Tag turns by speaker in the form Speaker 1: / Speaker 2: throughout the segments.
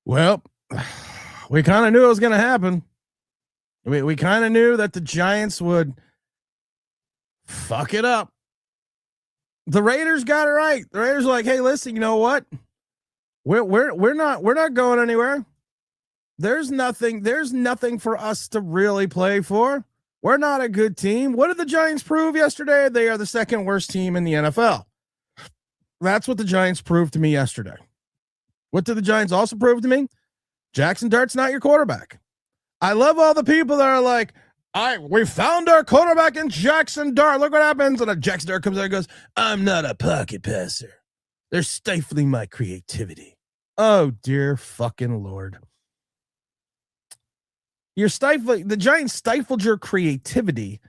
Speaker 1: Well, we kind of knew it was going to happen. We kind of knew that the Giants would fuck it up. The Raiders got it right. The Raiders were like, "Hey, listen, you know what? We're not going anywhere. There's nothing for us to really play for. We're not a good team." What did the Giants prove yesterday? They are the second worst team in the NFL. That's what the Giants proved to me yesterday. What did the Giants also prove to me? Jackson Dart's not your quarterback. I love all the people that are like, we found our quarterback in Jackson Dart. Look what happens. And a Jackson Dart comes out and goes, "I'm not a pocket passer. They're stifling my creativity." Oh, dear fucking Lord. The Giants stifled your creativity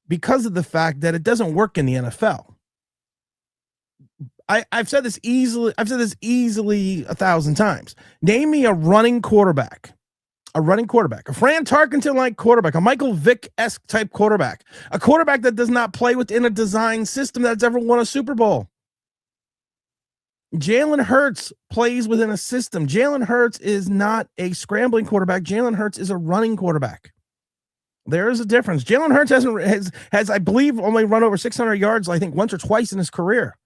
Speaker 1: because of the fact that it doesn't work in the NFL. I've said this easily 1,000 times. Name me a running quarterback, a Fran Tarkenton-like quarterback, a Michael Vick-esque type quarterback, a quarterback that does not play within a design system that's ever won a Super Bowl. Jalen Hurts plays within a system. Jalen Hurts is not a scrambling quarterback. Jalen Hurts is a running quarterback. There is a difference. Jalen Hurts has, I believe, only run over 600 yards, I think, once or twice in his career.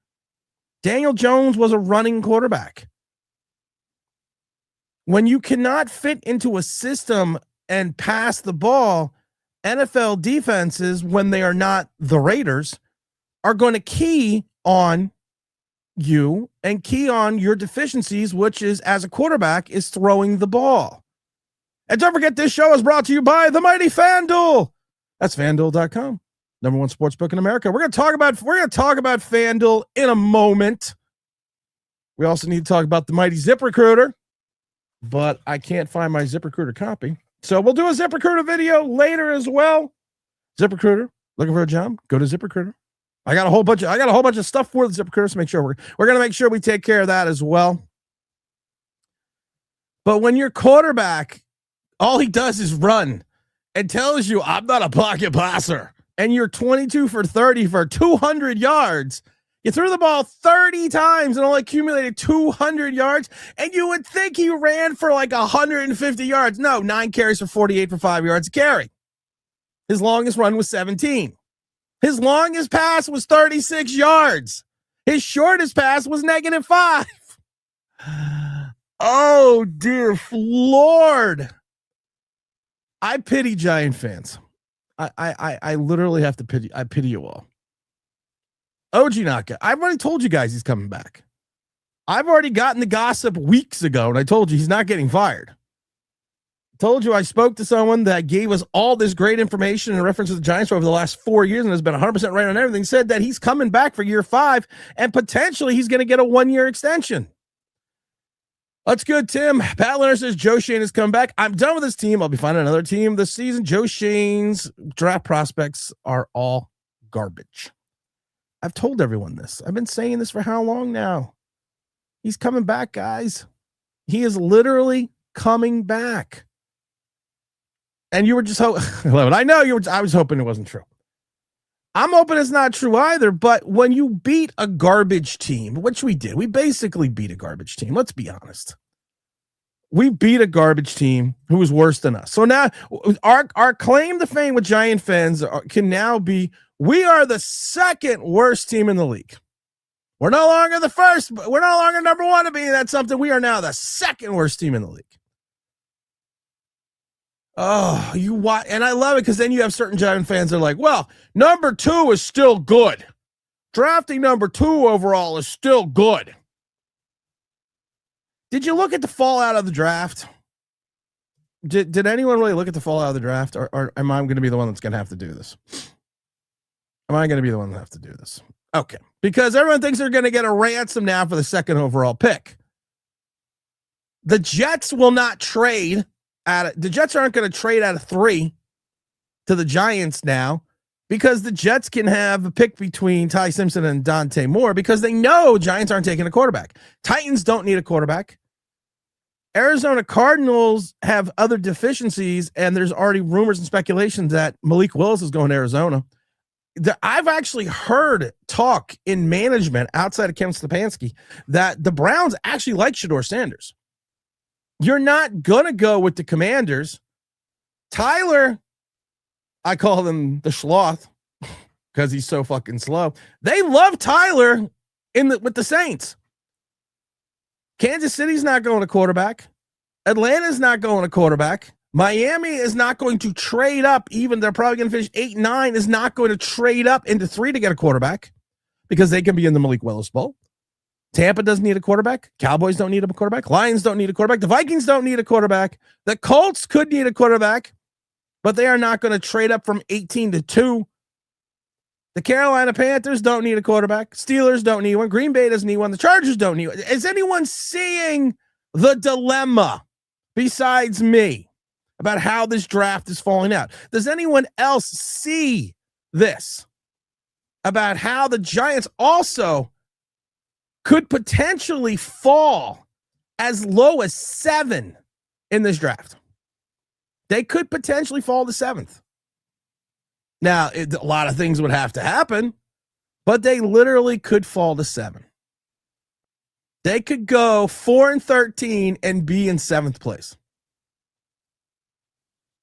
Speaker 1: Daniel Jones was a running quarterback. When you cannot fit into a system and pass the ball, NFL defenses, when they are not the Raiders, are going to key on you and key on your deficiencies, which is, as a quarterback, is throwing the ball. And don't forget, this show is brought to you by the mighty FanDuel. That's FanDuel.com. Number one sportsbook in America. We're going to talk about FanDuel in a moment. We also need to talk about the mighty ZipRecruiter, but I can't find my ZipRecruiter copy. So we'll do a ZipRecruiter video later as well. ZipRecruiter, looking for a job? Go to ZipRecruiter. I got a whole bunch of stuff for the ZipRecruiter, so make sure we're going to make sure we take care of that as well. But when your quarterback, all he does is run and tells you, "I'm not a pocket passer," and you're 22 for 30 for 200 yards, you threw the ball 30 times and only accumulated 200 yards, and you would think he ran for like 150 yards. No, 9 carries for 48 for 5 yards a carry. His longest run was 17. His longest pass was 36 yards. His shortest pass was -5. Oh, dear Lord. I pity Giant fans. I literally have to pity. I pity you all. OG Naka, I've already told you guys he's coming back. I've already gotten the gossip weeks ago, and I told you he's not getting fired. I told you I spoke to someone that gave us all this great information in reference to the Giants over the last 4 years and has been 100% right on everything, said that he's coming back for year 5, and potentially he's going to get a 1-year extension. That's good, Tim. Pat Leonard says Joe Shane has come back. I'm done with this team. I'll be finding another team this season. Joe Shane's draft prospects are all garbage. I've told everyone this. I've been saying this for how long now? He's coming back, guys. He is literally coming back. And you were just hoping. I know you were. I was hoping it wasn't true. I'm hoping it's not true either, but when you beat a garbage team, which we did, we basically beat a garbage team. Let's be honest. We beat a garbage team who was worse than us. So now our claim to fame with Giant fans can now be, we are the second worst team in the league. We're no longer the first. We're no longer number one to be that something. We are now the second worst team in the league. Oh, and I love it because then you have certain Giant fans that are like, well, number 2 is still good. Drafting number 2 overall is still good. Did you look at the fallout of the draft? Did anyone really look at the fallout of the draft? Or am I going to be the one that's going to have to do this? Am I going to be the one that have to do this? Okay. Because everyone thinks they're going to get a ransom now for the second overall pick. The Jets will not trade. The Jets aren't going to trade out of 3 to the Giants now because the Jets can have a pick between Ty Simpson and Dante Moore because they know Giants aren't taking a quarterback. Titans don't need a quarterback. Arizona Cardinals have other deficiencies, and there's already rumors and speculations that Malik Willis is going to Arizona. I've actually heard talk in management outside of Kevin Stefanski that the Browns actually like Shedeur Sanders. You're not going to go with the Commanders. Tyler, I call him the Schloth because he's so fucking slow. They love Tyler with the Saints. Kansas City's not going to quarterback. Atlanta's not going to quarterback. Miami is not going to trade up. Even they're probably going to finish 8-9. Is not going to trade up into 3 to get a quarterback because they can be in the Malik Willis Bowl. Tampa doesn't need a quarterback. Cowboys don't need a quarterback. Lions don't need a quarterback. The Vikings don't need a quarterback. The Colts could need a quarterback, but they are not going to trade up from 18 to 2. The Carolina Panthers don't need a quarterback. Steelers don't need one. Green Bay doesn't need one. The Chargers don't need one. Is anyone seeing the dilemma besides me about how this draft is falling out? Does anyone else see this about how the Giants also could potentially fall as low as 7 in this draft? They could potentially fall to 7th. Now, a lot of things would have to happen, but they literally could fall to 7. They could go 4-13 and be in 7th place.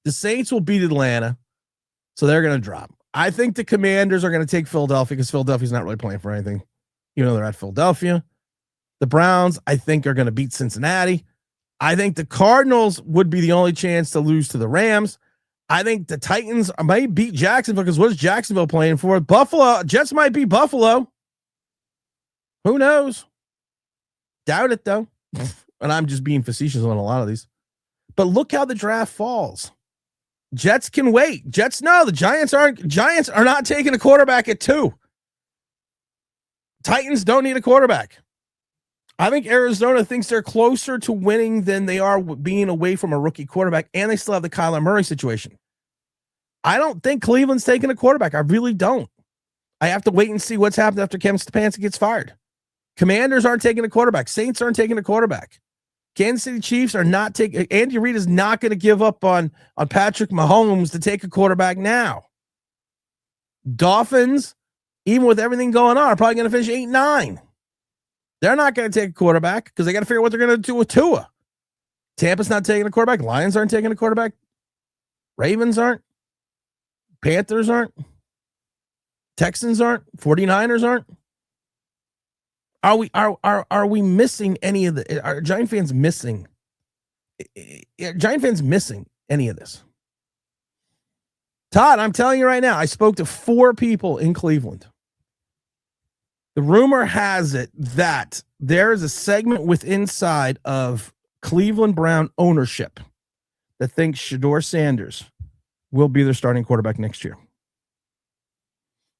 Speaker 1: The Saints will beat Atlanta, so they're going to drop. I think the Commanders are going to take Philadelphia because Philadelphia's not really playing for anything. You know, they're at Philadelphia. The Browns, I think, are going to beat Cincinnati. I think the Cardinals would be the only chance to lose to the Rams. I think the Titans might beat Jacksonville because what is Jacksonville playing for? Buffalo, Jets might beat Buffalo. Who knows? Doubt it, though. And I'm just being facetious on a lot of these. But look how the draft falls. Jets can wait. Jets, no, the Giants are not taking a quarterback at 2. Titans don't need a quarterback. I think Arizona thinks they're closer to winning than they are being away from a rookie quarterback, and they still have the Kyler Murray situation. I don't think Cleveland's taking a quarterback. I really don't. I have to wait and see what's happened after Kevin Stefanski gets fired. Commanders aren't taking a quarterback. Saints aren't taking a quarterback. Kansas City Chiefs are not taking. Andy Reid is not going to give up on Patrick Mahomes to take a quarterback now. Dolphins, even with everything going on, are probably going to finish 8-9. They're not going to take a quarterback because they got to figure out what they're going to do with Tua. Tampa's not taking a quarterback. Lions aren't taking a quarterback. Ravens aren't. Panthers aren't. Texans aren't. 49ers aren't. Are we missing any of the? Are Giant fans missing? Giant fans missing any of this? Todd, I'm telling you right now, I spoke to 4 people in Cleveland. The rumor has it that there is a segment inside of Cleveland Brown ownership that thinks Shedeur Sanders will be their starting quarterback next year.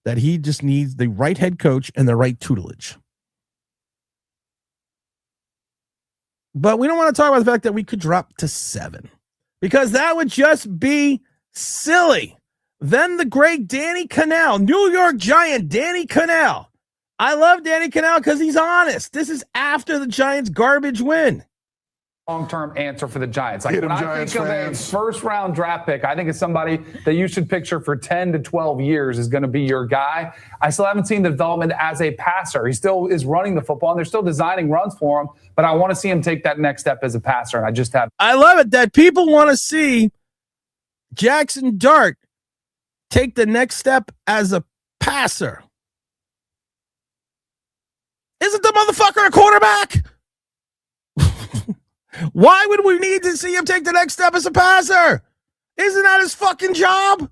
Speaker 1: That he just needs the right head coach and the right tutelage. But we don't want to talk about the fact that we could drop to 7 because that would just be silly. Then the great Danny Kanell, New York Giant Danny Kanell. I love Danny Kanell because he's honest. This is after the Giants' garbage win.
Speaker 2: Long-term answer for the Giants. Like when I think of a first-round draft pick, I think it's somebody that you should picture for 10 to 12 years is going to be your guy. I still haven't seen the development as a passer. He still is running the football, and they're still designing runs for him, but I want to see him take that next step as a passer, and I just have.
Speaker 1: I love it that people want to see Jackson Dart take the next step as a passer. Isn't the motherfucker a quarterback? Why would we need to see him take the next step as a passer? Isn't that his fucking job?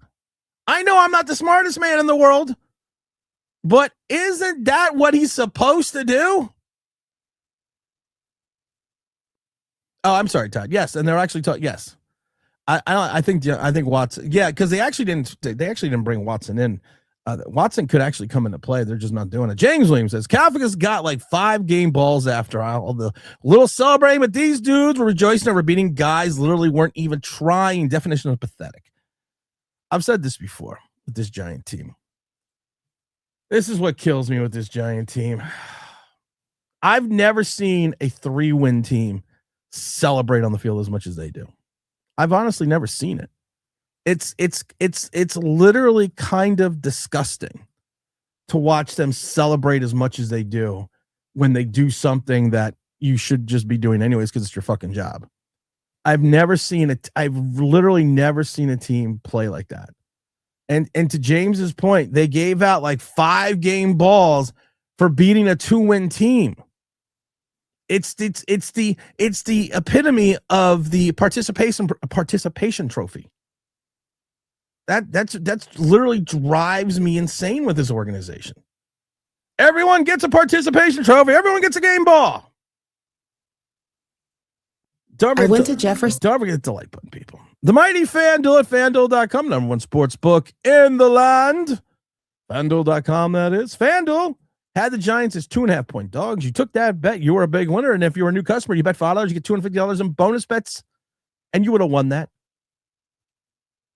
Speaker 1: I know I'm not the smartest man in the world, but isn't that what he's supposed to do? Oh, I'm sorry, Todd. Yes, and they're actually talking. Yes, I think Watson. Yeah, because they actually didn't bring Watson in. Watson could actually come into play. They're just not doing it. James Williams says Kafka's got like 5 game balls after all the little celebrating, but these dudes were rejoicing over beating guys literally weren't even trying. Definition of pathetic. I've said this before with this Giant team. This is what kills me with this Giant team. I've never seen a 3-win team celebrate on the field as much as they do. I've honestly never seen it. It's literally kind of disgusting to watch them celebrate as much as they do when they do something that you should just be doing anyways because it's your fucking job. I've literally never seen a team play like that. And to James's point, they gave out like 5-game balls for beating a 2-win team. It's the epitome of the participation trophy. That's literally drives me insane with this organization. Everyone gets a participation trophy. Everyone gets a game ball.
Speaker 3: I went to Jefferson.
Speaker 1: Don't forget the like button, people. The mighty FanDuel at FanDuel.com, number one sports book in the land. FanDuel.com, that is. FanDuel had the Giants as 2.5-point dogs. You took that bet. You were a big winner. And if you were a new customer, you bet $5, you get $250 in bonus bets. And you would have won that.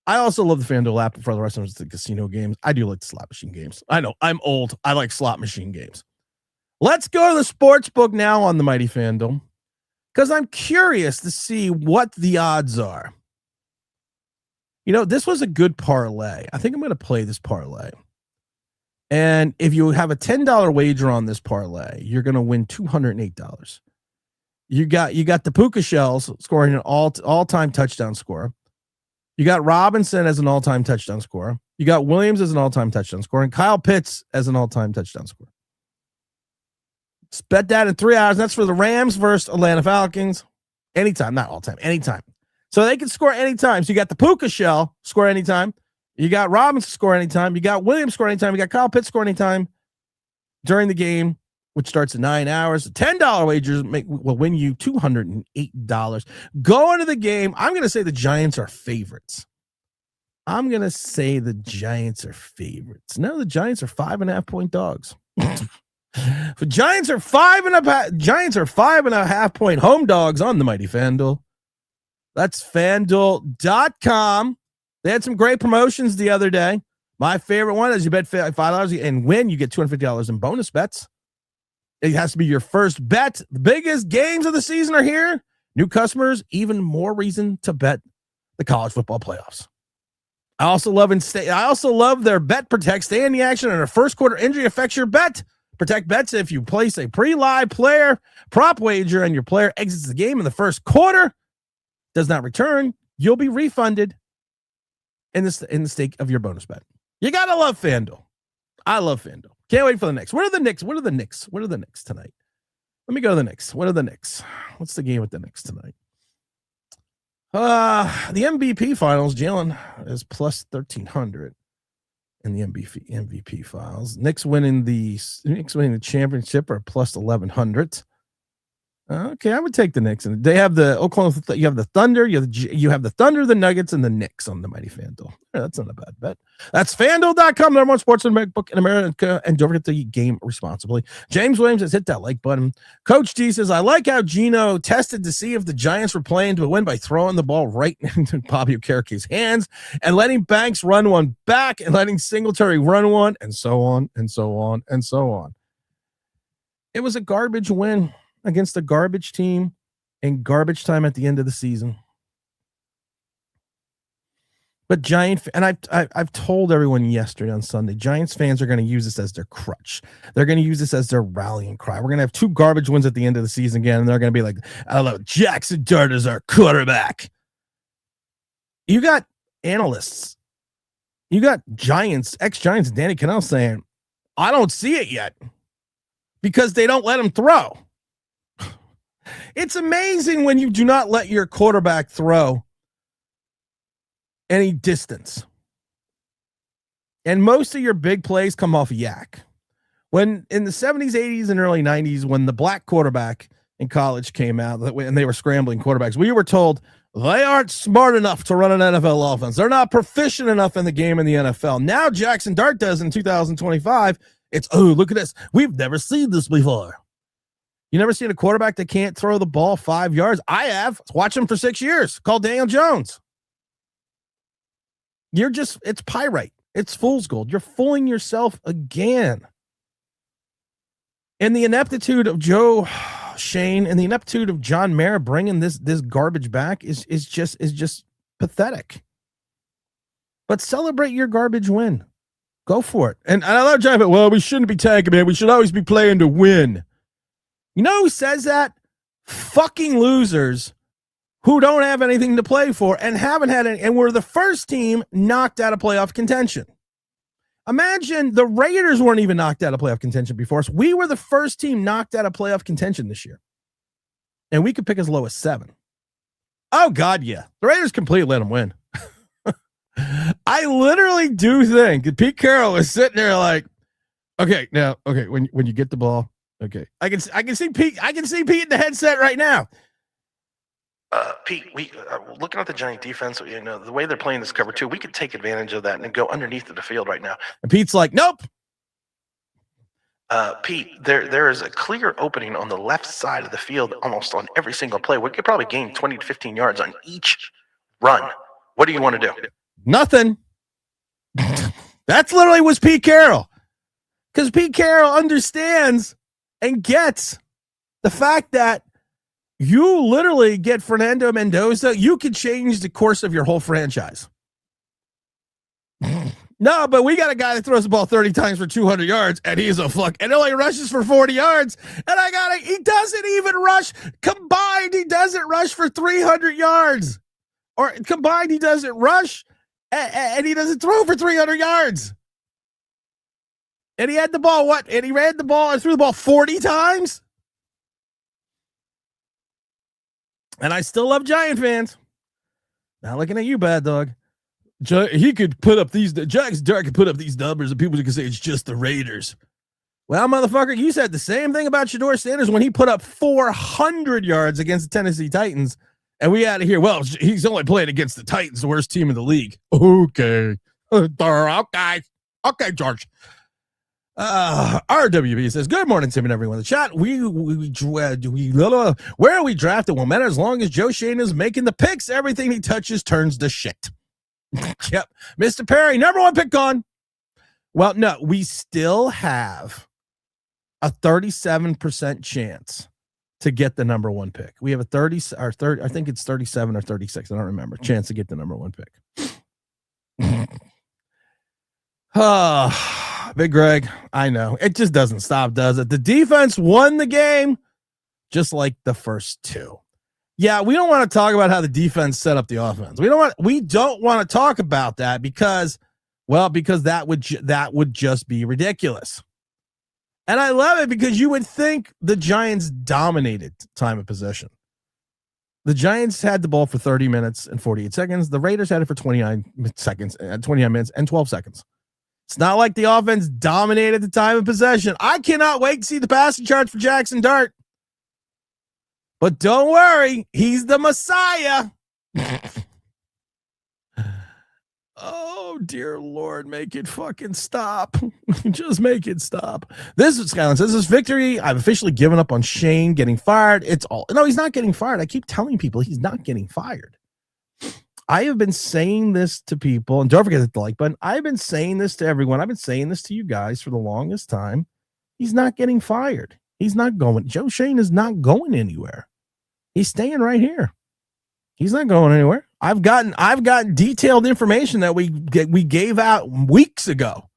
Speaker 1: I also love the FanDuel app for the rest of the casino games. I do like the slot machine games. I know, I'm old. I like slot machine games. Let's go to the sports book now on the mighty FanDuel, because I'm curious to see what the odds are. You know, this was a good parlay. I think I'm going to play this parlay. And if you have a $10 wager on this parlay, you're going to win $208. You got the Puka Shells scoring an all-time touchdown scorer. You got Robinson as an all-time touchdown scorer. You got Williams as an all-time touchdown scorer, and Kyle Pitts as an all-time touchdown scorer. Just bet that in 3 hours. That's for the Rams versus Atlanta Falcons. Anytime, not all time, anytime. So they can score anytime. So you got the Puka Shell score anytime. You got Robinson score anytime. You got Williams score anytime. You got Kyle Pitts score anytime during the game, which starts at 9 hours. The $10 wagers will win you $208. Go into the game. I'm going to say the Giants are favorites. No, the Giants are 5.5-point dogs. The Giants are 5.5-point home dogs on the mighty FanDuel. That's FanDuel.com. They had some great promotions the other day. My favorite one is you bet $5 and win, you get $250 in bonus bets. It has to be your first bet. The biggest games of the season are here. New customers, even more reason to bet the college football playoffs. I also love their Bet Protect. Stay in the action and a first quarter injury affects your bet. Protect bets if you place a pre-live player prop wager and your player exits the game in the first quarter, does not return, you'll be refunded in the stake of your bonus bet. You gotta love FanDuel. I love FanDuel. Can't wait for the Knicks. What are the Knicks tonight? Let me go to the Knicks. What are the Knicks? What's the game with the Knicks tonight? The MVP finals, Jalen is plus 1,300 in the MVP files. Knicks winning the championship are plus 1,100. Okay, I would take the Knicks, and they have the Oklahoma. You have the Thunder. You have the Thunder, the Nuggets, and the Knicks on the mighty FanDuel. Yeah, that's not a bad bet. That's FanDuel.com, number one sports book in America, and don't forget to game responsibly. James Williams has hit that like button. Coach D says, I like how Gino tested to see if the Giants were playing to win by throwing the ball right into Bobby Okerke's hands and letting Banks run one back and letting Singletary run one, and so on and so on and so on. It was a garbage win against a garbage team in garbage time at the end of the season. But I've told everyone yesterday on Sunday, Giants fans are going to use this as their crutch. They're going to use this as their rallying cry. We're going to have 2 garbage wins at the end of the season again, and they're going to be like, I love Jackson Dart as our quarterback. You got analysts. You got Giants, ex-Giants, Danny Cannell saying, I don't see it yet because they don't let him throw. It's amazing when you do not let your quarterback throw any distance. And most of your big plays come off yak. When in the 70s, 80s, and early 90s, when the black quarterback in college came out and they were scrambling quarterbacks, we were told they aren't smart enough to run an NFL offense. They're not proficient enough in the game in the NFL. Now Jackson Dart does in 2025. It's, oh, look at this. We've never seen this before. You never seen a quarterback that can't throw the ball 5 yards? I have. Watch him for 6 years. Called Daniel Jones. It's pyrite. It's fool's gold. You're fooling yourself again. And the ineptitude of Joe Shane and the ineptitude of John Mara bringing this garbage back is just pathetic. But celebrate your garbage win. Go for it. And I love John, but well, we shouldn't be tanking, man. We should always be playing to win. You know who says that? Fucking losers who don't have anything to play for and haven't had any, and we're the first team knocked out of playoff contention. Imagine the Raiders weren't even knocked out of playoff contention before us. We were the first team knocked out of playoff contention this year. And we could pick as low as 7. Oh, God, yeah. The Raiders completely let them win. I literally do think Pete Carroll was sitting there like, okay, when you get the ball, okay. I can see Pete in the headset right now.
Speaker 4: Pete, we looking at the Giant defense, you know, the way they're playing this cover 2, we could take advantage of that and go underneath of the field right now.
Speaker 1: And Pete's like, nope.
Speaker 4: Pete, there is a clear opening on the left side of the field almost on every single play. We could probably gain 20 to 15 yards on each run. What do you want to do?
Speaker 1: Nothing. That's literally was Pete Carroll. Because Pete Carroll understands and gets the fact that you literally get Fernando Mendoza, you could change the course of your whole franchise. No, but we got a guy that throws the ball 30 times for 200 yards, and he's a fuck, and only rushes for 40 yards. And he doesn't even rush combined. He doesn't rush for 300 yards, or combined, he doesn't rush, and he doesn't throw for 300 yards. And he had the ball, and he ran the ball and threw the ball 40 times. And I still love Giant fans. Not looking at you, bad dog. He could put up these. Jackson Dart could put up these numbers, and people could say it's just the Raiders. Well, motherfucker, you said the same thing about Shedeur Sanders when he put up 400 yards against the Tennessee Titans, and we out of here. Well, he's only playing against the Titans, the worst team in the league. Okay, George. RWB says, good morning, Tim and everyone in the chat. Where we drafted won't matter as long as Joe Shane is making the picks. Everything he touches turns to shit. Yep. Mr. Perry, number 1 pick gone. Well, no, we still have a 37% chance to get the number 1 pick. We have a 30, I think it's 37 or 36. I don't remember. Chance to get the number 1 pick. Big Greg, I know. It just doesn't stop, does it? The defense won the game just like the first 2. Yeah, we don't want to talk about how the defense set up the offense. We don't want to talk about that because that would just be ridiculous. And I love it because you would think the Giants dominated time of possession. The Giants had the ball for 30 minutes and 48 seconds. The Raiders had it for 29 minutes and 12 seconds. It's not like the offense dominated the time of possession. I cannot wait to see the passing charts for Jackson Dart. But don't worry, he's the Messiah. Oh, dear Lord, make it fucking stop. Just make it stop. This is Skyline says, this is victory. I've officially given up on Shane getting fired. No, he's not getting fired. I keep telling people he's not getting fired. I have been saying this to people, and don't forget to hit the like button. I've been saying this to everyone. I've been saying this to you guys for the longest time. He's not getting fired. He's not going. Joe Shane is not going anywhere. He's staying right here. He's not going anywhere. I've gotten detailed information that we gave out weeks ago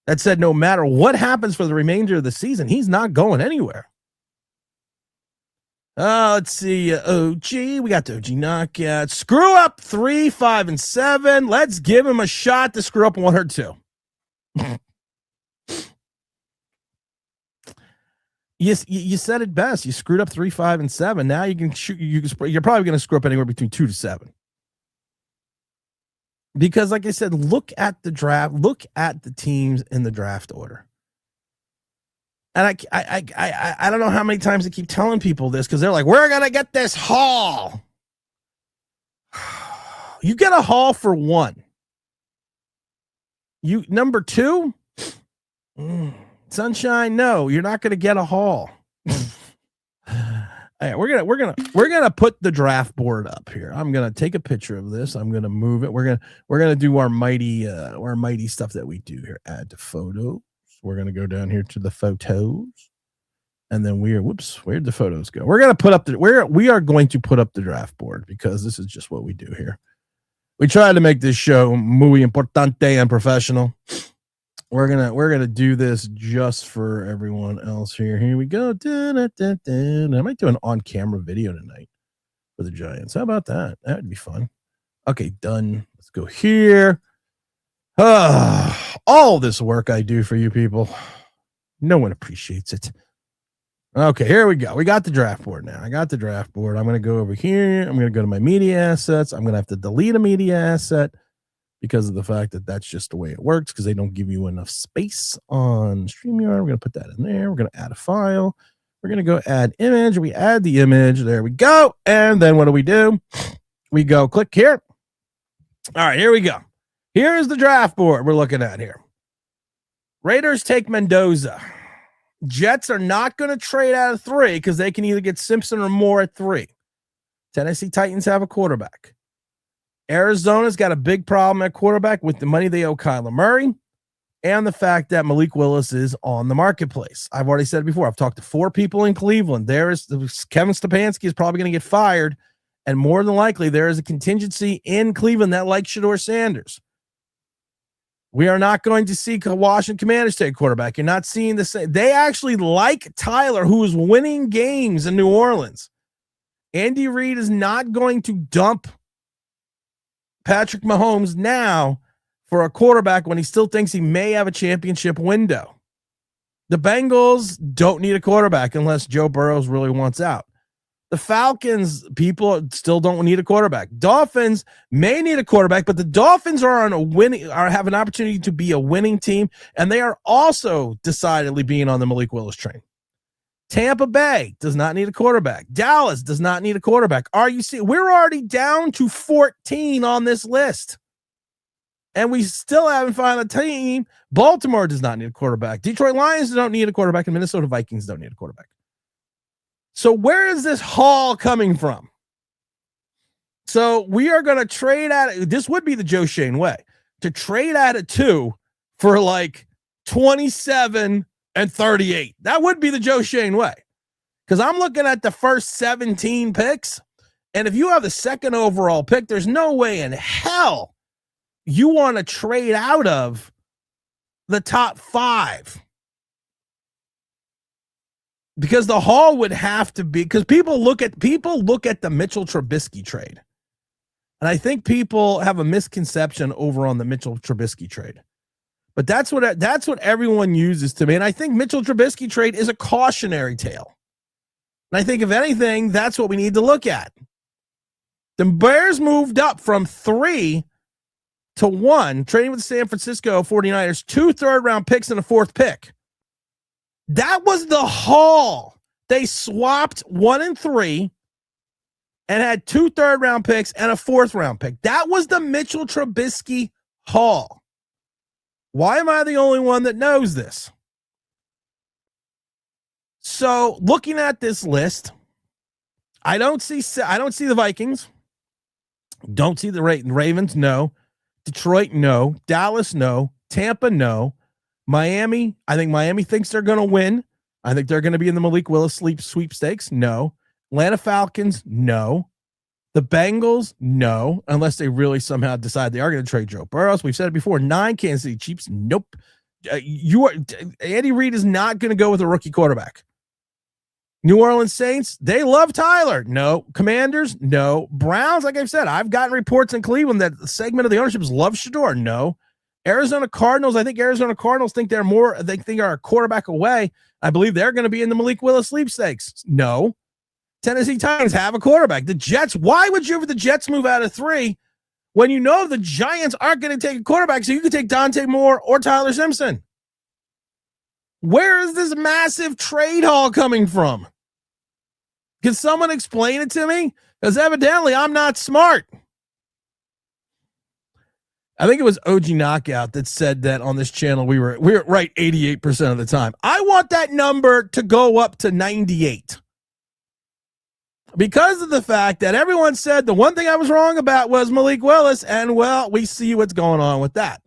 Speaker 1: that said no matter what happens for the remainder of the season, he's not going anywhere. Let's see. OG, we got the OG knockout. Screw up 3, 5, and 7. Let's give him a shot to screw up 1 or 2. You said it best. You screwed up 3, 5, and 7. Now you can shoot. You're probably going to screw up anywhere between 2 to 7. Because, like I said, look at the draft. Look at the teams in the draft order. And I don't know how many times I keep telling people this because they're like, we're going to get this haul. You get a haul for 1. Number 2, Sunshine, no, you're not going to get a haul. Right, we're gonna put the draft board up here. I'm gonna take a picture of this. I'm gonna move it. We're gonna do our mighty stuff that we do here. Add to photos. We're gonna go down here to the photos, and then where'd the photos go? We are going to put up the draft board because this is just what we do here. We try to make this show muy importante and professional. We're gonna do this just for everyone else here. Here we go. I might do an on-camera video tonight. for the Giants. How about that? That would be fun. Okay, done. Let's go here. All this work I do for you people. No one appreciates it. Okay, here we go. We got the draft board now. I got the draft board. I'm going to go over here. I'm going to go to my media assets. I'm going to have to delete a media asset because of the fact that that's just the way it works because they don't give you enough space on StreamYard. We're going to put that in there. We're going to add a file. We're going to go add image. We add the image. There we go. And then what do? We go click here. All right, here we go. Here is the draft board we're looking at here. Raiders take Mendoza. Jets are not going to trade out of 3 because they can either get Simpson or Moore at 3. Tennessee Titans have a quarterback. Arizona's got a big problem at quarterback with the money they owe Kyler Murray and the fact that Malik Willis is on the marketplace. I've already said it before. I've talked to 4 people in Cleveland. Kevin Stefanski is probably going to get fired, and more than likely there is a contingency in Cleveland that likes Shedeur Sanders. We are not going to see Washington Commanders take quarterback. You're not seeing the same. They actually like Tyler, who is winning games in New Orleans. Andy Reid is not going to dump Patrick Mahomes now for a quarterback when he still thinks he may have a championship window. The Bengals don't need a quarterback unless Joe Burrows really wants out. The Falcons, people still don't need a quarterback. Dolphins may need a quarterback, but the Dolphins are have an opportunity to be a winning team, and they are also decidedly being on the Malik Willis train. Tampa Bay does not need a quarterback. Dallas does not need a quarterback. We're already down to 14 on this list, and we still haven't found a team. Baltimore does not need a quarterback. Detroit Lions don't need a quarterback, and Minnesota Vikings don't need a quarterback. So where is this haul coming from? So we are going to trade at this would be the Joe Shane way to trade at a 2 for like 27 and 38. That would be the Joe Shane way. Because I'm looking at the first 17 picks. And if you have the second overall pick, there's no way in hell you want to trade out of the top 5. Because the haul would have to be because people look at the Mitchell Trubisky trade. And I think people have a misconception over on the Mitchell Trubisky trade. But that's what everyone uses to me. And I think Mitchell Trubisky trade is a cautionary tale. And I think if anything, that's what we need to look at. The Bears moved up from 3 to 1, trading with the San Francisco 49ers, 2 third-round picks and a 4th pick. That was the haul. They swapped 1 and 3 and had 2 third-round picks and a 4th-round pick. That was the Mitchell Trubisky haul. Why am I the only one that knows this? So, looking at this list, I don't see the Vikings. Don't see the Ravens, no. Detroit, no. Dallas, no. Tampa, no. Miami, I think Miami thinks they're going to win. I think they're going to be in the Malik Willis sweepstakes. No. Atlanta Falcons, no. The Bengals, no. Unless they really somehow decide they are going to trade Joe Burrows. We've said it before. 9 Kansas City Chiefs, nope. Andy Reid is not going to go with a rookie quarterback. New Orleans Saints, they love Tyler. No. Commanders, no. Browns, like I've said, I've gotten reports in Cleveland that a segment of the ownership loves Shedeur. No. Arizona Cardinals, I think Arizona Cardinals think they're a quarterback away. I believe they're going to be in the Malik Willis sweepstakes. No. Tennessee Titans have a quarterback. The Jets, why would you have the Jets move out of 3 when you know the Giants aren't going to take a quarterback so you could take Dante Moore or Tyler Simpson? Where is this massive trade haul coming from? Can someone explain it to me? Because evidently I'm not smart. I think it was OG Knockout that said that on this channel we were right 88% of the time. I want that number to go up to 98. Because of the fact that everyone said the one thing I was wrong about was Malik Willis, and well, we see what's going on with that.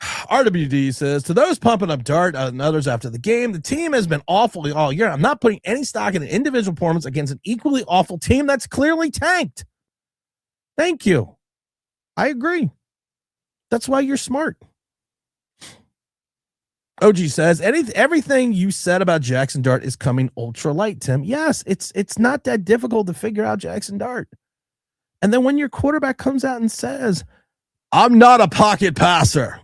Speaker 1: RWD says, to those pumping up Dart and others after the game, the team has been awful all year. I'm not putting any stock in an individual performance against an equally awful team that's clearly tanked. Thank you. I agree. That's why you're smart. OG says everything you said about Jackson Dart is coming ultra light, Tim. Yes, it's not that difficult to figure out Jackson Dart. And then when your quarterback comes out and says, I'm not a pocket passer.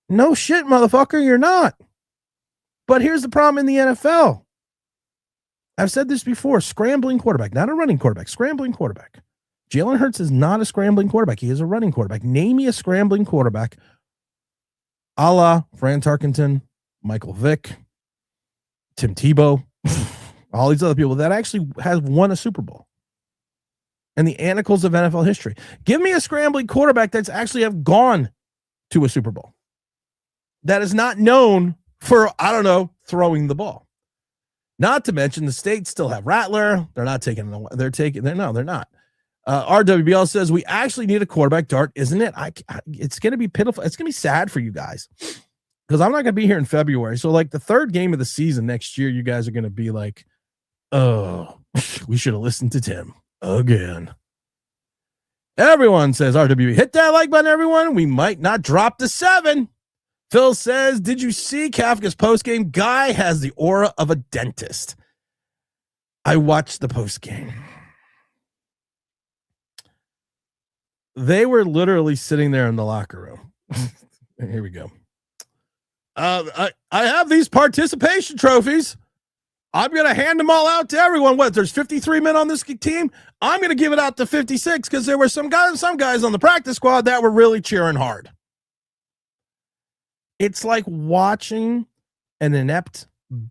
Speaker 1: No shit, motherfucker, you're not. But here's the problem in the NFL. I've said this before, scrambling quarterback, not a running quarterback, scrambling quarterback. Jalen Hurts is not a scrambling quarterback. He is a running quarterback. Name me a scrambling quarterback a la Fran Tarkenton, Michael Vick, Tim Tebow, all these other people that actually has won a Super Bowl in the annals of NFL history. Give me a scrambling quarterback that's actually have gone to a Super Bowl that is not known for, I don't know, throwing the ball. Not to mention the States still have Rattler. They're not taking, they're not. RWBL says we actually need a quarterback, Dart, isn't it? It's going to be pitiful. It's going to be sad for you guys because I'm not going to be here in February. So like the third game of the season next year, you guys are going to be like, oh, we should have listened to Tim again. Everyone says RWB, hit that like button, everyone. We might not drop the 7. Phil says, did you see Kafka's postgame? Guy has the aura of a dentist. I watched the postgame. They were literally sitting there in the locker room. Here we go. I have these participation trophies. I'm going to hand them all out to everyone. What? There's 53 men on this team. I'm going to give it out to 56 because there were some guys on the practice squad that were really cheering hard. It's like watching an inept,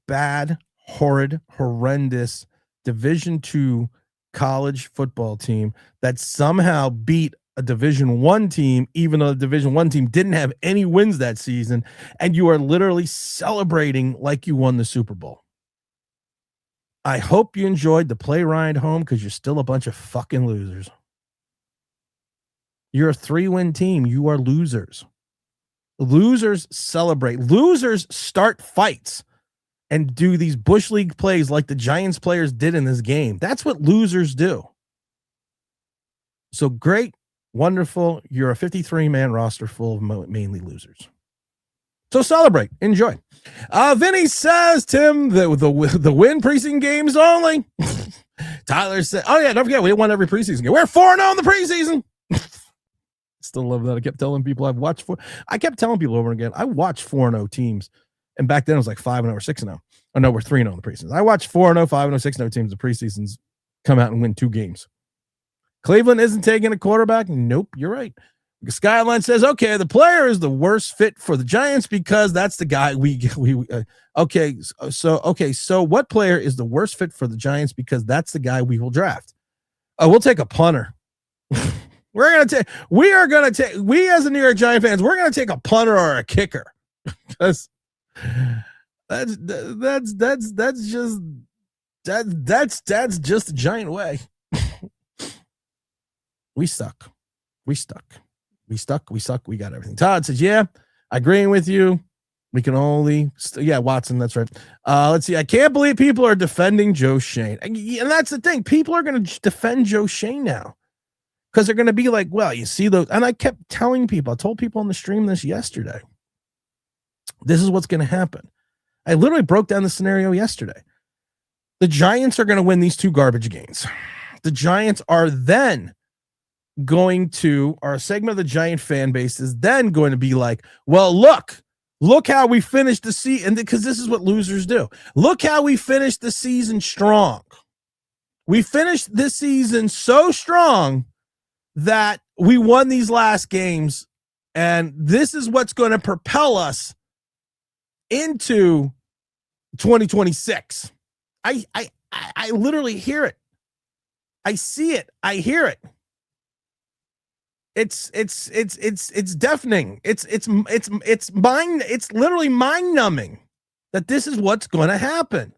Speaker 1: bad, horrid, horrendous Division II college football team that somehow beat a Division I team, even though the Division I team didn't have any wins that season, and you are literally celebrating like you won the Super Bowl. I hope you enjoyed the play ride home because you're still a bunch of fucking losers. You're a 3-win team. You are losers. Losers celebrate. Losers start fights and do these Bush League plays like the Giants players did in this game. That's what losers do. So great. Wonderful. You're a 53-man roster full of mainly losers. So celebrate. Enjoy. Vinny says, Tim, the win preseason games only. Tyler said, oh, yeah, don't forget, we won every preseason game. We're 4-0 in the preseason. Still love that. I kept telling people over and again, I watched 4-0 teams. And back then it was like 5-0 or 6-0. Oh, no, we're 3-0 in the preseason. I watched 4-0, 5-0, 6-0 teams. The preseasons come out and win 2 games. Cleveland isn't taking a quarterback. Nope, you're right. Skyline says, okay, the player is the worst fit for the Giants because that's the guy so what player is the worst fit for the Giants because that's the guy we will draft? We'll take a punter. We as a New York Giant fans, we're going to take a punter or a kicker. Because that's just the Giant way. We suck. We suck. We got everything. Todd says, yeah, agreeing with you. We can only, Watson, that's right. Let's see. I can't believe people are defending Joe Shane. And that's the thing. People are going to defend Joe Shane now because they're going to be like, well, you see those. And I kept telling people, I told people on the stream this yesterday. This is what's going to happen. I literally broke down the scenario yesterday. The Giants are going to win these 2 garbage games. The Giants are then going to, or a segment of the Giant fan base is then going to be like, well, look how we finished the season, because this is what losers do. Look how we finished the season strong. We finished this season so strong that we won these last games, and this is what's going to propel us into 2026. I literally hear it. I see it. I hear it. It's deafening. It's literally mind numbing that this is what's going to happen.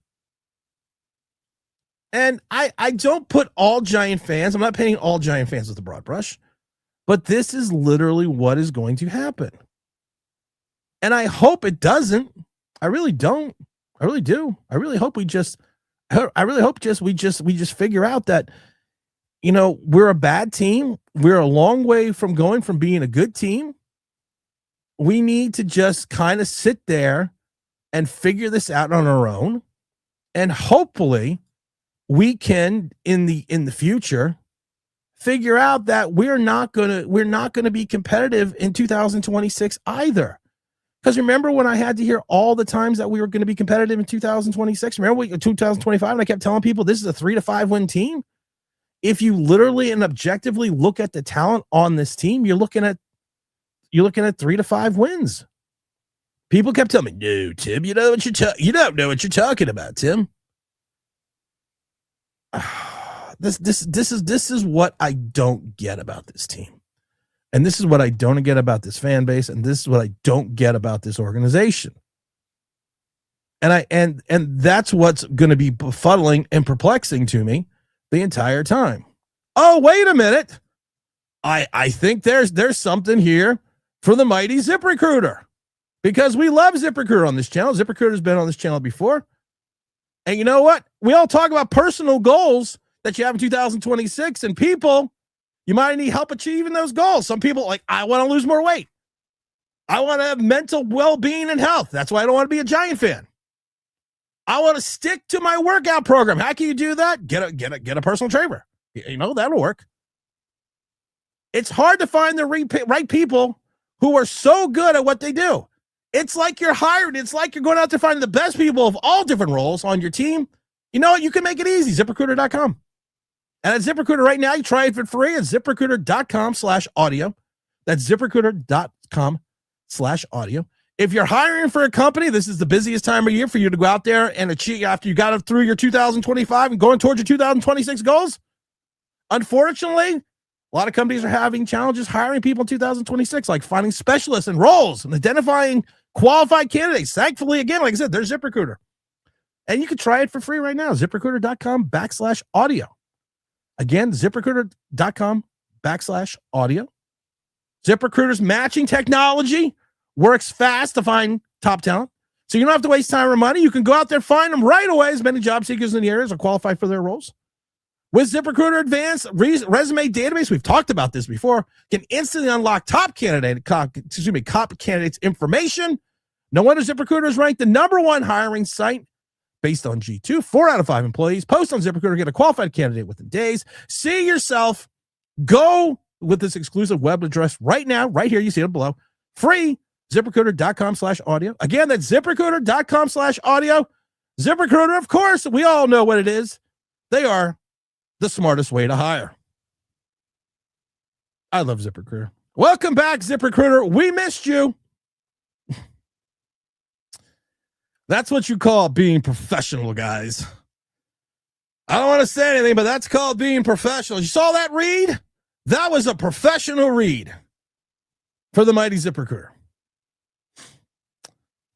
Speaker 1: And I don't put all Giant fans, I'm not painting all Giant fans with a broad brush, but this is literally what is going to happen. And I hope it doesn't. I really don't. I really do. I really hope we just figure out that, you know, we're a bad team. We're a long way from going from being a good team. we need to just kind of sit there and figure this out on our own. And hopefully we can in the future figure out that we're not gonna be competitive in 2026 either. Because remember when I had to hear all the times that we were going to be competitive in 2026? Remember 2025, and I kept telling people this is a 3 to 5 win team. If you literally and objectively look at the talent on this team, you're looking at 3 to 5 wins. People kept telling me, "No, Tim, you don't know what you're talking about, Tim." This is what I don't get about this team. And this is what I don't get about this fan base, and this is what I don't get about this organization. And that's what's going to be befuddling and perplexing to me the entire time. Oh, wait a minute. I think there's something here for the mighty ZipRecruiter, because we love ZipRecruiter on this channel. ZipRecruiter's been on this channel before. And you know what? We all talk about personal goals that you have in 2026, and people, you might need help achieving those goals. Some people like, I want to lose more weight. I want to have mental well-being and health. That's why I don't want to be a Giant fan. I want to stick to my workout program. How can you do that? Get a personal trainer. You know, that'll work. It's hard to find the right people who are so good at what they do. It's like you're hired. It's like you're going out to find the best people of all different roles on your team. You know what? You can make it easy. ZipRecruiter.com. And at ZipRecruiter right now, you try it for free at ZipRecruiter.com/audio. That's ZipRecruiter.com/audio. If you're hiring for a company, this is the busiest time of year for you to go out there and achieve after you got through your 2025 and going towards your 2026 goals. Unfortunately, a lot of companies are having challenges hiring people in 2026, like finding specialists and roles and identifying qualified candidates. Thankfully, again, like I said, there's ZipRecruiter. And you can try it for free right now. ZipRecruiter.com/audio. Again, ZipRecruiter.com/audio. ZipRecruiter's matching technology works fast to find top talent. So you don't have to waste time or money. You can go out there, find them right away. As many job seekers in the areas are qualified for their roles. With ZipRecruiter Advanced Resume Database, we've talked about this before, can instantly unlock top candidates' information. No wonder ZipRecruiter is ranked the #1 hiring site based on G2. 4 out of 5 employees post on ZipRecruiter, get a qualified candidate within days. See yourself. Go with this exclusive web address right now, right here. You see it below. Free. ZipRecruiter.com/audio. Again, that's ZipRecruiter.com/audio. ZipRecruiter, of course, we all know what it is. They are the smartest way to hire. I love ZipRecruiter. Welcome back, ZipRecruiter. We missed you. That's what you call being professional, guys. I don't want to say anything, but that's called being professional. You saw that read? That was a professional read for the mighty ZipRecruiter.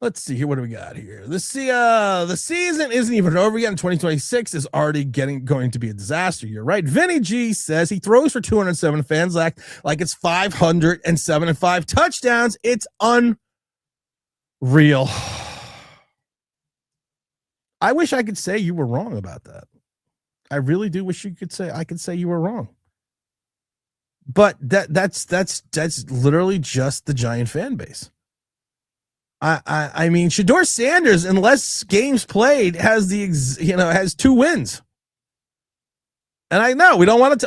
Speaker 1: Let's see here. What do we got here? The season isn't even over yet. 2026 is already going to be a disaster. You're right. Vinny G says he throws for 207 fans like it's 507 and 5 touchdowns. It's unreal. I wish I could say you were wrong about that. I really do wish I could say you were wrong. But that's literally just the Giant fan base. I mean, Shedeur Sanders, in less games played, has 2 wins. And I know we don't like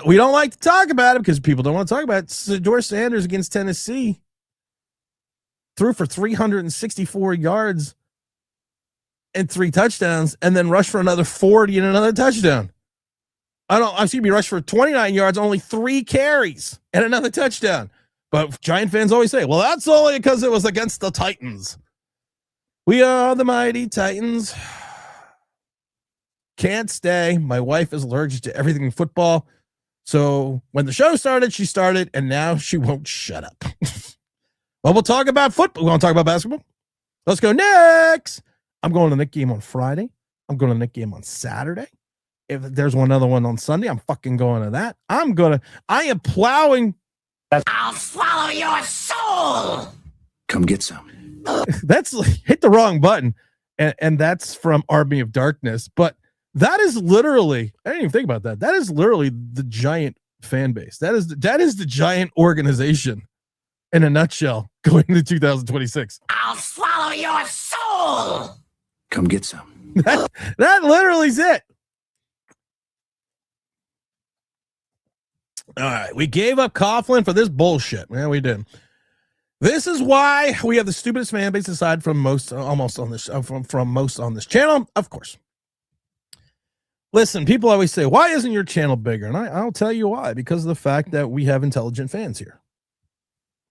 Speaker 1: to talk about it because people don't want to talk about it. Shedeur Sanders against Tennessee threw for 364 yards and 3 touchdowns, and then rushed for another 40 and another touchdown. Rushed for 29 yards, only 3 carries and another touchdown. But Giant fans always say, well, that's only because it was against the Titans. We are the mighty Titans. Can't stay. My wife is allergic to everything in football. So when the show started, she started, and now she won't shut up. Well, we'll talk about football. We want to talk about basketball? Let's go next. I'm going to the Knick game on Friday. I'm going to the Knick game on Saturday. If there's another one on Sunday, I'm fucking going to that. I am plowing.
Speaker 3: I'll swallow your soul.
Speaker 5: Come get some.
Speaker 1: That's hit the wrong button. And that's from Army of Darkness. But that is literally, I didn't even think about that. That is literally the Giant fan base. That is the Giant organization. in a nutshell going into 2026.
Speaker 3: I'll swallow your soul.
Speaker 5: Come get some.
Speaker 1: That literally is it. All right, we gave up Coughlin for this bullshit. Man, we did. This is why we have the stupidest fan base aside from most, almost on this, from most on this channel, of course. Listen, people always say, why isn't your channel bigger? And I'll tell you why. Because of the fact that we have intelligent fans here.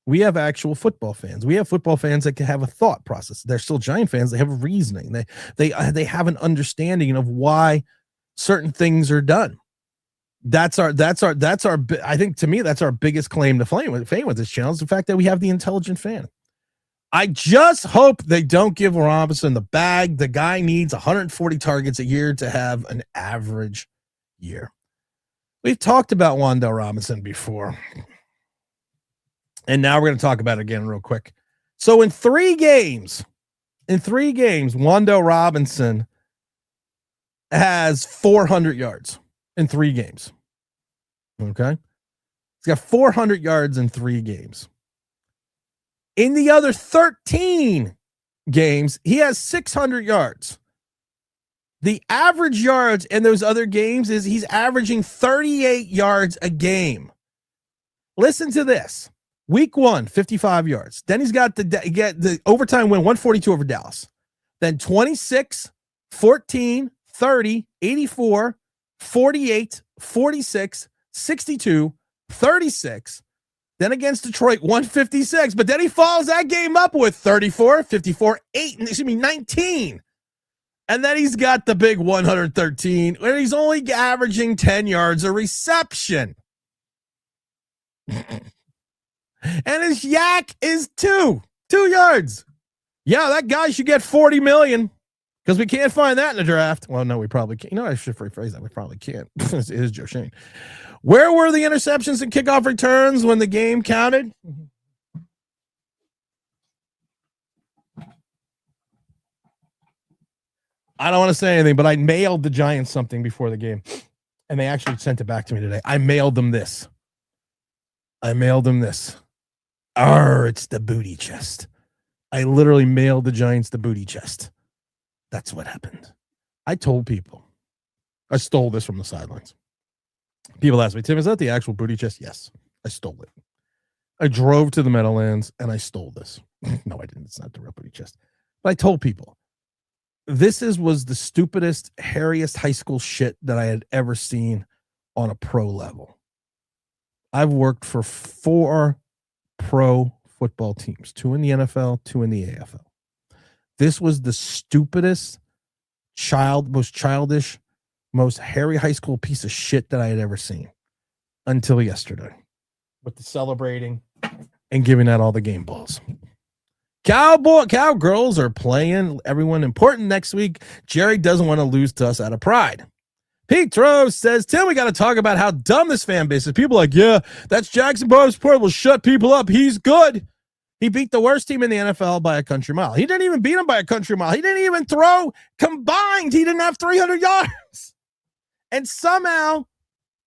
Speaker 1: We have actual football fans. We have football fans that can have a thought process. They're still Giant fans. They have reasoning. They have an understanding of why certain things are done. That's our. I think, to me, that's our biggest claim to fame with this channel, is the fact that we have the intelligent fan. I just hope they don't give Robinson the bag. The guy needs 140 targets a year to have an average year. We've talked about Wan'Dale Robinson before, and now we're going to talk about it again real quick. So in three games, Wan'Dale Robinson has 400 yards in 3 games. Okay. He's got 400 yards in 3 games. In the other 13 games, he has 600 yards. The average yards in those other games is he's averaging 38 yards a game. Listen to this. Week 1, 55 yards. Then he's got the overtime win, 142 over Dallas. Then 26, 14, 30, 84, 48, 46, 62, 36. Then against Detroit, 156. But then he follows that game up with 34, 54, 19. And then he's got the big 113, where he's only averaging 10 yards a reception. And his yak is 2 yards. Yeah, that guy should get 40 million, because we can't find that in the draft. Well, no, we probably can't. You know, I should rephrase that. We probably can't. It is Joe Shane. Where were the interceptions and kickoff returns when the game counted? I don't want to say anything, but I mailed the Giants something before the game, and they actually sent it back to me today. I mailed them this. It's the booty chest. I literally mailed the Giants the booty chest. That's what happened. I told people. I stole this from the sidelines. People ask me, Tim, is that the actual booty chest? Yes, I stole it. I drove to the Meadowlands and I stole this. No, I didn't. It's not the real booty chest. But I told people, this was the stupidest, hairiest high school shit that I had ever seen on a pro level. I've worked for 4 pro football teams, 2 in the NFL, 2 in the AFL. This was the stupidest, most childish, most hairy high school piece of shit that I had ever seen until yesterday, with the celebrating and giving out all the game balls. Cowgirls are playing everyone important next week. Jerry doesn't want to lose to us out of pride. Petro says, Tim, we got to talk about how dumb this fan base is. People are like, yeah, that's Jackson Bowsport will shut people up. He's good. He beat the worst team in the NFL by a country mile. He didn't even beat them by a country mile. He didn't even throw combined. He didn't have 300 yards. And somehow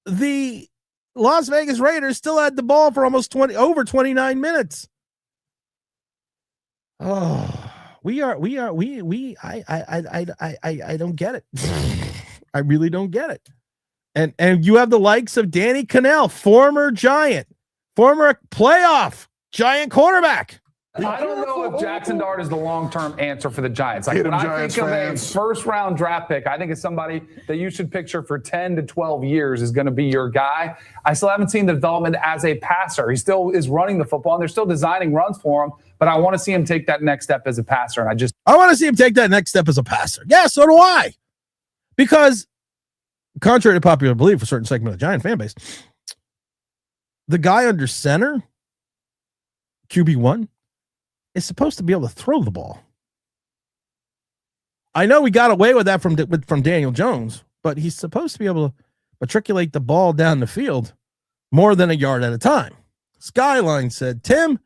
Speaker 1: the Las Vegas Raiders still had the ball for almost over 29 minutes. Oh, I don't get it. I really don't get it. And you have the likes of Danny Cannell, former Giant, former playoff Giant quarterback.
Speaker 2: I don't know if Jackson Dart is the long-term answer for the Giants. Like, when I think of a first-round draft pick, I think it's somebody that you should picture for 10 to 12 years is going to be your guy. I still haven't seen the development as a passer. He still is running the football, and they're still designing runs for him, but I want to see him take that next step as a passer, and I
Speaker 1: want to see him take that next step as a passer. Yeah, so do I. Because, contrary to popular belief, a certain segment of the Giant fan base, the guy under center, QB1, is supposed to be able to throw the ball. I know we got away with that from Daniel Jones, but he's supposed to be able to matriculate the ball down the field more than a yard at a time. Skyline said, Tim,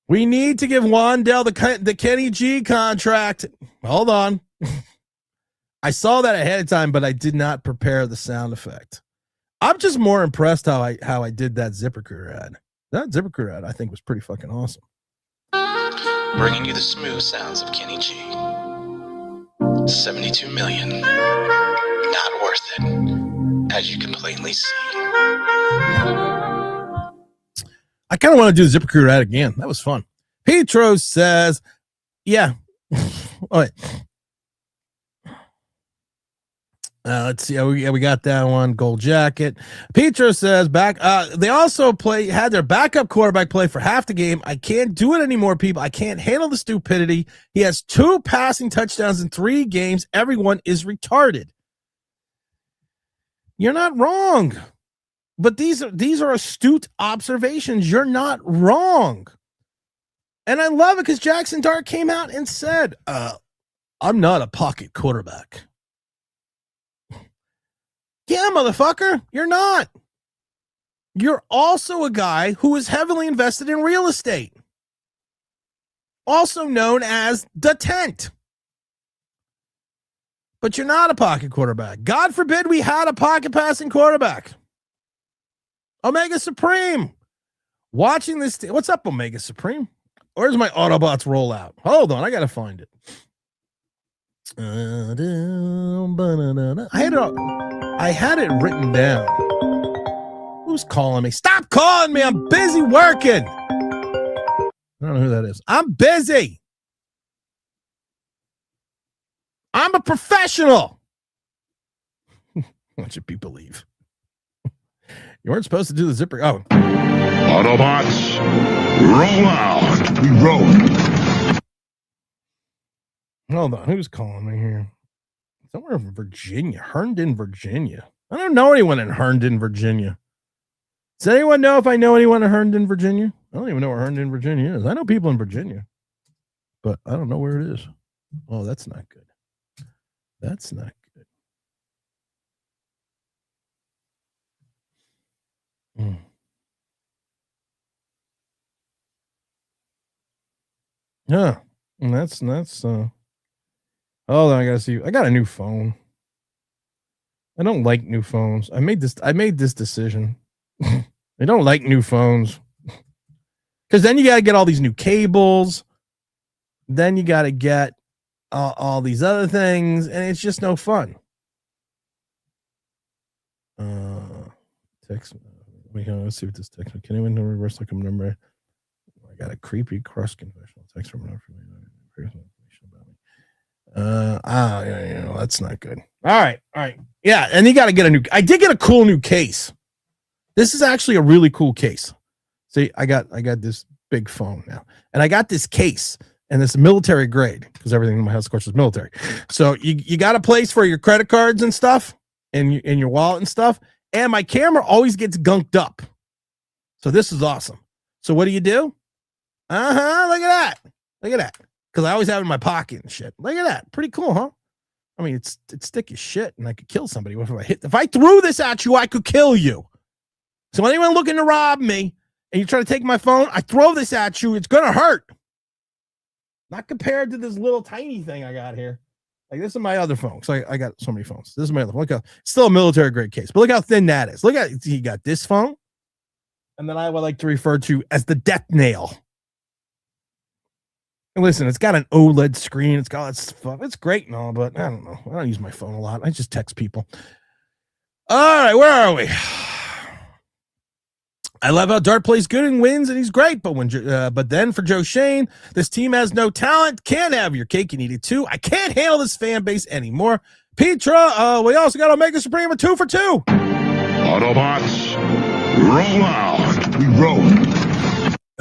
Speaker 1: we need to give Wan'Dale the Kenny G contract. Hold on. I saw that ahead of time, but I did not prepare the sound effect. I'm just more impressed how I did that ZipRecruiter ad. That ZipRecruiter ad, I think, was pretty fucking awesome.
Speaker 5: Bringing you the smooth sounds of Kenny G. 72 million. Not worth it, as you can plainly see.
Speaker 1: I kind of want to do the ZipRecruiter ad again. That was fun. Petro says, yeah. All right. Let's see. We got that one. Gold jacket. Petro says back. They also had their backup quarterback play for half the game. I can't do it anymore, people. I can't handle the stupidity. He has 2 passing touchdowns in 3 games. Everyone is retarded. You're not wrong, but these are astute observations. You're not wrong, and I love it because Jackson Dart came out and said, "I'm not a pocket quarterback." Yeah, motherfucker, you're not. You're also a guy who is heavily invested in real estate, also known as the tent. But you're not a pocket quarterback. God forbid we had a pocket passing quarterback. Omega Supreme. Watching this. What's up, Omega Supreme? Where's my Autobots rollout? Hold on, I got to find it. I had it written down. Who's calling me? Stop calling me. I'm busy working. I don't know who that is. I'm busy. I'm a professional. What should people leave? You weren't supposed to do the zipper. Oh.
Speaker 6: Autobots, roll out. We roll.
Speaker 1: Hold on. Who's calling me here? Somewhere in Virginia. Herndon, Virginia. I don't know anyone in Herndon, Virginia. Does anyone know if I know anyone in Herndon, Virginia? I don't even know where Herndon, Virginia is. I know people in Virginia, but I don't know where it is. Oh, that's not good. That's not good. Yeah, and that's hold on, I gotta see. I got a new phone. I don't like new phones. I made this decision. I don't like new phones. Because then you gotta get all these new cables. Then you gotta get all these other things, and it's just no fun. Text. Let's see what this text. Can anyone reverse look number? I got a creepy crush confessional text from another information about me. That's not good. All right. Yeah, and you got to get a new. I did get a cool new case. This is actually a really cool case. See, I got this big phone now, and I got this case, and it's military grade because everything in my house, of course, is military. So you got a place for your credit cards and stuff, and your wallet and stuff. And my camera always gets gunked up. So this is awesome. So what do? Look at that. Because I always have it in my pocket and shit. Look at that. Pretty cool, huh? I mean, it's thick as shit, and I could kill somebody. If I threw this at you, I could kill you. So anyone looking to rob me, and you try to take my phone, I throw this at you, it's gonna hurt. Not compared to this little tiny thing I got here. Like, this is my other phone. So I got so many phones. This is my other phone. Look how, still a military grade case, but look how thin that is. Look at, you got this phone, and then I would like to refer to as the death nail. And listen, it's got an OLED screen. It's great and all, but I don't know. I don't use my phone a lot. I just text people. All right, where are we? I love how Dart plays good and wins, and he's great. But then for Joe Shane, this team has no talent. Can't have your cake and eat it too. I can't handle this fan base anymore. Petra, we also got Omega Supreme a 2 for 2.
Speaker 6: Autobots, roll out. We roll.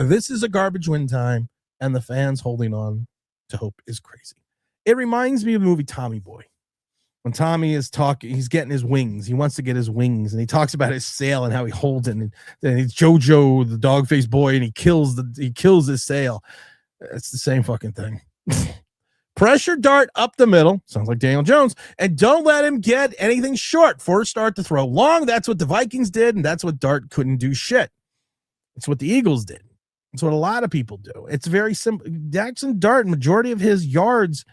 Speaker 1: This is a garbage win time, and the fans holding on to hope is crazy. It reminds me of the movie Tommy Boy. When Tommy is talking, he's getting his wings. He wants to get his wings, and he talks about his sail and how he holds it. And then it's JoJo, the dog-faced boy, and he kills his sail. It's the same fucking thing. Pressure Dart up the middle. Sounds like Daniel Jones. And don't let him get anything short. Force Dart to throw long. That's what the Vikings did, and that's what Dart couldn't do shit. It's what the Eagles did. It's what a lot of people do. It's very simple. Jackson Dart, majority of his yards,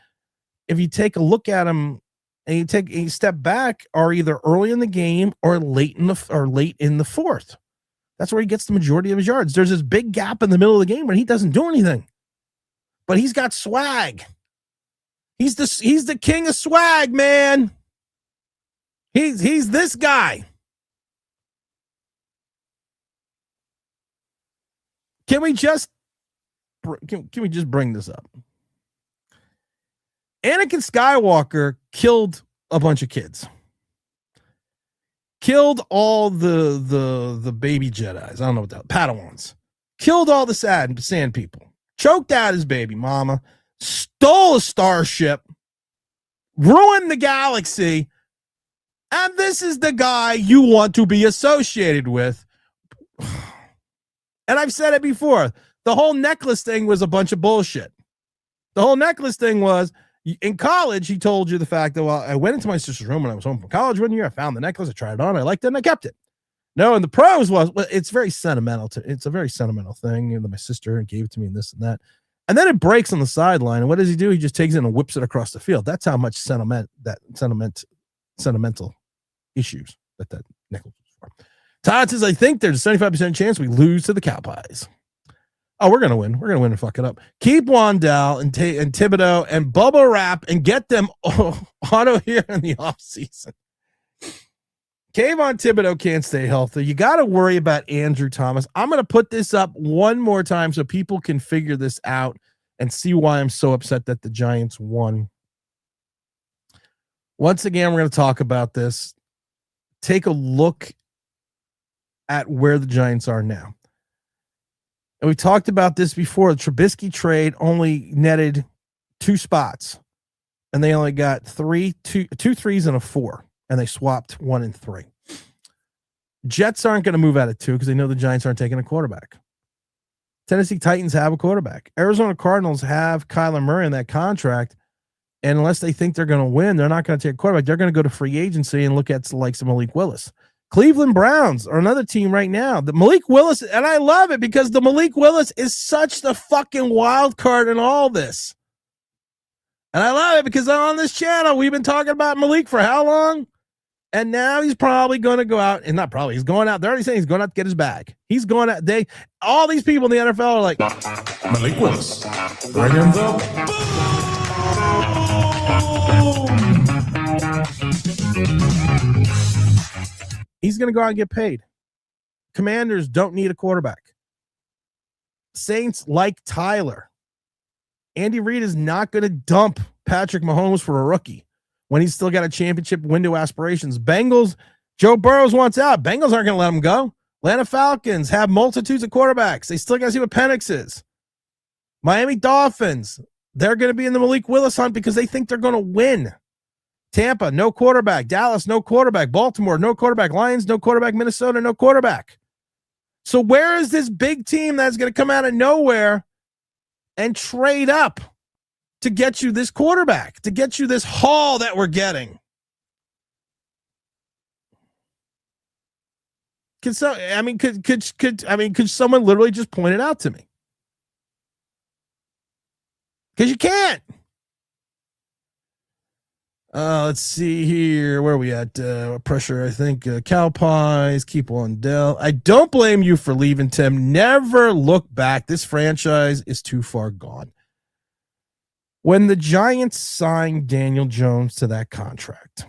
Speaker 1: if you take a look at him, and you step back, are either early in the game or late in the fourth. That's where he gets the majority of his yards. There's this big gap in the middle of the game when he doesn't do anything. But he's got swag. He's the king of swag, man. He's this guy. Can we just bring this up? Anakin Skywalker killed a bunch of kids. Killed all the baby Jedis. I don't know what that Padawans. Killed all the sand people. Choked out his baby mama. Stole a starship. Ruined the galaxy. And this is the guy you want to be associated with. And I've said it before. The whole necklace thing was a bunch of bullshit. The whole necklace thing was, in college, he told you the fact that, well, I went into my sister's room when I was home from college one year. I found the necklace. I tried it on. I liked it, and I kept it. No, and the pros was, well, it's very sentimental. It's a very sentimental thing. You know, my sister gave it to me and this and that. And then it breaks on the sideline. And what does he do? He just takes it and whips it across the field. That's how much sentimental issues that necklace was for. Todd says, I think there's a 75% chance we lose to the Cowboys. Oh, we're going to win. We're going to win and fuck it up. Keep Wandell and Thibodeau and Bubba Wrap and get them auto here in the offseason. Kayvon Thibodeau can't stay healthy. You got to worry about Andrew Thomas. I'm going to put this up one more time so people can figure this out and see why I'm so upset that the Giants won. Once again, we're going to talk about this. Take a look at where the Giants are now. And we talked about this before. The Trubisky trade only netted 2 spots, and they only got two threes and a 4, and they swapped 1 and 3. Jets aren't going to move out of 2 because they know the Giants aren't taking a quarterback. Tennessee Titans have a quarterback. Arizona Cardinals have Kyler Murray in that contract, and unless they think they're going to win, they're not going to take a quarterback. They're going to go to free agency and look at the likes of Malik Willis. Cleveland Browns are another team right now. The Malik Willis, and I love it because the Malik Willis is such the fucking wild card in all this. And I love it because on this channel, we've been talking about Malik for how long? And now he's probably going to go out, and not probably, he's going out. They're already saying he's going out to get his bag. He's going out. All these people in the NFL are like,
Speaker 6: Malik Willis. Bring him
Speaker 1: he's going to go out and get paid. Commanders don't need a quarterback. Saints like Tyler. Andy Reid is not going to dump Patrick Mahomes for a rookie when he's still got a championship window aspirations. Bengals, Joe Burrows wants out. Bengals aren't going to let him go. Atlanta Falcons have multitudes of quarterbacks. They still got to see what Penix is. Miami Dolphins, they're going to be in the Malik Willis hunt because they think they're going to win. Tampa, no quarterback. Dallas, no quarterback. Baltimore, no quarterback. Lions, no quarterback. Minnesota, no quarterback. So where is this big team that's going to come out of nowhere and trade up to get you this quarterback, to get you this haul that we're getting? Could someone literally just point it out to me? Because you can't. Let's see here. Where are we at? Pressure, I think. Cow pies, keep on Dell. I don't blame you for leaving, Tim. Never look back. This franchise is too far gone. When the Giants signed Daniel Jones to that contract,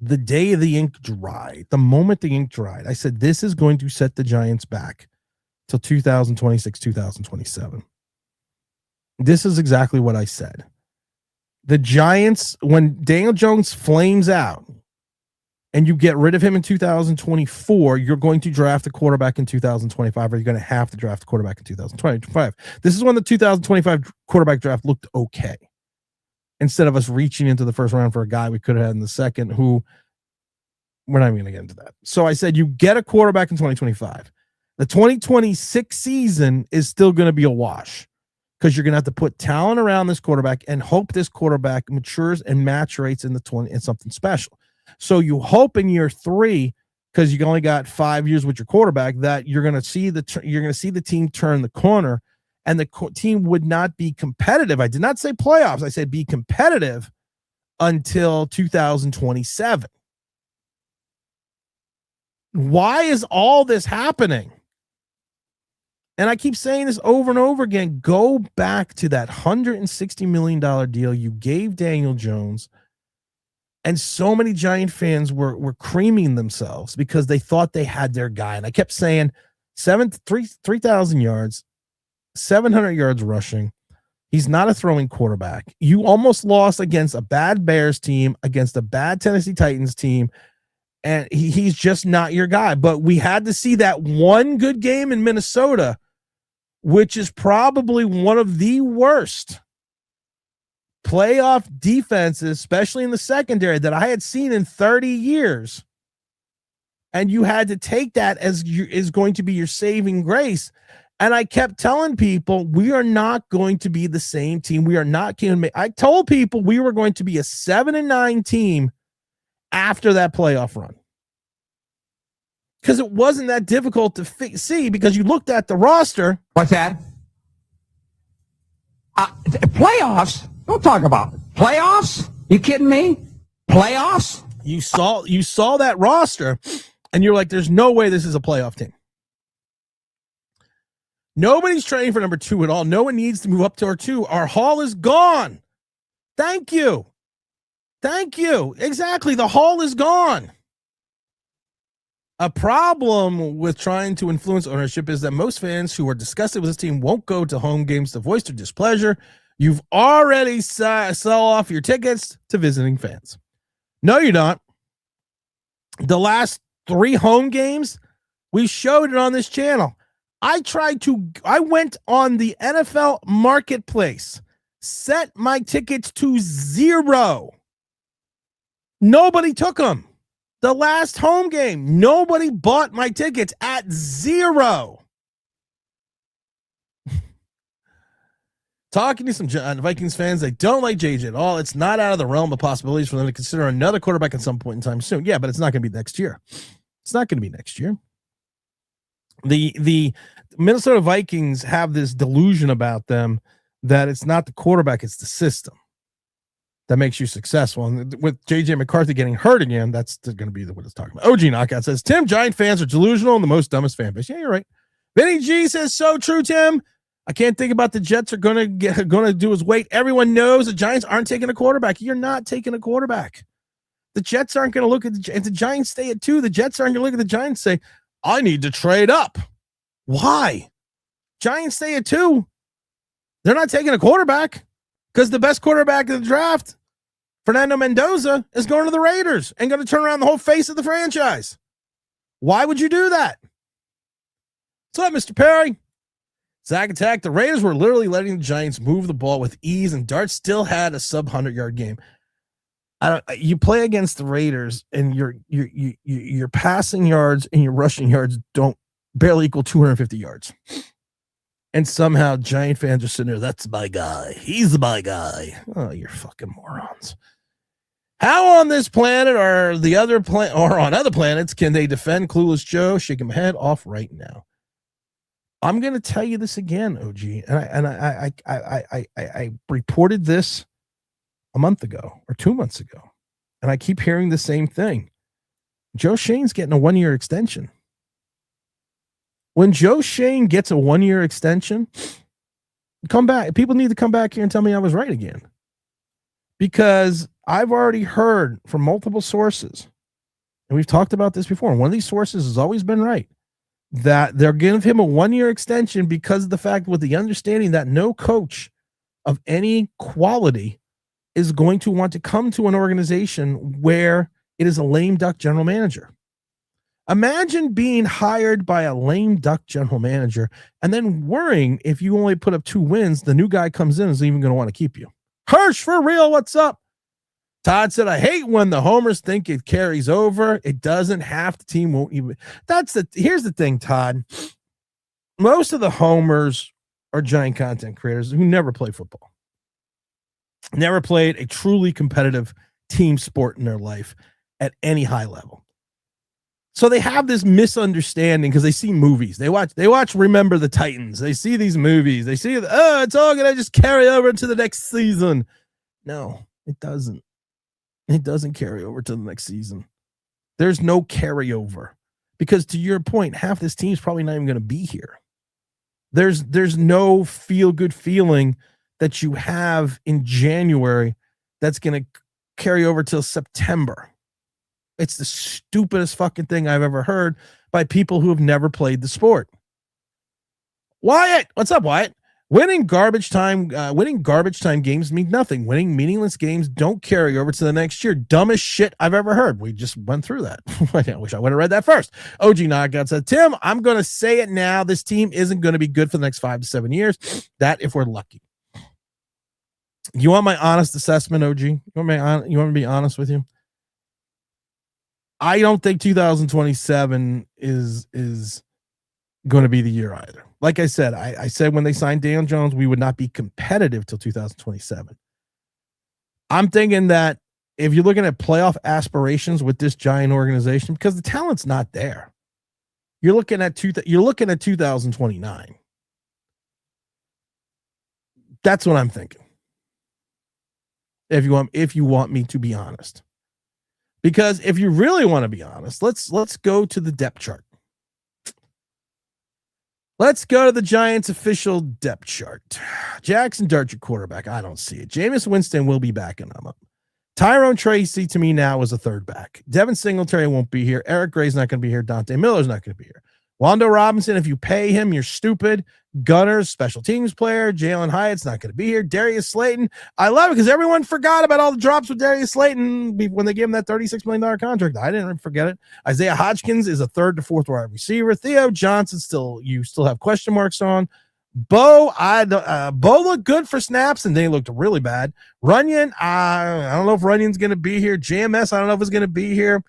Speaker 1: the day the ink dried, the moment the ink dried, I said, this is going to set the Giants back till 2026, 2027. This is exactly what I said. The Giants, when Daniel Jones flames out and you get rid of him in 2024, you're going to draft a quarterback in 2025, or you're going to have to draft a quarterback in 2025. This is when the 2025 quarterback draft looked okay. Instead of us reaching into the first round for a guy we could have had in the second, who we're not even going to get into that. So I said, you get a quarterback in 2025. The 2026 season is still going to be a wash, because you're going to have to put talent around this quarterback and hope this quarterback matures and maturates in something special. So you hope in year 3, because you only got 5 years with your quarterback, that you're going to see the team turn the corner, and the team would not be competitive. I did not say playoffs. I said be competitive until 2027. Why is all this happening? And I keep saying this over and over again. Go back to that $160 million deal you gave Daniel Jones. And so many Giant fans were creaming themselves because they thought they had their guy. And I kept saying 3,000 yards, 700 yards rushing. He's not a throwing quarterback. You almost lost against a bad Bears team, against a bad Tennessee Titans team. And he's just not your guy. But we had to see that one good game in Minnesota, which is probably one of the worst playoff defenses, especially in the secondary, that I had seen in 30 years. And you had to take that as is going to be your saving grace. And I kept telling people, we are not going to be the same team. We are not going to make. I told people we were going to be a 7-9 team after that playoff run. Because it wasn't that difficult to see, because you looked at the roster.
Speaker 7: What's that? Playoffs? Don't talk about it. Playoffs? You kidding me? Playoffs?
Speaker 1: You saw that roster, and you're like, there's no way this is a playoff team. Nobody's training for number 2 at all. No one needs to move up to our 2. Our haul is gone. Thank you. Thank you. Exactly. The haul is gone. A problem with trying to influence ownership is that most fans who are disgusted with this team won't go to home games to voice their displeasure. You've already sell off your tickets to visiting fans. No, you don't. The last 3 home games, we showed it on this channel. I went on the NFL marketplace, set my tickets to 0. Nobody took them. The last home game, nobody bought my tickets at 0. Talking to some Vikings fans, they don't like JJ at all. It's not out of the realm of possibilities for them to consider another quarterback at some point in time soon. Yeah, but it's not going to be next year. It's not going to be next year. The Minnesota Vikings have this delusion about them that it's not the quarterback, it's the system that makes you successful. And with JJ McCarthy getting hurt again, that's going to be what it's talking about. OG Knockout says, Tim, Giant fans are delusional and the most dumbest fan base. Yeah, you're right. Vinny G says, so true, Tim. I can't think about the Jets are going to do his weight. Everyone knows the Giants aren't taking a quarterback. You're not taking a quarterback. The Jets aren't going to look at the Giants stay at 2. The Jets aren't going to look at the Giants and say, I need to trade up. Why? Giants stay at 2. They're not taking a quarterback because the best quarterback in the draft, Fernando Mendoza, is going to the Raiders and going to turn around the whole face of the franchise. Why would you do that? What's up, Mr. Perry? Zach Attack, the Raiders were literally letting the Giants move the ball with ease, and Dart still had a sub 100-yard game. You play against the Raiders, and your passing yards and your rushing yards don't barely equal 250 yards. And somehow Giant fans are sitting there, that's my guy. He's my guy. Oh, you're fucking morons. How on this planet or on other planets can they defend Clueless Joe? Shaking my head off right now. I'm going to tell you this again, OG. And I reported this a month ago or 2 months ago. And I keep hearing the same thing. Joe Shane's getting a 1-year extension. When Joe Shane gets a 1-year extension, come back. People need to come back here and tell me I was right again. Because I've already heard from multiple sources, and we've talked about this before, and one of these sources has always been right, that they're giving him a 1-year extension because of the fact, with the understanding that no coach of any quality is going to want to come to an organization where it is a lame duck general manager. Imagine being hired by a lame duck general manager and then worrying if you only put up 2 wins, the new guy comes in and is even going to want to keep you. Hirsch, for real, what's up? Todd said, I hate when the homers think it carries over. It doesn't. Half the team won't even. Here's the thing, Todd. Most of the homers are Giant content creators who never play football. Never played a truly competitive team sport in their life at any high level. So they have this misunderstanding because they see movies. They watch Remember the Titans. They see these movies. They see, it's all going to just carry over to the next season. No, it doesn't. It doesn't carry over to the next season. There's no carryover. Because to your point, half this team is probably not even going to be here. There's no feel-good feeling that you have in January that's going to carry over till September. It's the stupidest fucking thing I've ever heard by people who have never played the sport. Wyatt, what's up, Wyatt? Winning garbage time games mean nothing. Winning meaningless games don't carry over to the next year. Dumbest shit I've ever heard. We just went through that. I wish I would have read that first. OG Knockout said, Tim, I'm going to say it now. This team isn't going to be good for the next 5 to 7 years. That if we're lucky. You want my honest assessment, OG? You want me to be honest with you? I don't think 2027 is going to be the year either. Like I said, I said when they signed Daniel Jones, we would not be competitive till 2027. I'm thinking that if you're looking at playoff aspirations with this giant organization, because the talent's not there, you're looking at 2029. That's what I'm thinking. If you want me to be honest, because if you really want to be honest, let's go to the depth chart. Let's go to the Giants' official depth chart. Jackson Dart, your quarterback. I don't see it. Jameis Winston will be back, and I'm up. Tyrone Tracy, to me now, is a third back. Devin Singletary won't be here. Eric Gray's not going to be here. Dante Miller's not going to be here. Wando Robinson, if you pay him, you're stupid. Gunners, special teams player. Jalen Hyatt's not going to be here. Darius Slayton. I love it because everyone forgot about all the drops with Darius Slayton when they gave him that $36 million contract. I didn't forget it. Isaiah Hodgkins is a third to fourth wide receiver. Theo Johnson, you still have question marks on. Bo looked good for snaps, and they looked really bad. Runyon, I don't know if Runyon's going to be here. JMS, I don't know if it's going to be here.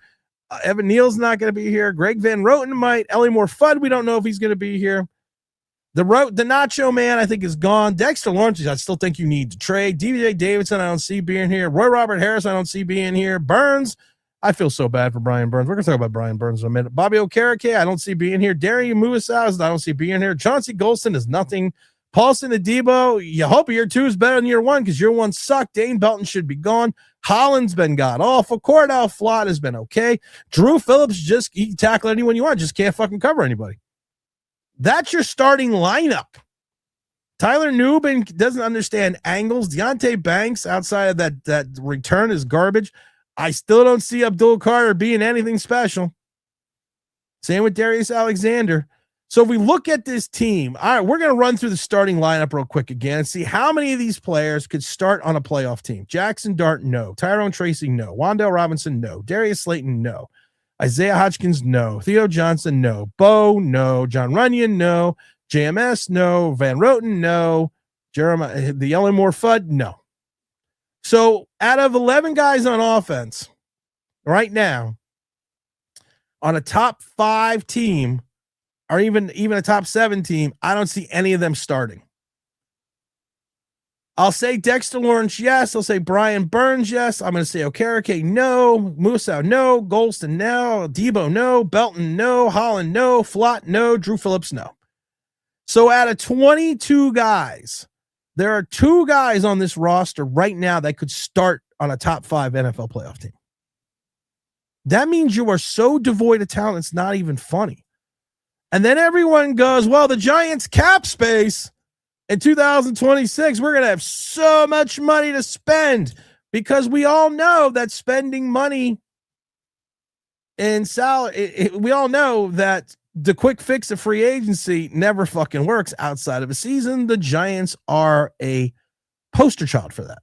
Speaker 1: Evan Neal's not going to be here. Greg Van Roten might. Ellie Moore Fudd, we don't know if he's going to be here. The Nacho Man, I think, is gone. Dexter Lawrence, I still think you need to trade. DJ Davidson, I don't see being here. Roy Robert Harris, I don't see being here. Burns, I feel so bad for Brian Burns. We're going to talk about Brian Burns in a minute. Bobby Okereke, I don't see being here. Darian Muasaz, I don't see being here. Chauncey Golston is nothing. Paulson Adebo, you hope year 2 is better than year 1 because year 1 sucked. Dane Belton should be gone. Holland's been god awful. Cordell Flott has been okay. Drew Phillips, he can tackle anyone you want, just can't fucking cover anybody. That's your starting lineup. Tyler Newbin doesn't understand angles. Deontay Banks, outside of that return, is garbage. I still don't see Abdul Carter being anything special. Same with Darius Alexander. So if we look at this team, all right, we're going to run through the starting lineup real quick again and see how many of these players could start on a playoff team. Jackson Dart, no. Tyrone Tracy, no. Wandale Robinson, no. Darius Slayton, no. Isaiah Hodgkins, no. Theo Johnson, no. Bo, no. John Runyon, no. JMS, no. Van Roten, no. Jeremiah, the Ellie Moore Fudd, no. So out of 11 guys on offense right now, on a top 5 team, or even a top 7 team, I don't see any of them starting. I'll say Dexter Lawrence, yes. I'll say Brian Burns, yes. I'm going to say Okereke, no. Musa, no. Golston, no. Debo, no. Belton, no. Holland, no. Flott, no. Drew Phillips, no. So out of 22 guys, there are 2 guys on this roster right now that could start on a top 5 NFL playoff team. That means you are so devoid of talent, it's not even funny. And then everyone goes, well, the Giants cap space in 2026, we're going to have so much money to spend, because we all know that spending money in salary, we all know that the quick fix of free agency never fucking works outside of a season. The Giants are a poster child for that.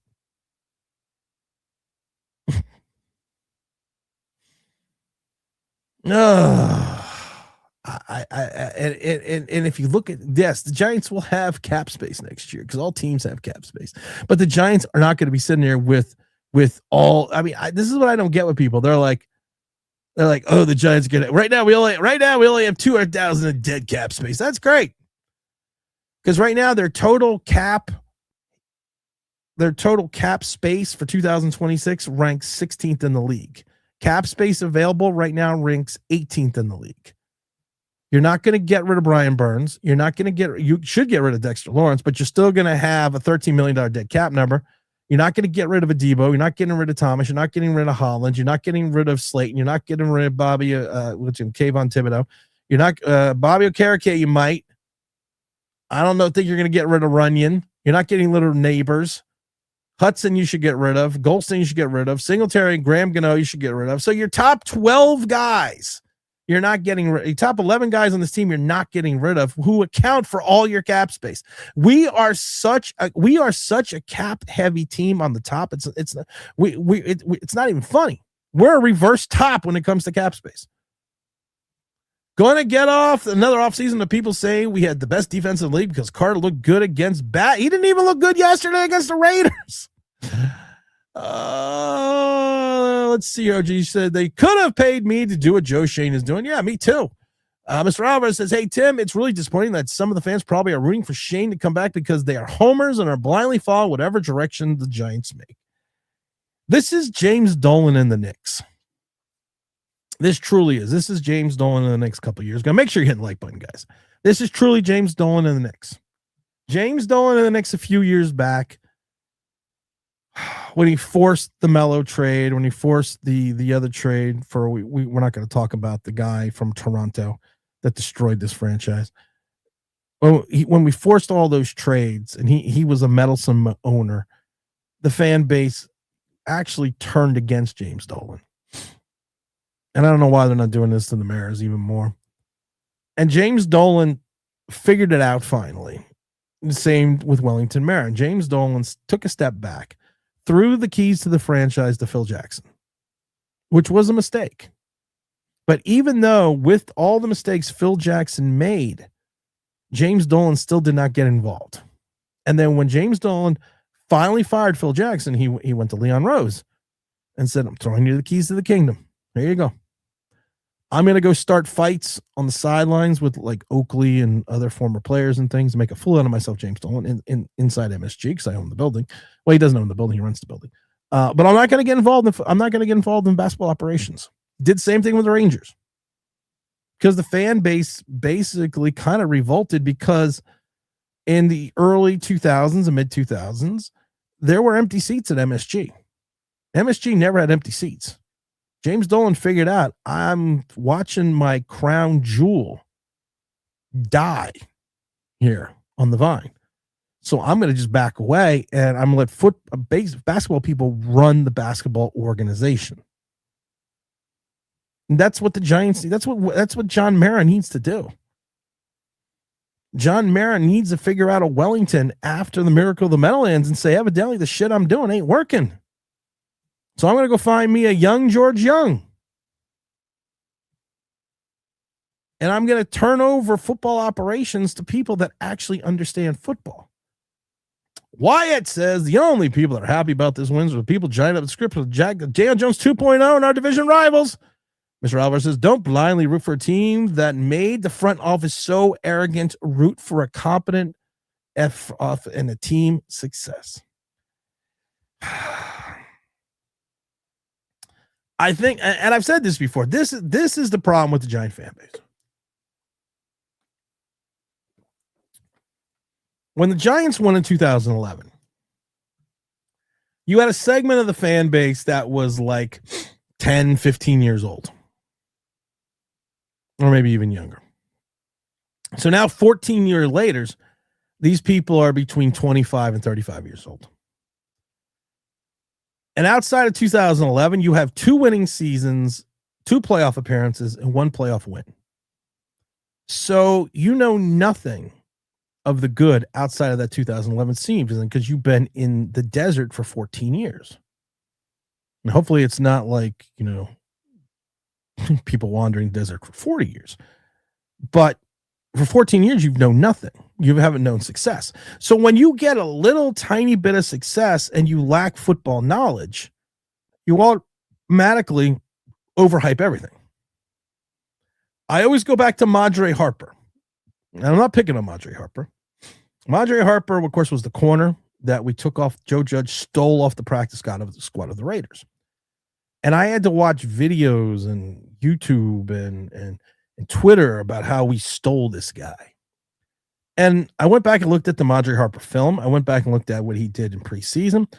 Speaker 1: And if you look at this, the Giants will have cap space next year because all teams have cap space, but the Giants are not going to be sitting there with all. I mean, this is what I don't get with people. They're like, oh, the Giants get it right now. We only have 200,000 in dead cap space. That's great, because right now their total cap space for 2026 ranks 16th in the league. Cap space available right now ranks 18th in the league. You're not going to get rid of Brian Burns. You should get rid of Dexter Lawrence, but you're still going to have a $13 million dead cap number. You're not going to get rid of Adebo. You're not getting rid of Thomas. You're not getting rid of Holland. You're not getting rid of Slayton. You're not getting rid of Bobby, Kayvon Thibodeau. You're not Bobby Okereke. You might. I don't think you're going to get rid of Runyon. You're not getting rid of Neighbors. Hudson, you should get rid of. Golston, you should get rid of. Singletary, Graham Gano, you should get rid of. So your top 12 guys, you're not getting rid of. Your top 11 guys on this team, you're not getting rid of, who account for all your cap space. We are such a cap heavy team on the top. It's not even funny. We're a reverse top when it comes to cap space. Going to get off another offseason of people saying we had the best defensive league because Carter looked good against He didn't even look good yesterday against the Raiders. Let's see. OG said they could have paid me to do what Joe Shane is doing. Yeah, me too. Mr. Alvarez says, hey, Tim, it's really disappointing that some of the fans probably are rooting for Shane to come back because they are homers and are blindly following whatever direction the Giants make. This is James Dolan and the Knicks. This truly is. This is James Dolan in the next couple of years. Go make sure you hit the like button, guys. This is truly James Dolan in the Knicks. James Dolan in the Knicks a few years back, when he forced the Melo trade, when he forced the other trade for we're not going to talk about the guy from Toronto that destroyed this franchise. When we forced all those trades, and he was a meddlesome owner, the fan base actually turned against James Dolan. And I don't know why they're not doing this to the Mariners even more. And James Dolan figured it out finally. The same with Wellington Marin. James Dolan took a step back, threw the keys to the franchise to Phil Jackson, which was a mistake. But even though with all the mistakes Phil Jackson made, James Dolan still did not get involved. And then when James Dolan finally fired Phil Jackson, he went to Leon Rose and said, I'm throwing you the keys to the kingdom. There you go. I'm going to go start fights on the sidelines with like Oakley and other former players and things and make a fool out of myself, James Dolan, inside MSG because I own the building. Well, he doesn't own the building. He runs the building. But I'm not going to get involved. I'm not going to get involved in basketball operations. Did same thing with the Rangers because the fan base basically kind of revolted because in the early 2000s and mid 2000s, there were empty seats at MSG. MSG never had empty seats. James Dolan figured out I'm watching my crown jewel die here on the vine. So I'm going to just back away and I'm going to let basketball people run the basketball organization. And that's what the Giants need. That's what John Mara needs to do. John Mara needs to figure out a Wellington after the miracle of the Meadowlands and say, evidently the shit I'm doing ain't working. So I'm going to go find me a young George Young. And I'm going to turn over football operations to people that actually understand football. Wyatt says the only people that are happy about this wins are the people giant up the script with J.L. Jones 2.0 and our division rivals. Mr. Alvarez says, don't blindly root for a team that made the front office so arrogant. Root for a competent F off and a team success. I think, and I've said this before, this is the problem with the Giant fan base. When the Giants won in 2011, you had a segment of the fan base that was like 10, 15 years old. Or maybe even younger. So now 14 years later, these people are between 25 and 35 years old. And outside of 2011, you have 2 winning seasons, 2 playoff appearances, and 1 playoff win. So you know nothing of the good outside of that 2011 season because you've been in the desert for 14 years. And hopefully it's not like, people wandering the desert for 40 years. But for 14 years, you've known nothing. You haven't known success. So when you get a little tiny bit of success and you lack football knowledge, you automatically overhype everything. I always go back to Madre Harper. And I'm not picking on Madre Harper. Madre Harper, of course, was the corner that we took off. Joe Judge stole off the practice squad of the Raiders. And I had to watch videos and YouTube and Twitter about how we stole this guy. And I went back and looked at the Madre Harper film. I went back and looked at what he did in preseason.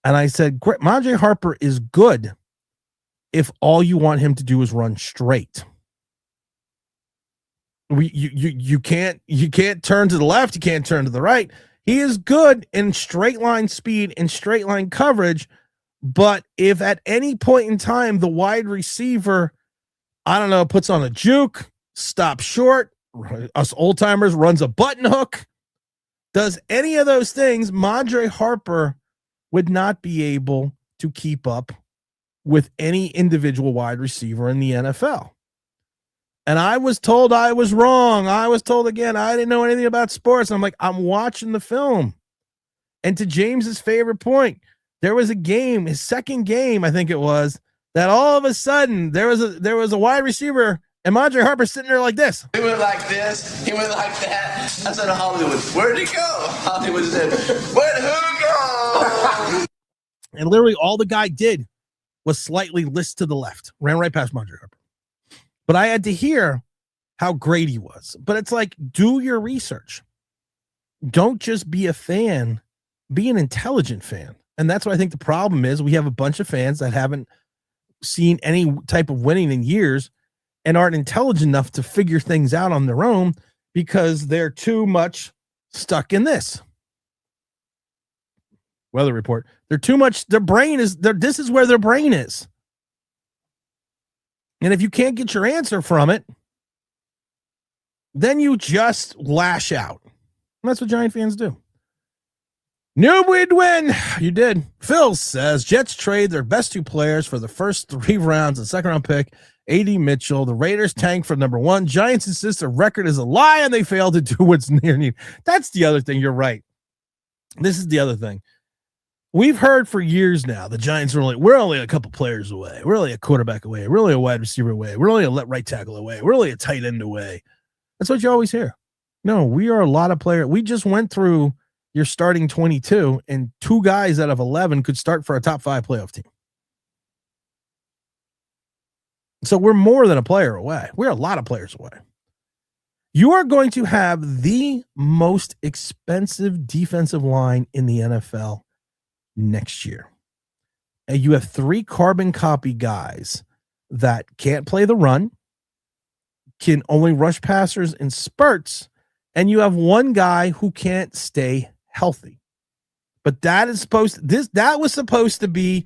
Speaker 1: And I said, Mondre Harper is good if all you want him to do is run straight. You can't turn to the left, you can't turn to the right. He is good in straight line speed and straight line coverage, but if at any point in time the wide receiver, I don't know, puts on a juke, stops short, us old timers runs a button hook, does any of those things, Mondre Harper would not be able to keep up with any individual wide receiver in the NFL. And I was told I was wrong. I was told again, I didn't know anything about sports. And I'm like, I'm watching the film. And to James's favorite point, there was a game, his second game, I think it was, that all of a sudden there was a wide receiver and Mondre Harper sitting there like this.
Speaker 8: He went like this. He went like that. I said to Hollywood, where'd he go? Hollywood said, where'd who go?
Speaker 1: And literally all the guy did was slightly list to the left, ran right past Mondre Harper. But I had to hear how great he was. But it's like, do your research. Don't just be a fan, be an intelligent fan. And that's what I think the problem is. We have a bunch of fans that haven't seen any type of winning in years and aren't intelligent enough to figure things out on their own because they're too much stuck in this. Weather report. They're too much, this is where their brain is. And if you can't get your answer from it, then you just lash out. And that's what Giant fans do. Knew we'd win. You did. Phil says Jets trade their best two players for the first 3 rounds and second round pick, A.D. Mitchell. The Raiders tank for number 1. Giants insist their record is a lie and they fail to do what's near need. That's the other thing. You're right. This is the other thing. We've heard for years now the Giants are we're only a couple players away. We're only a quarterback away. We're only a wide receiver away. We're only a right tackle away. We're only a tight end away. That's what you always hear. No, we are a lot of players. We just went through your starting 22, and 2 guys out of 11 could start for a top 5 playoff team. So we're more than a player away. We're a lot of players away. You are going to have the most expensive defensive line in the NFL next year. And you have 3 carbon copy guys that can't play the run, can only rush passers in spurts, and you have 1 guy who can't stay healthy. But that was supposed to be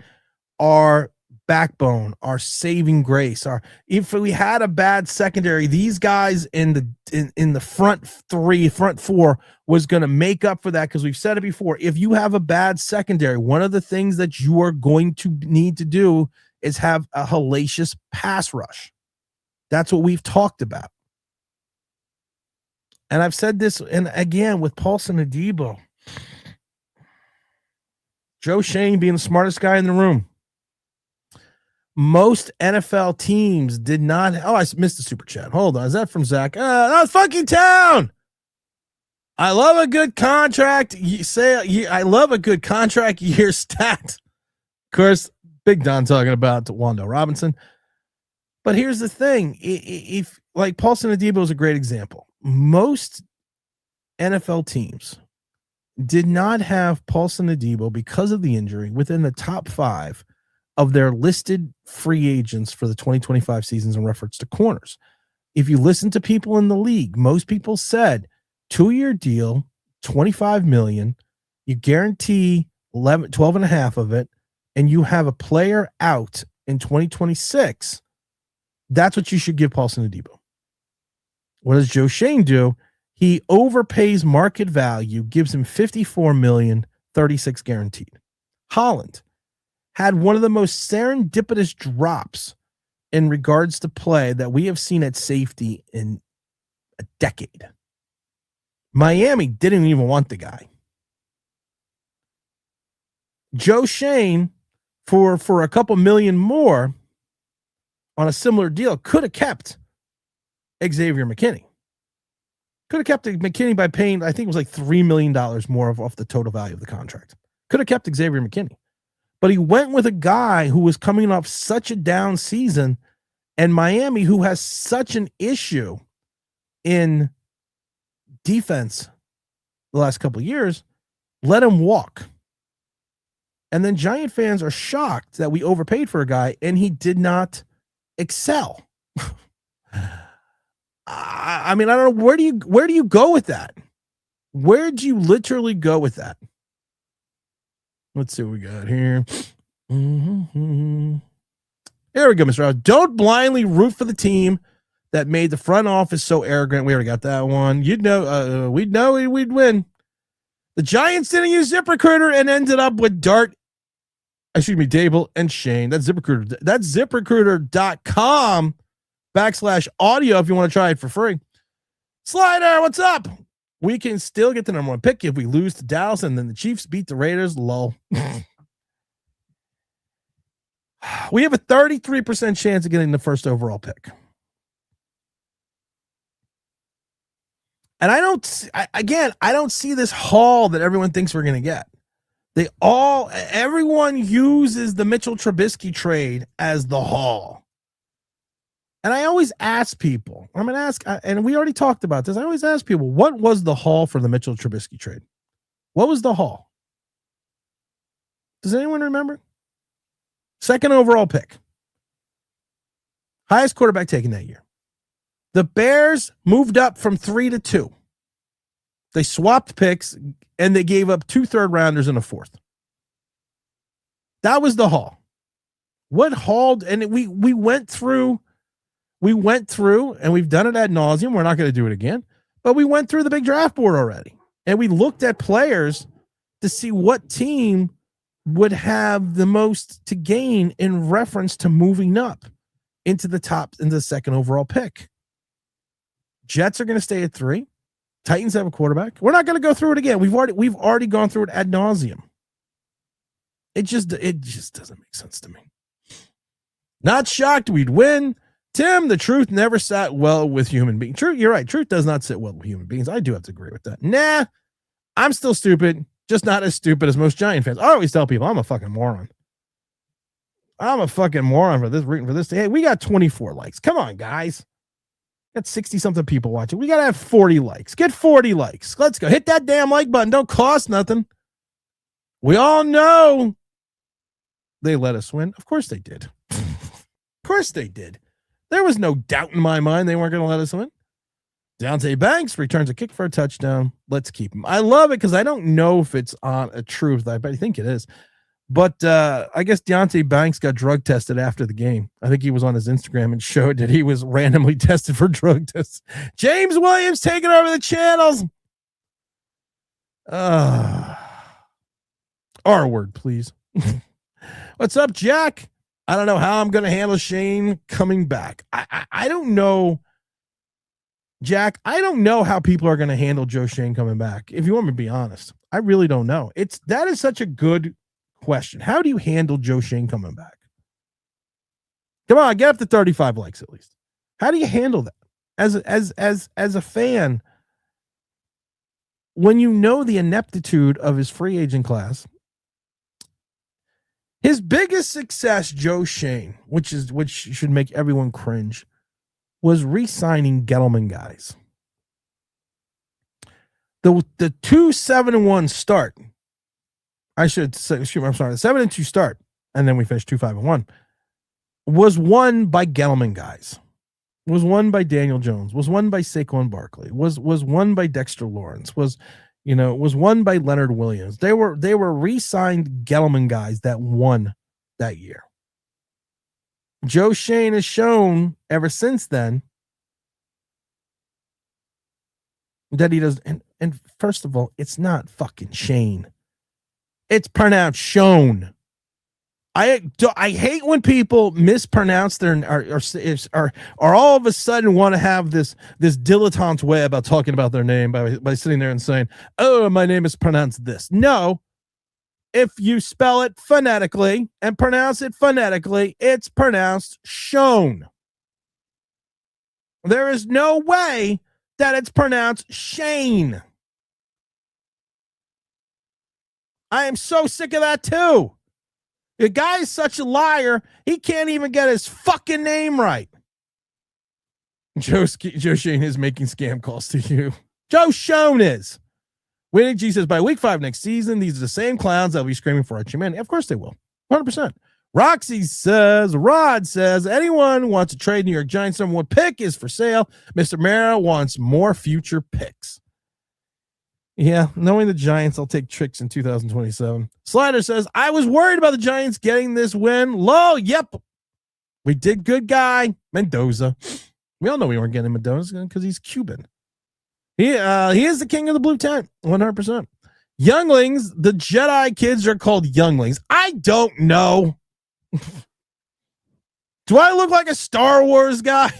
Speaker 1: our backbone, our saving grace. If we had a bad secondary, these guys in the front 4 was going to make up for that, because we've said it before. If you have a bad secondary, one of the things that you are going to need to do is have a hellacious pass rush. That's what we've talked about. And I've said this, and again, with Paulson Adebo, Joe Shane being the smartest guy in the room. Most NFL teams did not. Oh, I missed the super chat. Hold on. Is that from Zach? That's Funky Town. I love a good contract. I love a good contract year stat. Of course, Big Don talking about Wando Robinson. But here's the thing. If like Paulson Adebo is a great example. Most NFL teams did not have Paulson Adebo because of the injury within the top 5 of their listed free agents for the 2025 seasons in reference to corners. If you listen to people in the league, most people said 2-year deal, $25 million, you guarantee 12 and a half of it, and you have a player out in 2026. That's what you should give Paulson Adebo. What does Joe Shane do? He overpays market value, gives him $54 million, 36 guaranteed. Holland had one of the most serendipitous drops in regards to play that we have seen at safety in a decade. Miami didn't even want the guy. Joe Shane, for a couple million more on a similar deal, could have kept Xavier McKinney. Could have kept McKinney by paying, I think it was like $3 million more off the total value of the contract. Could have kept Xavier McKinney. But he went with a guy who was coming off such a down season, and Miami, who has such an issue in defense the last couple of years, let him walk. And then Giant fans are shocked that we overpaid for a guy and he did not excel. I mean, I don't know. Where do you go with that? Where do you literally go with that? Let's see what we got here. Mm-hmm. Here we go, Mr. Rouse. Don't blindly root for the team that made the front office so arrogant. We already got that one. You'd know, we'd know we'd win. The Giants didn't use ZipRecruiter and ended up with Dable and Shane. That's ZipRecruiter. That's ZipRecruiter.com/audio if you want to try it for free. Slider, what's up? We can still get the number one pick if we lose to Dallas and then the Chiefs beat the Raiders. Lol. We have a 33% chance of getting the first overall pick. And I don't see this haul that everyone thinks we're going to get. Everyone uses the Mitchell Trubisky trade as the haul. And I always ask people, and we already talked about this. I always ask people, what was the haul for the Mitchell Trubisky trade? What was the haul? Does anyone remember? Second overall pick. Highest quarterback taken that year. The Bears moved up from 3 to 2. They swapped picks and they gave up 2 third-rounders and a 4th. That was the haul. What hauled? And we went through, and we've done it ad nauseum. We're not going to do it again, but we went through the big draft board already, and we looked at players to see what team would have the most to gain in reference to moving up into the second overall pick. Jets are going to stay at 3. Titans have a quarterback. We're not going to go through it again. We've already gone through it ad nauseum. It just doesn't make sense to me. Not shocked we'd win. Tim, the truth never sat well with human beings. Truth, you're right. Truth does not sit well with human beings. I do have to agree with that. Nah, I'm still stupid, just not as stupid as most Giant fans. I always tell people I'm a fucking moron. I'm a fucking moron for this, rooting for this. Hey, we got 24 likes. Come on, guys. Got 60-something people watching. We got to have 40 likes. Get 40 likes. Let's go. Hit that damn like button. Don't cost nothing. We all know they let us win. Of course they did. Of course they did. There was no doubt in my mind they weren't going to let us win. Deontay Banks returns a kick for a touchdown. Let's keep him. I love it because I don't know if it's on a truth. I think it is. But I guess Deontay Banks got drug tested after the game. I think he was on his Instagram and showed that he was randomly tested for drug tests. James Williams taking over the channels. R word, please. What's up, Jack? I don't know how I'm going to handle Shane coming back. I don't know, Jack. I don't know how people are going to handle Joe Shane coming back. If you want me to be honest, I really don't know. That is such a good question. How do you handle Joe Shane coming back? Come on, get up to 35 likes at least. How do you handle that as a fan when you know the ineptitude of his free agent class? His biggest success, Joe Shane, which should make everyone cringe, was re-signing Gettleman guys. The 2-7-1 start. I should say, I'm sorry, the 7-2 start, and then we finished 2-5-1, was won by Gettleman guys. Was won by Daniel Jones. Was won by Saquon Barkley. Was won by Dexter Lawrence. Was won by Leonard Williams. They were re-signed Gettleman guys that won that year. Joe Shane has shown ever since then that he does. And first of all, it's not fucking Shane. It's pronounced Shone. I hate when people mispronounce their or all of a sudden want to have this dilettante way about talking about their name by sitting there and saying, "Oh, my name is pronounced this." No, if you spell it phonetically and pronounce it phonetically, it's pronounced Shone. There is no way that it's pronounced Shane. I am so sick of that too. The guy is such a liar, he can't even get his fucking name right. Joe Shane is making scam calls to you. Joe Shone is. Winning G says, by week 5 next season, these are the same clowns that'll be screaming for Archie Manning. Of course they will. 100%. Roxy says, Rod says, anyone wants to trade New York Giants number 1 pick is for sale. Mr. Mara wants more future picks. Yeah, knowing the Giants, I'll take tricks in 2027. Slider says, I was worried about the Giants getting this win. Lol, yep. We did good, guy. Mendoza. We all know we weren't getting Mendoza because he's Cuban. He is the king of the blue tent, 100%. Younglings, the Jedi kids are called younglings. I don't know. Do I look like a Star Wars guy?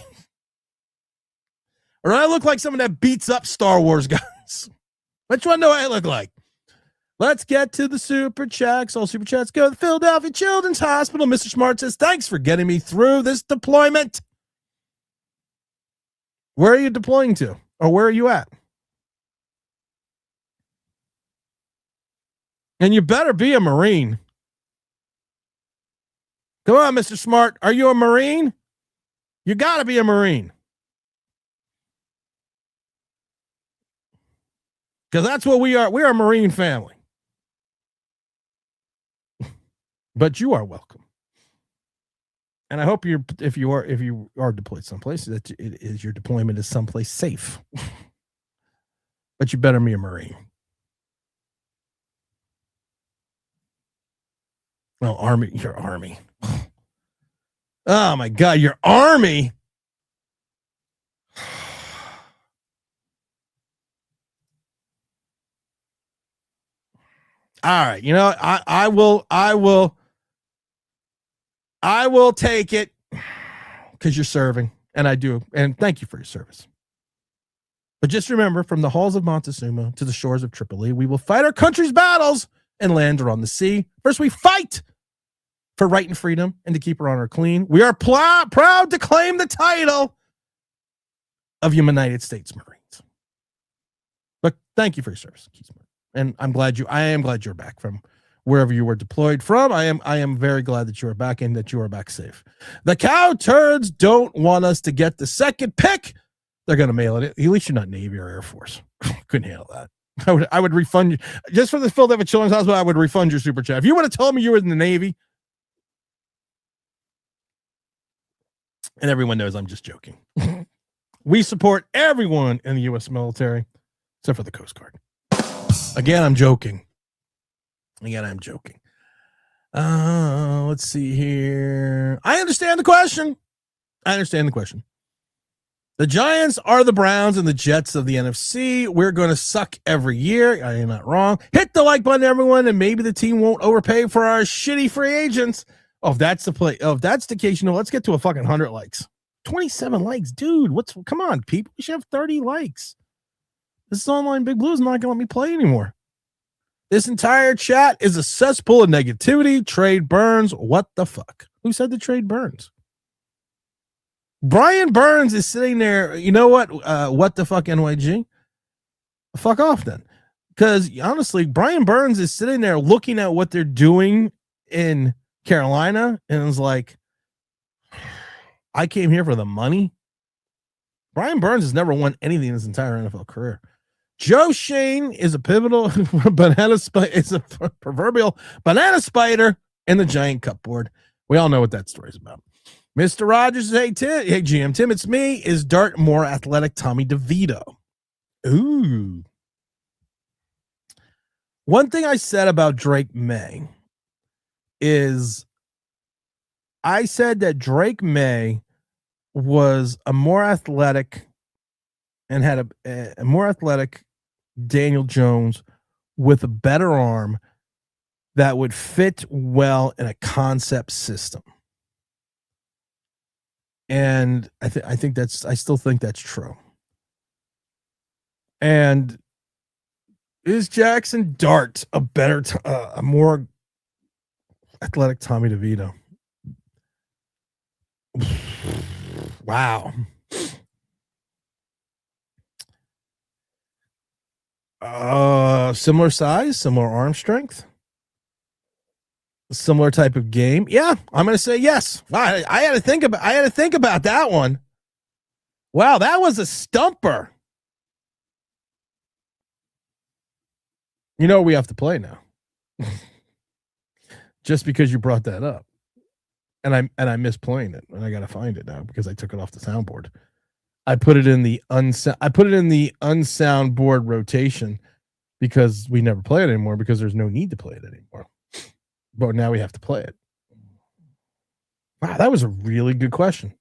Speaker 1: Or do I look like someone that beats up Star Wars guys? Which one do I look like? Let's get to the super chats. All super chats go to the Philadelphia Children's Hospital. Mr. Smart says, thanks for getting me through this deployment. Where are you deploying to? Or where are you at? And you better be a Marine. Come on, Mr. Smart. Are you a Marine? You got to be a Marine. Because that's what we are. We are a Marine family. But you are welcome. And I hope if you are deployed someplace, that your deployment is someplace safe. But you better be a Marine. Well, Army, your Army. Oh my God, your Army. All right, you know, I will take it because you're serving, and I do, and thank you for your service. But just remember, from the halls of Montezuma to the shores of Tripoli, we will fight our country's battles and land her on the sea. First, we fight for right and freedom and to keep her honor clean. We are proud to claim the title of United States Marines. But thank you for your service, Keithsman. And I am glad you're back from wherever you were deployed from. I am very glad that you are back and that you are back safe. The cow turds don't want us to get the second pick. They're going to mail it. At least you're not Navy or Air Force. Couldn't handle that. I would refund you just for the Philadelphia Children's Hospital. I would refund your super chat. If you would have told me you were in the Navy, and everyone knows I'm just joking. We support everyone in the U.S. military, except for the Coast Guard. Again, I'm joking. Let's see here. I understand the question. The Giants are the Browns and the Jets of the NFC. We're going to suck every year. I am not wrong. Hit the like button, everyone, and maybe the team won't overpay for our shitty free agents. Oh, if that's the play. Oh, if that's the case, let's get to a fucking 100 likes. 27 likes, dude. Come on, people. We should have 30 likes. This online Big Blue is not going to let me play anymore. This entire chat is a cesspool of negativity. Trade Burns. What the fuck? Who said to trade Burns? Brian Burns is sitting there. You know what? What the fuck, NYG? Fuck off then. Because honestly, Brian Burns is sitting there looking at what they're doing in Carolina and is like, I came here for the money. Brian Burns has never won anything in his entire NFL career. Joe Shane is a pivotal banana spider. It's a proverbial banana spider in the giant cupboard. We all know what that story is about. Mr. Rogers says, hey, GM Tim, it's me. Is Dart more athletic Tommy DeVito? Ooh. One thing I said about Drake May is I said that Drake May was a more athletic and had a more athletic Daniel Jones with a better arm that would fit well in a concept system. And I still think that's true. And is Jackson Dart a better, a more athletic Tommy DeVito? Wow. Similar size, similar arm strength, similar type of game. Yeah, I'm going to say yes. I had to think about that one. Wow, that was a stumper. You know we have to play now. Just because you brought that up. And I miss playing it, and I gotta find it now because I took it off the soundboard. I put it in the unsound board rotation because we never play it anymore because there's no need to play it anymore. But now we have to play it. Wow, that was a really good question.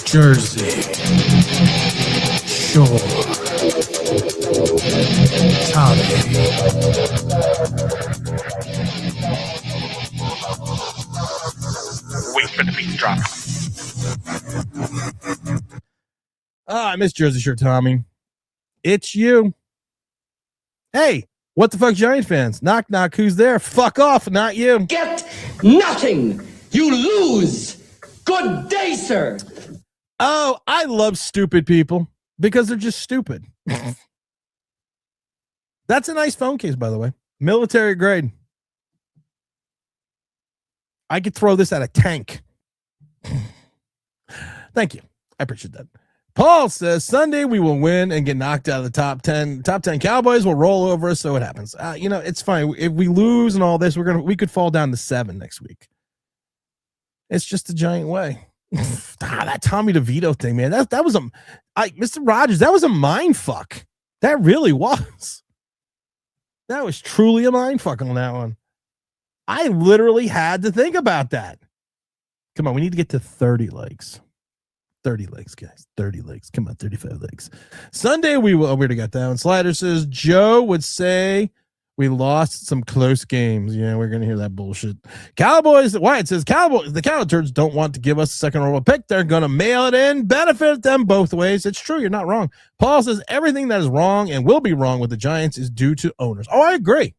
Speaker 6: Jersey. Shore. Tommy.
Speaker 4: Wait for the beat to drop.
Speaker 1: I miss Jersey Shore, Tommy. It's you. Hey, what the fuck, Giant fans? Knock, knock. Who's there? Fuck off, not you.
Speaker 9: Get nothing. You lose. Good day, sir.
Speaker 1: Oh, I love stupid people because they're just stupid. That's a nice phone case, by the way. Military grade. I could throw this at a tank. Thank you. I appreciate that. Paul says Sunday we will win and get knocked out of the top 10. Top 10 Cowboys will roll over us, so it happens. It's fine. If we lose and all this, we could fall down to 7 next week. It's just a giant way. That Tommy DeVito thing, man. That was Mr. Rogers, that was a mind fuck. That really was. That was truly a mind fuck on that one. I literally had to think about that. Come on, we need to get to 30 legs. 30 legs, guys. 30 legs. Come on, 35 legs. Sunday, we already got that one. Slider says, Joe would say we lost some close games. Yeah, we're going to hear that bullshit. Cowboys, Wyatt says, the Cowturds don't want to give us a second overall pick. They're going to mail it in, benefit them both ways. It's true. You're not wrong. Paul says, everything that is wrong and will be wrong with the Giants is due to owners. Oh, I agree.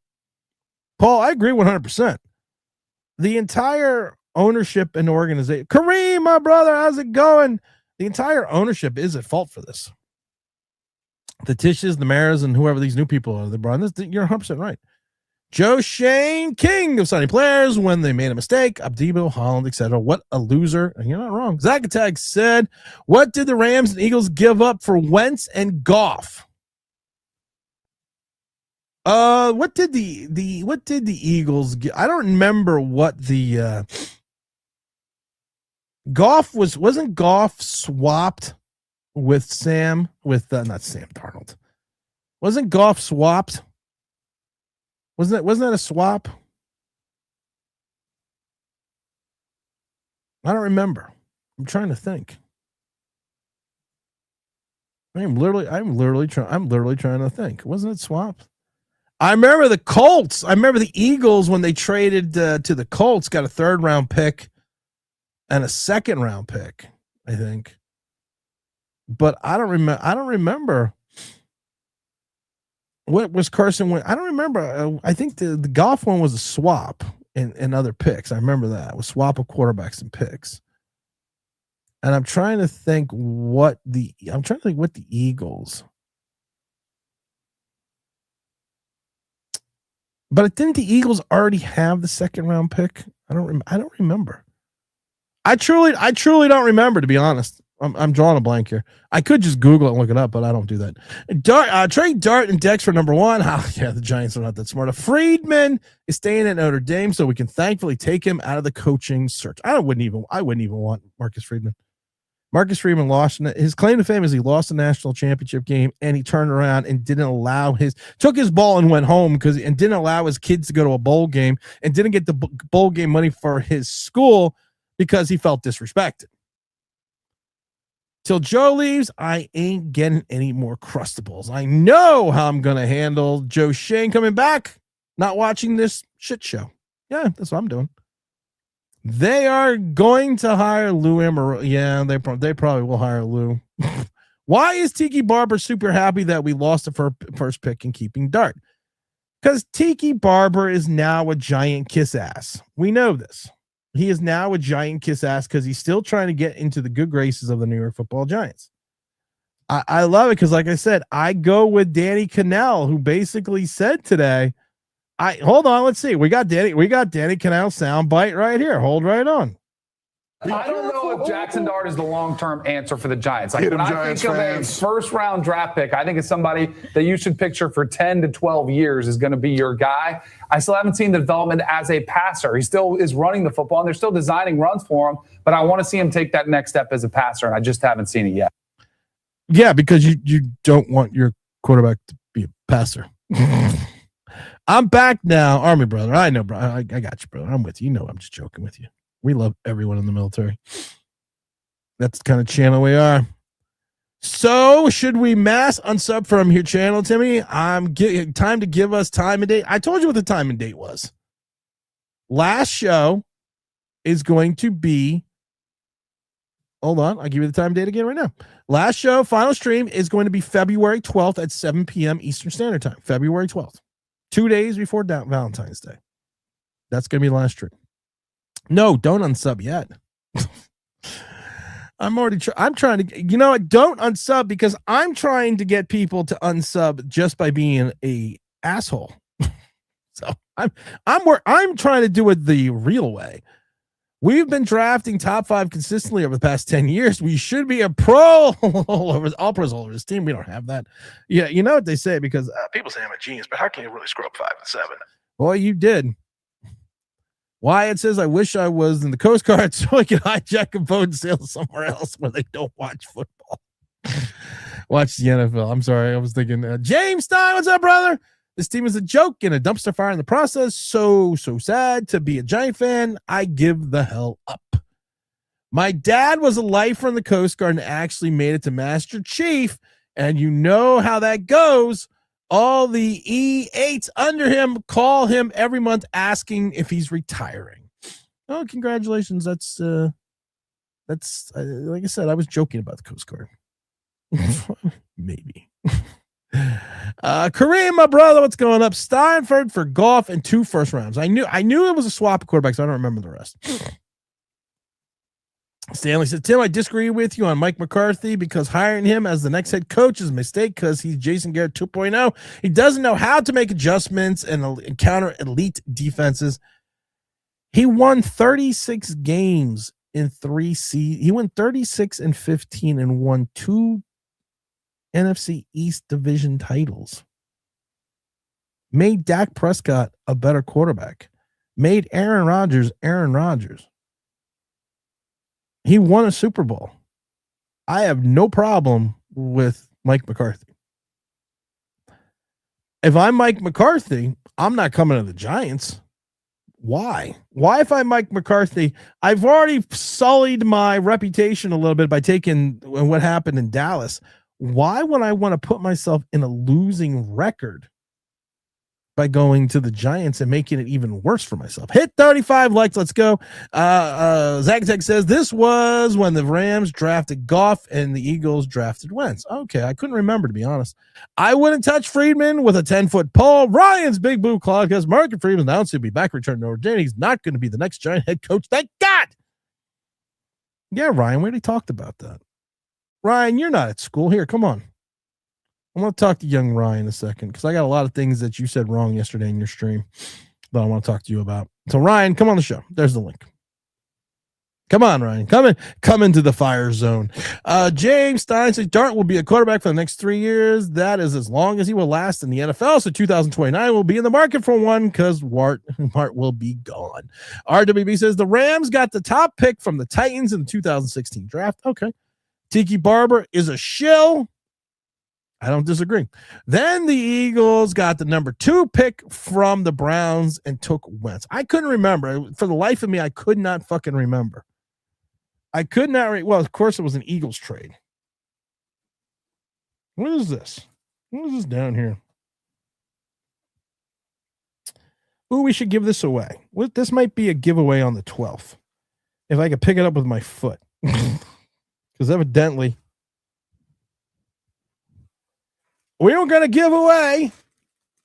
Speaker 1: Paul, I agree 100%. The entire ownership and organization. Kareem, my brother, how's it going? The entire ownership is at fault for this. The Tishes, the Maras, and whoever these new people are, you're 100% right. Joe Shane, king of Sunny Players, when they made a mistake, Abdebo, Holland, etc. What a loser. And you're not wrong. Zacatag said, what did the Rams and Eagles give up for Wentz and Goff? What did the Eagles get? I don't remember what the Goff wasn't Goff swapped with not Sam Darnold. Wasn't Goff swapped? Wasn't that a swap? I don't remember. I'm trying to think. I'm literally trying to think. Wasn't it swapped? I remember the Colts. I remember the Eagles when they traded to the Colts, got a 3rd round pick and a 2nd round pick, I think. But I don't remember. What was Carson Wentz? I don't remember. I think the Goff one was a swap and other picks. I remember that. It was swap of quarterbacks and picks. And I'm trying to think what the Eagles. But didn't the Eagles already have the 2nd round pick? I don't remember. I truly don't remember, to be honest. I'm drawing a blank here. I could just Google it and look it up, but I don't do that. Trade Dart and Dex for number 1. The Giants are not that smart. Friedman is staying at Notre Dame, so we can thankfully take him out of the coaching search. I wouldn't even want Marcus Friedman. Marcus Friedman lost. His claim to fame is he lost the national championship game, and he turned around and took his ball and went home and didn't allow his kids to go to a bowl game and didn't get the bowl game money for his school because he felt disrespected. Till Joe leaves, I ain't getting any more Crustables. I know how I'm going to handle Joe Shane coming back, not watching this shit show. Yeah, that's what I'm doing. They are going to hire Lou Amarillo. Yeah, they probably will hire Lou. Why is Tiki Barber super happy that we lost the first pick in keeping Dart? Because Tiki Barber is now a giant kiss ass. We know this. He is now a giant kiss ass because he's still trying to get into the good graces of the New York Football Giants. I love it because, like I said, I go with Danny Cannell, who basically said today, hold on, let's see. We got Danny Cannell soundbite right here. Hold right on.
Speaker 2: I don't know if Jackson Dart is the long-term answer for the Giants. Like,
Speaker 10: Get him,
Speaker 2: when I
Speaker 10: Giants
Speaker 2: think of
Speaker 10: fans.
Speaker 2: a first-round draft pick, I think it's somebody that you should picture for 10 to 12 years is going to be your guy. I still haven't seen the development as a passer. He still is running the football, and they're still designing runs for him, but I want to see him take that next step as a passer, and I just haven't seen it yet.
Speaker 1: Yeah, because you don't want your quarterback to be a passer. I'm back now, Army brother. I know, bro. I got you, brother. I'm with you. You know, I'm just joking with you. We love everyone in the military. That's the kind of channel we are. So, should we mass unsub from your channel, Timmy? Time to give us time and date. I told you what the time and date was. Last show is going to be. Hold on, I'll give you the time and date again right now. Last show, final stream is going to be February 12th at 7 p.m. Eastern Standard Time. February 12th. 2 days before Valentine's Day. That's going to be the last stream. No, don't unsub yet. I'm trying to, you know what? Don't unsub because I'm trying to get people to unsub just by being a asshole. So I'm trying to do it the real way. We've been drafting top 5 consistently over the past 10 years. We should be a pro all pros all over this team. We don't have that. Yeah, you know what they say because
Speaker 4: People say I'm a genius, but how can you really screw up 5 and 7?
Speaker 1: boy, you did. Wyatt says, I wish I was in the Coast Guard so I could hijack a boat and sail somewhere else where they don't watch football. Watch the NFL. I'm sorry. I was thinking, James Stein, what's up, brother? This team is a joke and a dumpster fire in the process. So sad to be a Giant fan. I give the hell up. My dad was a lifer in the Coast Guard and actually made it to Master Chief. And you know how that goes. All the E8s under him call him every month asking if he's retiring. Oh, congratulations. That's like I said, I was joking about the Coast Guard. Maybe. Kareem, my brother, what's going up? Steinford for golf and 2 first rounds. I knew it was a swap of quarterbacks, so I don't remember the rest. Stanley said, Tim, I disagree with you on Mike McCarthy because hiring him as the next head coach is a mistake because he's Jason Garrett 2.0. He doesn't know how to make adjustments and counter elite defenses. He won 36 games in 3 seasons. He won 36-15 and won 2 NFC East division titles. Made Dak Prescott a better quarterback. Made Aaron Rodgers. He won a Super Bowl. I have no problem with Mike McCarthy. If I'm Mike McCarthy, I'm not coming to the Giants. Why? Why, if I'm Mike McCarthy, I've already sullied my reputation a little bit by taking what happened in Dallas. Why would I want to put myself in a losing record by going to the Giants and making it even worse for myself? Hit 35 likes. Let's go. Zag says this was when the Rams drafted Goff and the Eagles drafted Wentz. Okay, I couldn't remember, to be honest. I wouldn't touch Friedman with a 10-foot pole. Ryan's Big Blue Cloud because Mark Friedman announced he'll be back returned to Notre Dame. He's not going to be the next Giant head coach. Thank God. Yeah, Ryan, we already talked about that. Ryan, you're not at school. Here, come on. I want to talk to young Ryan a second because I got a lot of things that you said wrong yesterday in your stream that I want to talk to you about. So, Ryan, come on the show. There's the link. Come on, Ryan. Come into the fire zone. James Stein says Dart will be a quarterback for the next 3 years. That is as long as he will last in the NFL. So 2029 will be in the market for one because Mart will be gone. RWB says the Rams got the top pick from the Titans in the 2016 draft. Okay. Tiki Barber is a shill. I don't disagree. Then the Eagles got the number 2 pick from the Browns and took Wentz. I couldn't remember. For the life of me, I could not fucking remember. I could not. Well, of course, it was an Eagles trade. What is this? What is this down here? Ooh, we should give this away. This might be a giveaway on the 12th. If I could pick it up with my foot. Because evidently, we are going to give away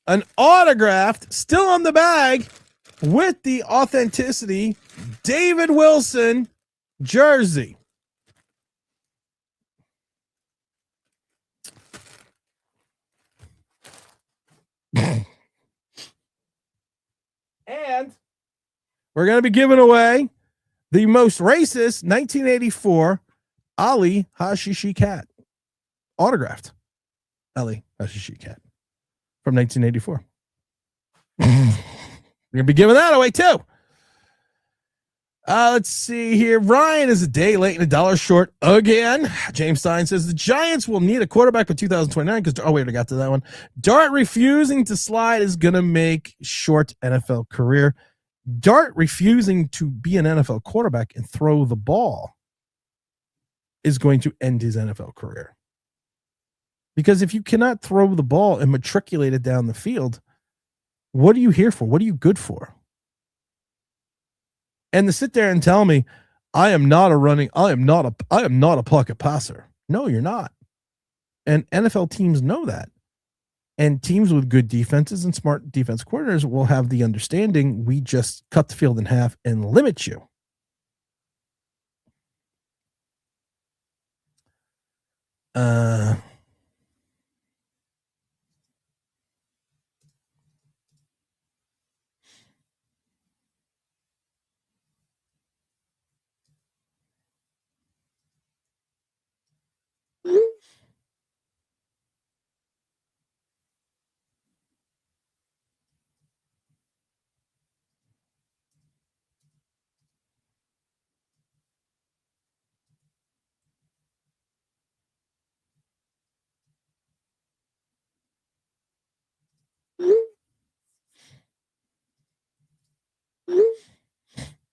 Speaker 1: an autographed, still on the bag, with the authenticity, David Wilson jersey. And we're going to be giving away The most racist 1984 Ali Hashishi cat. Autographed. Ali Hashishi cat from 1984. We're gonna be giving that away too. Let's see here. Ryan is a day late and $1 short again. James Stein says the Giants will need a quarterback for 2029 because we already got to that one. Dart refusing to slide is gonna make short NFL career. Dart refusing to be an NFL quarterback and throw the ball is going to end his NFL career. Because if you cannot throw the ball and matriculate it down the field, what are you here for? What are you good for? And to sit there and tell me, I am not a pocket passer. No, you're not. And NFL teams know that. And teams with good defenses and smart defense coordinators will have the understanding we just cut the field in half and limit you.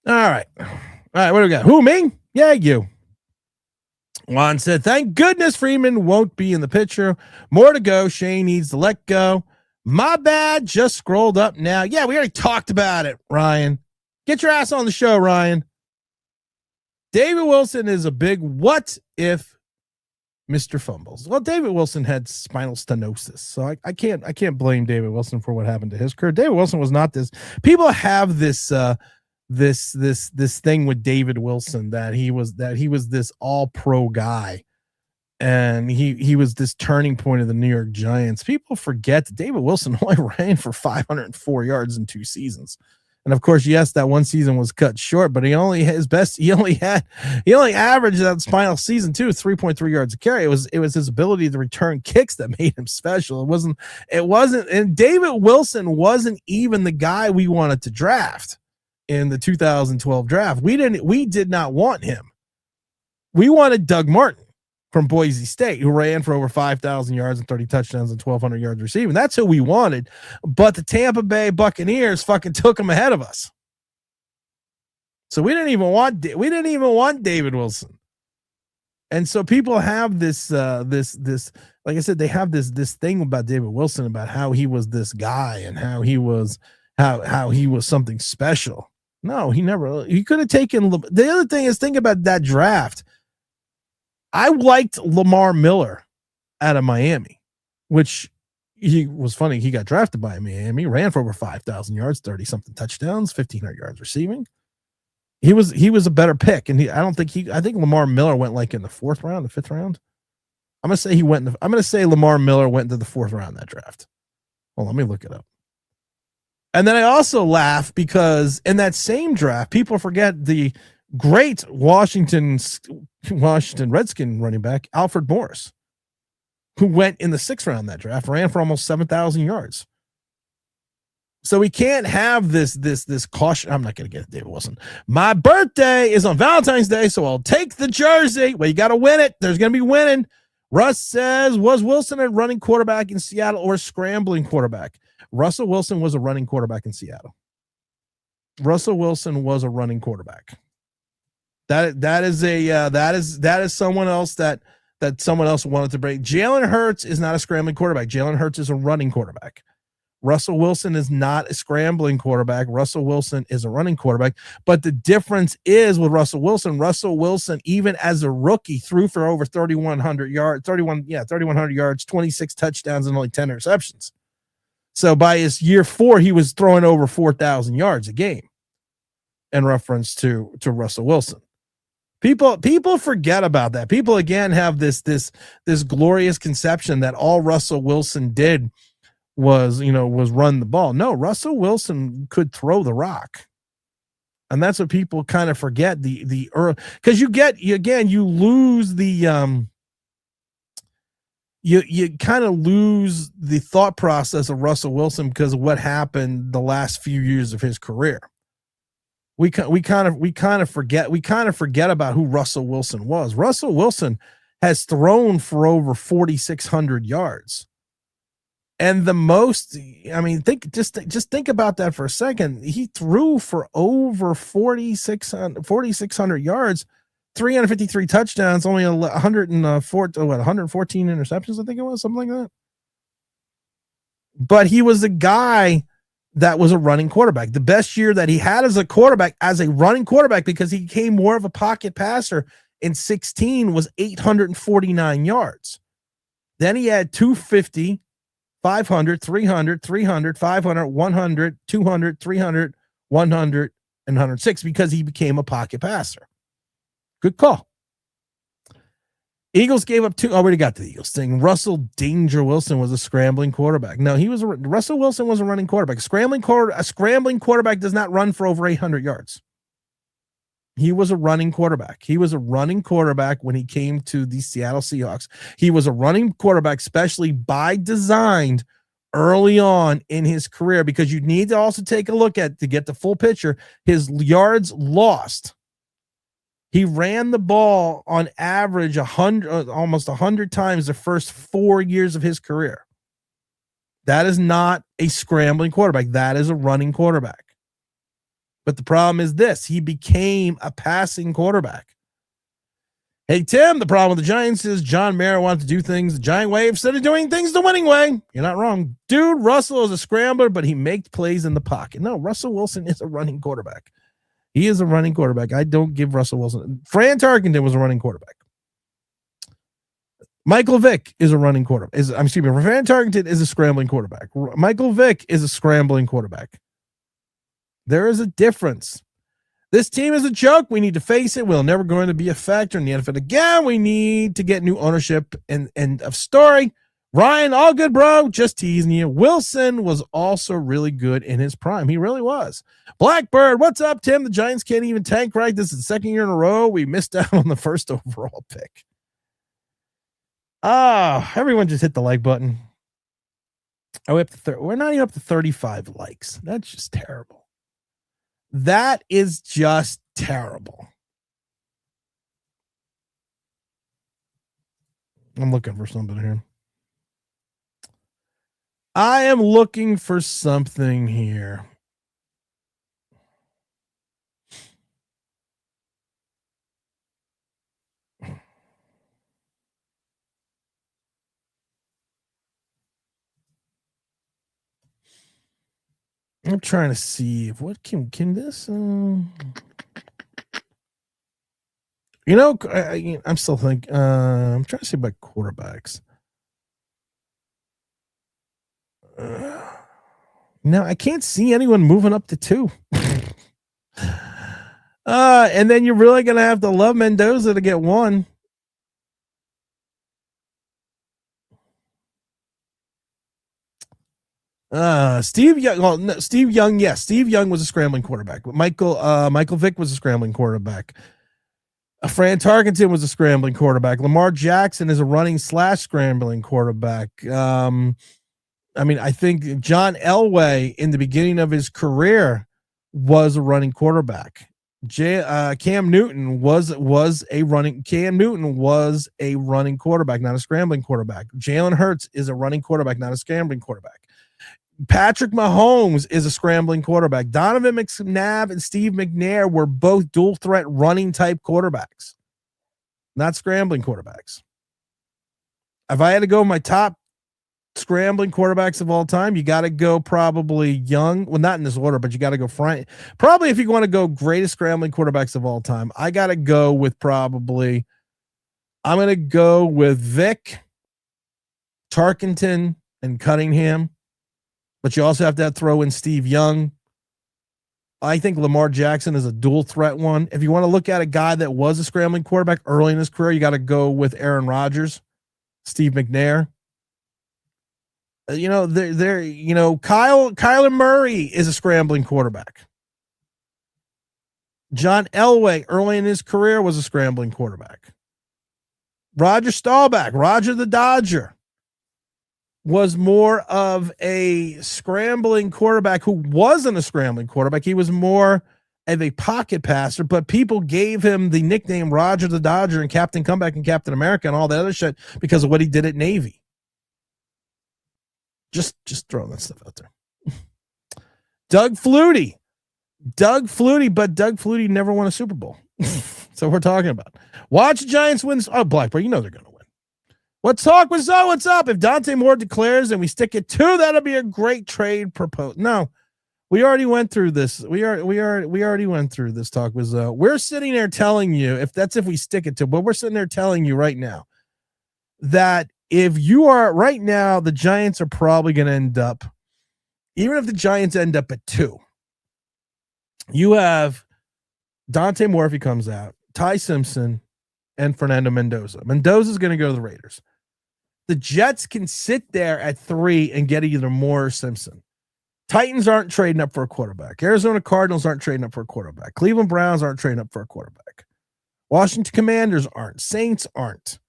Speaker 1: All right. What do we got? Who, me? Yeah, you. Juan said, thank goodness Freeman won't be in the picture. More to go. Shane needs to let go. My bad. Just scrolled up now. Yeah, we already talked about it, Ryan. Get your ass on the show, Ryan. David Wilson is a big what if Mr. Fumbles. Well, David Wilson had spinal stenosis, so I can't blame David Wilson for what happened to his career. David Wilson was not this. People have this this thing with David Wilson that he was this all pro guy, and he was this turning point of the New York Giants. People forget that David Wilson only ran for 504 yards in 2 seasons. And of course, yes, that one season was cut short, but he only averaged that final season too, 3.3 yards a carry. It was his ability to return kicks that made him special. It wasn't, and David Wilson wasn't even the guy we wanted to draft in the 2012 draft. We did not want him. We wanted Doug Martin from Boise State, who ran for over 5,000 yards and 30 touchdowns and 1,200 yards receiving. That's who we wanted. But the Tampa Bay Buccaneers fucking took him ahead of us. So we didn't even want David Wilson. And so people have this like I said, they have this thing about David Wilson about how he was this guy and how he was something special. No, he could have taken. The other thing is, think about that draft. I liked Lamar Miller out of Miami, which he was funny. He got drafted by Miami, ran for over 5,000 yards, 30 something touchdowns, 1,500 yards receiving. He was a better pick. And I think Lamar Miller went like in the 4th round, the 5th round. I'm going to say Lamar Miller went into the 4th round that draft. Well, let me look it up. And then I also laugh because in that same draft, people forget the great Washington Redskin running back, Alfred Morris, who went in the 6th round that draft, ran for almost 7,000 yards. So we can't have this caution. I'm not going to get it, David Wilson. My birthday is on Valentine's Day, so I'll take the jersey. Well, you got to win it. There's going to be winning. Russ says, was Wilson a running quarterback in Seattle or a scrambling quarterback? Russell Wilson was a running quarterback in Seattle. Russell Wilson was a running quarterback. That is someone else that someone else wanted to break. Jalen Hurts is not a scrambling quarterback. Jalen Hurts is a running quarterback. Russell Wilson is not a scrambling quarterback. Russell Wilson is a running quarterback. But the difference is with Russell Wilson, even as a rookie, threw for over 3,100 yards, 26 touchdowns, and only 10 interceptions. So by his year 4, he was throwing over 4,000 yards a game in reference to Russell Wilson. People forget about that. People again have this glorious conception that all Russell Wilson did was run the ball. No, Russell Wilson could throw the rock. And that's what people kind of forget, the early, because you lose the you kind of lose the thought process of Russell Wilson because of what happened the last few years of his career. We kind of forget about who Russell Wilson was. Russell Wilson has thrown for over 4,600 yards. And the most, I mean, think about that for a second. He threw for over 4,600 yards, 353 touchdowns, only 114 interceptions, I think it was, something like that. But he was a guy that was a running quarterback. The best year that he had as a quarterback, as a running quarterback, because he became more of a pocket passer in 16, was 849 yards. Then he had 250, 500, 300, 300, 500, 100, 200, 300, 100, and 106 because he became a pocket passer. Good call. Eagles gave up 2. I already got to the Eagles thing. Russell Danger Wilson was a scrambling quarterback. No, Russell Wilson was a running quarterback. A scrambling quarterback does not run for over 800 yards. He was a running quarterback. He was a running quarterback when he came to the Seattle Seahawks. He was a running quarterback, especially by design early on in his career, because you need to also take a look at, to get the full picture, his yards lost. He ran the ball on average almost 100 times the first 4 years of his career. That is not a scrambling quarterback. That is a running quarterback. But the problem is this: he became a passing quarterback. Hey, Tim, the problem with the Giants is John Mara wants to do things the Giant way instead of doing things the winning way. You're not wrong. Dude, Russell is a scrambler, but he makes plays in the pocket. No, Russell Wilson is a running quarterback. He is a running quarterback. I don't give Russell Wilson. Fran Tarkenton was a running quarterback. Michael Vick is a running quarterback. Fran Tarkenton is a scrambling quarterback. Michael Vick is a scrambling quarterback. There is a difference. This team is a joke. We need to face it. We're never going to be a factor in the NFL again. We need to get new ownership and end of story. Ryan, all good, bro. Just teasing you. Wilson was also really good in his prime. He really was. Blackbird, what's up, Tim? The Giants can't even tank right. This is the second year in a row we missed out on the first overall pick. Everyone just hit the like button. We're not even up to 35 likes. That's just terrible. That is just terrible. I'm looking for something here. I am looking for something here. I'm trying to see if what can this I'm still thinking I'm trying to see about quarterbacks. No, I can't see anyone moving up to 2. And then you're really gonna have to love Mendoza to get 1. Steve Young, yes. Steve Young was a scrambling quarterback. Michael Vick was a scrambling quarterback. Fran Tarkenton was a scrambling quarterback. Lamar Jackson is a running / scrambling quarterback. I think John Elway in the beginning of his career was a running quarterback. Cam Newton was a running quarterback, not a scrambling quarterback. Jalen Hurts is a running quarterback, not a scrambling quarterback. Patrick Mahomes is a scrambling quarterback. Donovan McNabb and Steve McNair were both dual threat running type quarterbacks, not scrambling quarterbacks. If I had to go with my top scrambling quarterbacks of all time, you got to go probably Young. Well, not in this order, but you got to go Frank. Probably if you want to go greatest scrambling quarterbacks of all time, I got to go with I'm going to go with Vick, Tarkenton, and Cunningham. But you also have to throw in Steve Young. I think Lamar Jackson is a dual threat one. If you want to look at a guy that was a scrambling quarterback early in his career, you got to go with Aaron Rodgers, Steve McNair. Kyler Murray is a scrambling quarterback. John Elway, early in his career, was a scrambling quarterback. Roger Staubach, Roger the Dodger, was more of a scrambling quarterback who wasn't a scrambling quarterback. He was more of a pocket passer, but people gave him the nickname Roger the Dodger and Captain Comeback and Captain America and all that other shit because of what he did at Navy. Just throwing that stuff out there. Doug Flutie, but Doug Flutie never won a Super Bowl. So we're talking about. Watch the Giants win. Oh, Blackbird, you know they're going to win. Let's talk with Zoe. What's up? If Dante Moore declares and we stick it to, that'll be a great trade proposal. No, we already went through this. We already went through this talk with Zoe. We're sitting there telling you, if we stick it to, but we're sitting there telling you right now that if you are right now, the Giants are probably going to end up, even if the Giants end up at 2, you have Dante Moore if he comes out, Ty Simpson, and Fernando Mendoza. Mendoza's going to go to the Raiders. The Jets can sit there at 3 and get either Moore or Simpson. Titans aren't trading up for a quarterback. Arizona Cardinals aren't trading up for a quarterback. Cleveland Browns aren't trading up for a quarterback. Washington Commanders aren't. Saints aren't.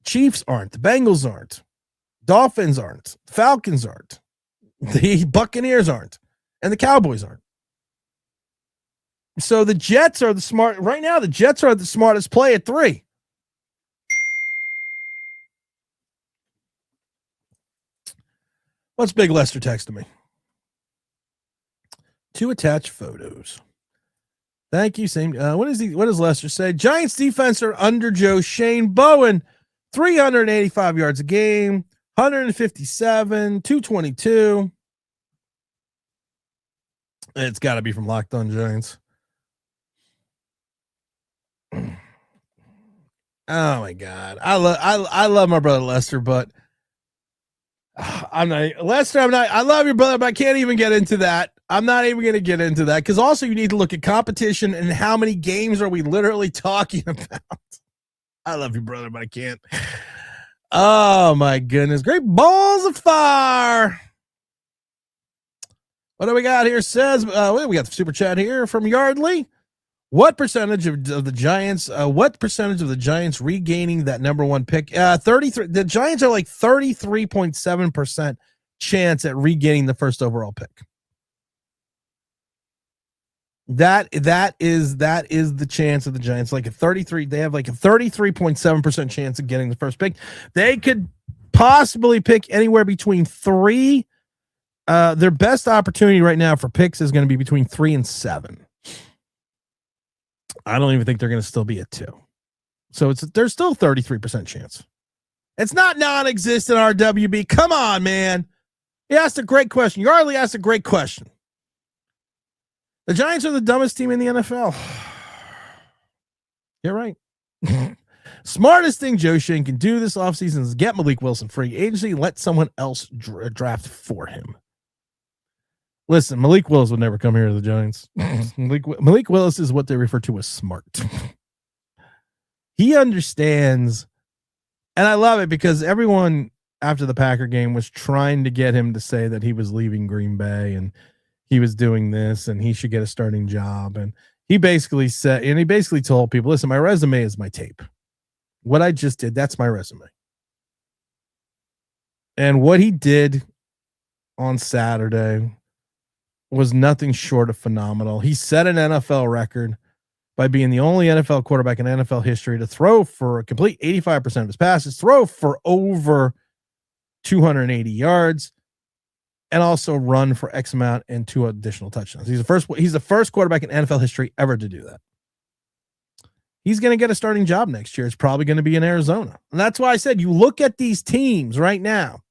Speaker 1: Chiefs aren't. The Bengals aren't. Dolphins aren't. The Falcons aren't. The Buccaneers aren't. And the Cowboys aren't. So the Jets are the smart right now. The Jets are the smartest play at 3. What's Big Lester texting me? 2 attached photos. Thank you. Same. What does Lester say? Giants defense are under Joe Shane Bowen, 385 yards a game, 157, 222. It's got to be from Locked On Giants. Oh my God. I love my brother Lester, but I love your brother, but I can't even get into that. I'm not even going to get into that because also you need to look at competition and how many games are we literally talking about. I love you, brother, but I can't. Oh my goodness. Great balls of fire. What do we got here? Says, we got the super chat here from Yardley. What percentage of the Giants? What percentage of the Giants regaining that number 1 pick? 33. The Giants are like 33.7% chance at regaining the first overall pick. That is the chance of the Giants. Like a 33. They have like a 33.7% chance of getting the first pick. They could possibly pick anywhere between 3. Their best opportunity right now for picks is going to be between 3 and 7. I don't even think they're going to still be at 2. So there's still 33% chance. It's not non-existent, RWB. Come on, man. He asked a great question. Yardley asked a great question. The Giants are the dumbest team in the NFL. You're right. Smartest thing Joe Shane can do this offseason is get Malik Wilson free agency, let someone else draft for him. Listen, Malik Willis would never come here to the Giants. Malik Willis is what they refer to as smart. He understands, and I love it because everyone after the Packer game was trying to get him to say that he was leaving Green Bay and he was doing this and he should get a starting job. And he basically said, and he basically told people, listen, my resume is my tape. What I just did, that's my resume. And what he did on Saturday was nothing short of phenomenal. He set an NFL record by being the only NFL quarterback in NFL history to throw for a complete 85% of his passes, throw for over 280 yards, and also run for X amount and 2 additional touchdowns. He's the first quarterback in NFL history ever to do that. He's going to get a starting job next year. It's probably going to be in Arizona. And that's why I said, you look at these teams right now.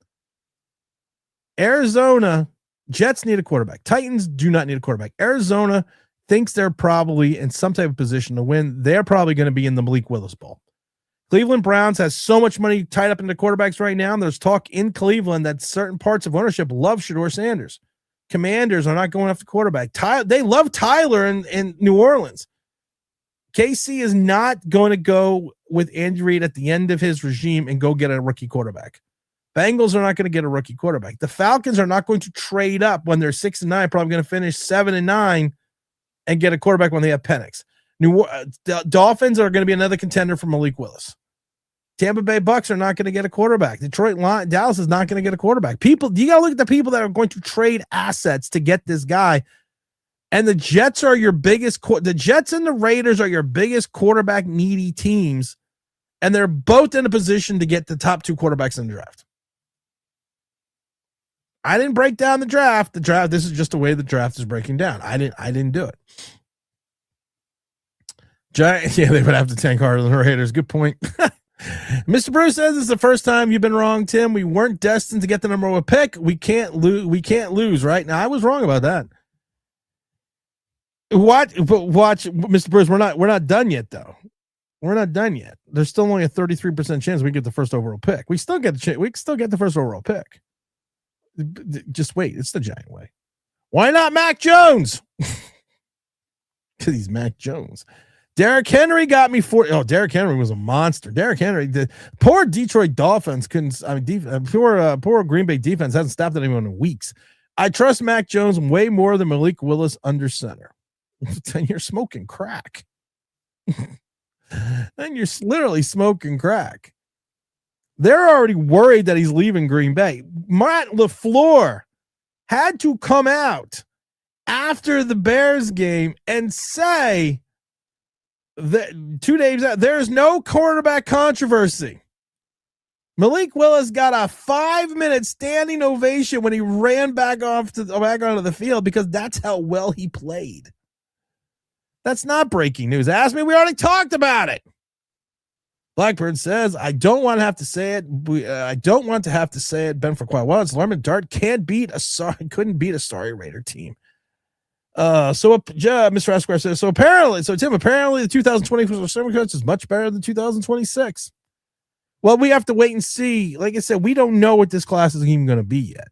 Speaker 1: Arizona, Jets need a quarterback. Titans do not need a quarterback. Arizona thinks they're probably in some type of position to win. They're probably going to be in the Malik Willis Bowl. Cleveland Browns has so much money tied up into quarterbacks right now. And there's talk in Cleveland that certain parts of ownership love Shedeur Sanders. Commanders are not going after quarterback. They love Tyler in New Orleans. KC is not going to go with Andy Reid at the end of his regime and go get a rookie quarterback. Bengals are not going to get a rookie quarterback. The Falcons are not going to trade up when they're 6-9, probably going to finish 7-9 and get a quarterback when they have Penix. Dolphins are going to be another contender for Malik Willis. Tampa Bay Bucks are not going to get a quarterback. Dallas is not going to get a quarterback. You got to look at the people that are going to trade assets to get this guy. And the Jets are your biggest. The Jets and the Raiders are your biggest quarterback needy teams, and they're both in a position to get the top 2 quarterbacks in the draft. I didn't break down the draft. This is just the way the draft is breaking down. I didn't do it. They would have to tank harder than the Raiders. Good point. Mr. Bruce says it's the first time you've been wrong, Tim. We weren't destined to get the number 1 pick. We can't lose, right? Now I was wrong about that. Watch, Mr. Bruce. We're not done yet, though. We're not done yet. There's still only a 33% chance we get the first overall pick. We still get the first overall pick. Just wait. It's the Giant way. Why not Mac Jones? Because he's Mac Jones. Derrick Henry got me Derrick Henry was a monster. Derrick Henry, the poor Detroit Dolphins couldn't. Poor Green Bay defense hasn't stopped anyone in weeks. I trust Mac Jones way more than Malik Willis under center. Then you're smoking crack. Then you're literally smoking crack. They're already worried that he's leaving Green Bay. Matt LaFleur had to come out after the Bears game and say that 2 days out, there's no quarterback controversy. Malik Willis got a 5-minute standing ovation when he ran back onto the field because that's how well he played. That's not breaking news. Ask me, we already talked about it. Blackbird says, I don't want to have to say it. I don't want to have to say it. Been for quite a while. It's Lerman Dart couldn't beat a sorry Raider team. Mr. Esquire says, Tim, apparently the 2024 summer coach is much better than 2026. Well, we have to wait and see. Like I said, we don't know what this class is even going to be yet.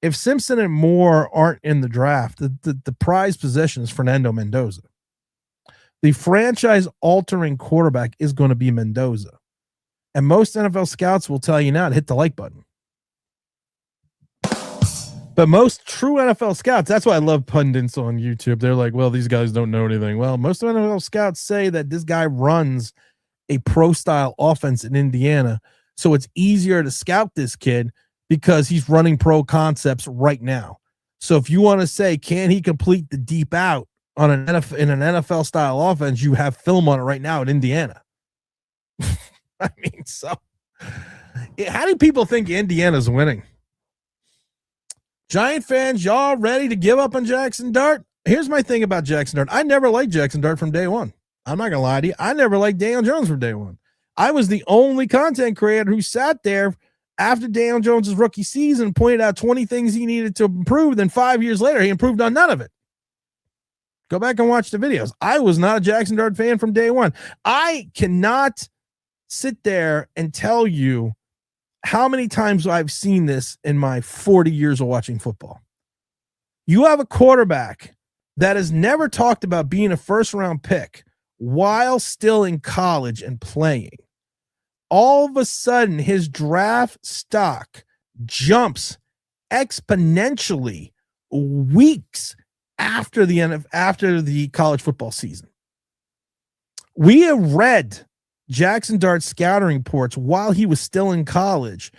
Speaker 1: If Simpson and Moore aren't in the draft, the prize possession is Fernando Mendoza. The franchise-altering quarterback is going to be Mendoza. And most NFL scouts will tell you now to hit the like button. But most true NFL scouts, that's why I love pundits on YouTube. They're like, well, these guys don't know anything. Well, most NFL scouts say that this guy runs a pro-style offense in Indiana, so it's easier to scout this kid because he's running pro concepts right now. So if you want to say, can he complete the deep out on in an NFL style offense, you have film on it right now at Indiana. I mean, so how do people think Indiana's winning? Giant fans, y'all ready to give up on Jackson Dart? Here's my thing about Jackson Dart. I never liked Jackson Dart from day one. I'm not going to lie to you. I never liked Daniel Jones from day one. I was the only content creator who sat there after Daniel Jones' rookie season, pointed out 20 things he needed to improve. Then 5 years later, he improved on none of it. Go back and watch the videos. I was not a Jackson Dart fan from day one. I cannot sit there and tell you how many times I've seen this in my 40 years of watching football. You have a quarterback that has never talked about being a first-round pick while still in college and playing. All of a sudden, his draft stock jumps exponentially weeks after the college football season. We have read Jackson Dart's scouting reports while he was still in college,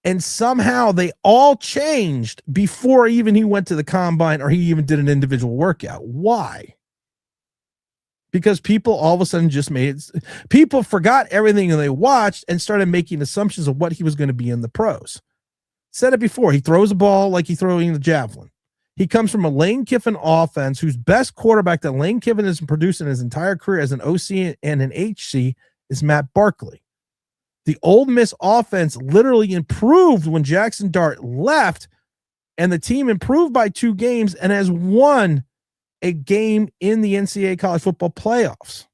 Speaker 1: and somehow they all changed before even he went to the combine or he even did an individual workout. Why? Because people all of a sudden just people forgot everything that they watched and started making assumptions of what he was going to be in the pros. Said it before, he throws a ball like he's throwing the javelin. He comes from a Lane Kiffin offense whose best quarterback that Lane Kiffin has produced in his entire career as an OC and an HC is Matt Barkley. The Ole Miss offense literally improved when Jackson Dart left, and the team improved by 2 games and has won a game in the NCAA college football playoffs.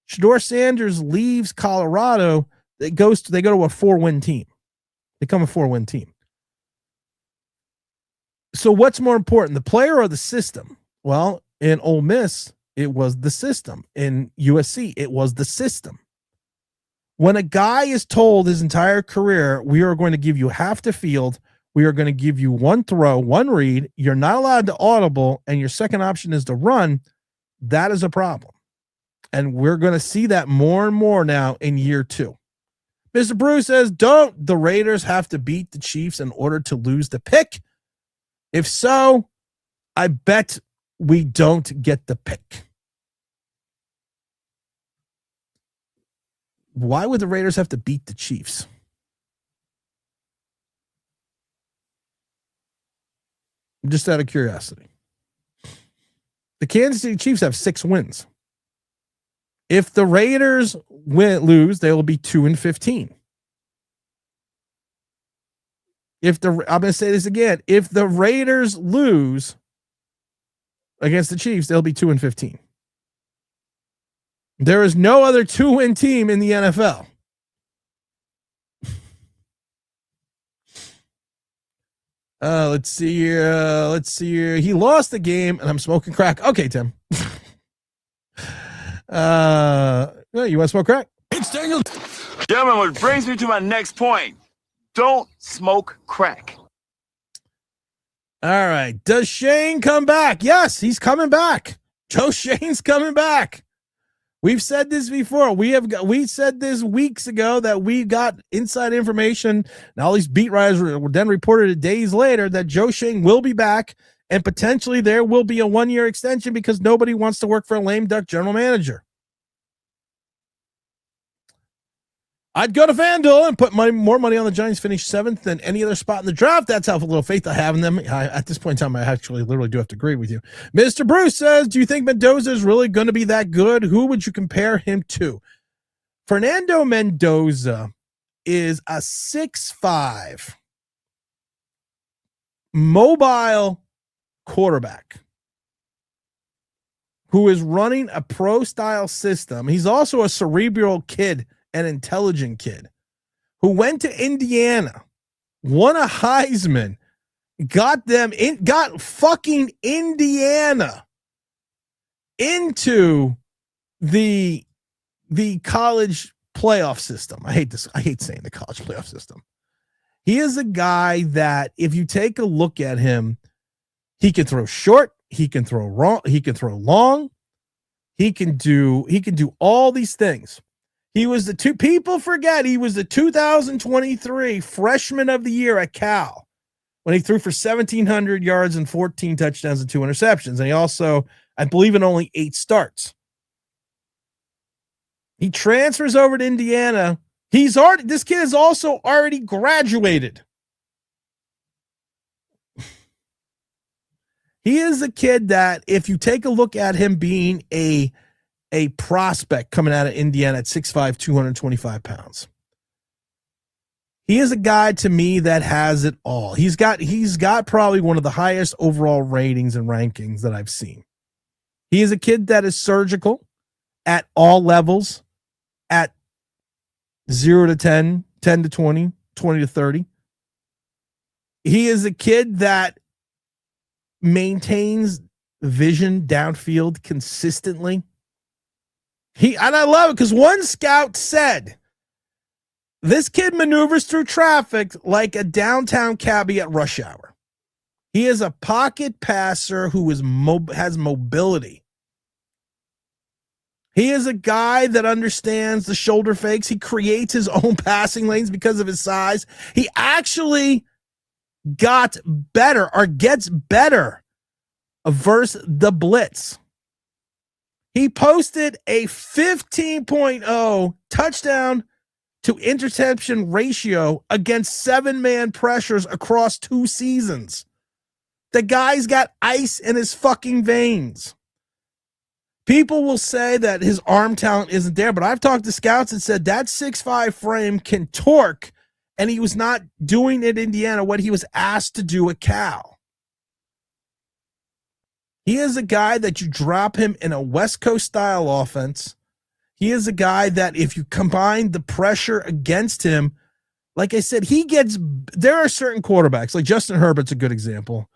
Speaker 1: Shedeur Sanders leaves Colorado. They go to a 4-win team. They become a 4-win team. So what's more important, the player or the system? Well, in Ole Miss, it was the system. In USC, it was the system. When a guy is told his entire career, we are going to give you half the field, We are going to give you one throw, one read. You're not allowed to audible, and your second option is to run. That is a problem. And we're going to see that more and more now in year 2. Mr. Bruce says, don't the Raiders have to beat the Chiefs in order to lose the pick? If so, I bet we don't get the pick. Why would the Raiders have to beat the Chiefs? Just out of curiosity. The Kansas City Chiefs have 6 wins. If the Raiders lose, they will be 2-15. I'm going to say this again. If the Raiders lose against the Chiefs, they'll be 2-15. There is no other 2-win team in the NFL. Let's see here. He lost the game, and I'm smoking crack. Okay, Tim. You want to smoke crack?
Speaker 10: It's Daniel. Gentlemen, what brings me to my next point. Don't smoke crack.
Speaker 1: All right. Does Shane come back? Yes, he's coming back. Joe Shane's coming back. We've said this before. We said this weeks ago that we got inside information. Now all these beat writers were then reported it days later that Joe Shane will be back, and potentially there will be a 1-year extension because nobody wants to work for a lame duck general manager. I'd go to FanDuel and put more money on the Giants finish 7th than any other spot in the draft. That's how little faith I have in them. At this point in time, I actually literally do have to agree with you. Mr. Bruce says, do you think Mendoza is really going to be that good? Who would you compare him to? Fernando Mendoza is a 6'5" mobile quarterback who is running a pro-style system. He's also a cerebral kid, an intelligent kid who went to Indiana, won a Heisman, got fucking Indiana into the college playoff system. I hate this. I hate saying the college playoff system. He is a guy that if you take a look at him, he can throw short, he can throw long, he can do all these things. He was people forget he was the 2023 freshman of the year at Cal when he threw for 1,700 yards and 14 touchdowns and 2 interceptions. And he also, I believe, in only 8 starts. He transfers over to Indiana. This kid is also already graduated. He is a kid that if you take a look at him being a prospect coming out of Indiana at 6'5", 225 pounds. He is a guy to me that has it all. He's got probably one of the highest overall ratings and rankings that I've seen. He is a kid that is surgical at all levels, at 0 to 10, 10 to 20, 20 to 30. He is a kid that maintains vision downfield consistently. And I love it because one scout said, this kid maneuvers through traffic like a downtown cabbie at rush hour. He is a pocket passer who has mobility. He is a guy that understands the shoulder fakes. He creates his own passing lanes because of his size. He actually got better or gets better versus the blitz. He posted a 15.0 touchdown to interception ratio against 7-man pressures across 2 seasons. The guy's got ice in his fucking veins. People will say that his arm talent isn't there, but I've talked to scouts that said that 6'5" frame can torque, and he was not doing at Indiana what he was asked to do at Cal. He is a guy that you drop him in a West Coast style offense. He is a guy that if you combine the pressure against him, like I said, there are certain quarterbacks, like Justin Herbert's a good example.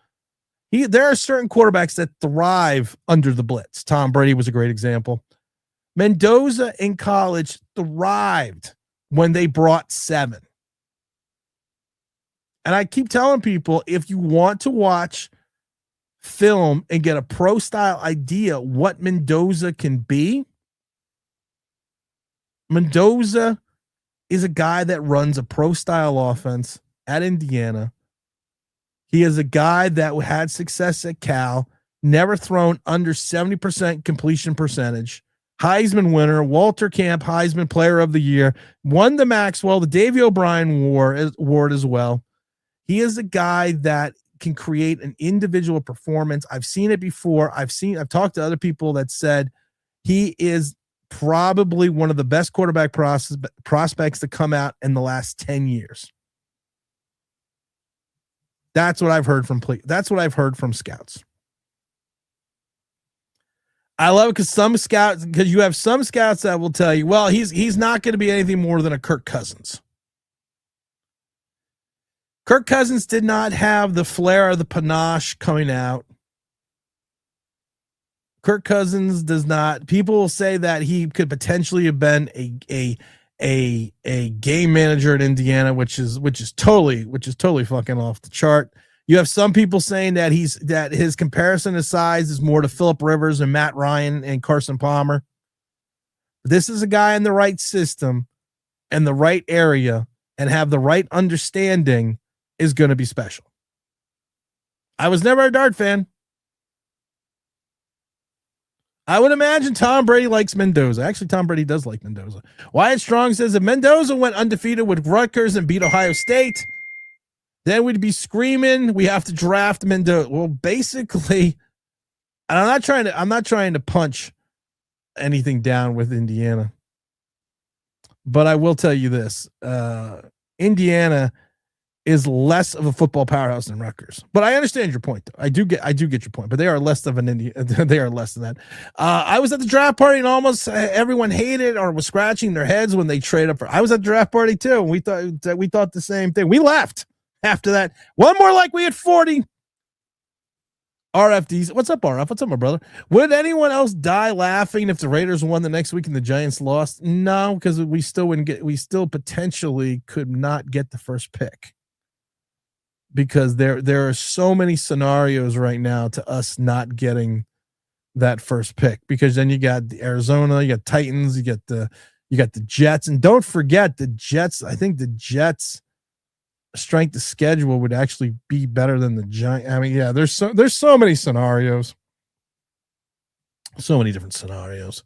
Speaker 1: There are certain quarterbacks that thrive under the blitz. Tom Brady was a great example. Mendoza in college thrived when they brought 7. And I keep telling people, if you want to watch film and get a pro style idea what Mendoza can be, Mendoza is a guy that runs a pro style offense at Indiana. He is a guy that had success at Cal, never thrown under 70% completion percentage, Heisman winner, Walter Camp Heisman Player of the Year, won the Maxwell, the Davey O'Brien award as well. He is a guy that can create an individual performance. I've seen it before. I've talked to other people that said he is probably one of the best quarterback prospects to come out in the last 10 years. That's what I've heard from scouts. I love it because you have some scouts that will tell you, well, he's not going to be anything more than a Kirk Cousins. Kirk Cousins did not have the flair or the panache coming out. Kirk Cousins does not. People will say that he could potentially have been a game manager at Indiana, which is totally fucking off the chart. You have some people saying that his comparison to size is more to Phillip Rivers and Matt Ryan and Carson Palmer. This is a guy in the right system and the right area and have the right understanding is going to be special. I was never a Dart fan. I would imagine Tom Brady likes Mendoza. Actually, Tom Brady does like Mendoza. Wyatt Strong says if Mendoza went undefeated with Rutgers and beat Ohio State, then we'd be screaming, we have to draft Mendoza. Well, basically, and I'm not trying to punch anything down with Indiana. But I will tell you this. Indiana is less of a football powerhouse than Rutgers. But I understand your point, though. I do get your point. But they are less of an they are less than that. I was at the draft party and almost everyone hated or was scratching their heads when they traded up for. I was at the draft party too, and we thought the same thing. We left after that. One more like we had 40. RFDs. What's up, RF? What's up, my brother? Would anyone else die laughing if the Raiders won the next week and the Giants lost? No, because we still potentially could not get the first pick. Because there are so many scenarios right now to us not getting that first pick, because then you got the Arizona, you got Titans, you got the Jets, and don't forget the Jets. I think the Jets' strength of schedule would actually be better than the Giants. I mean, yeah, there's so many scenarios, so many different scenarios.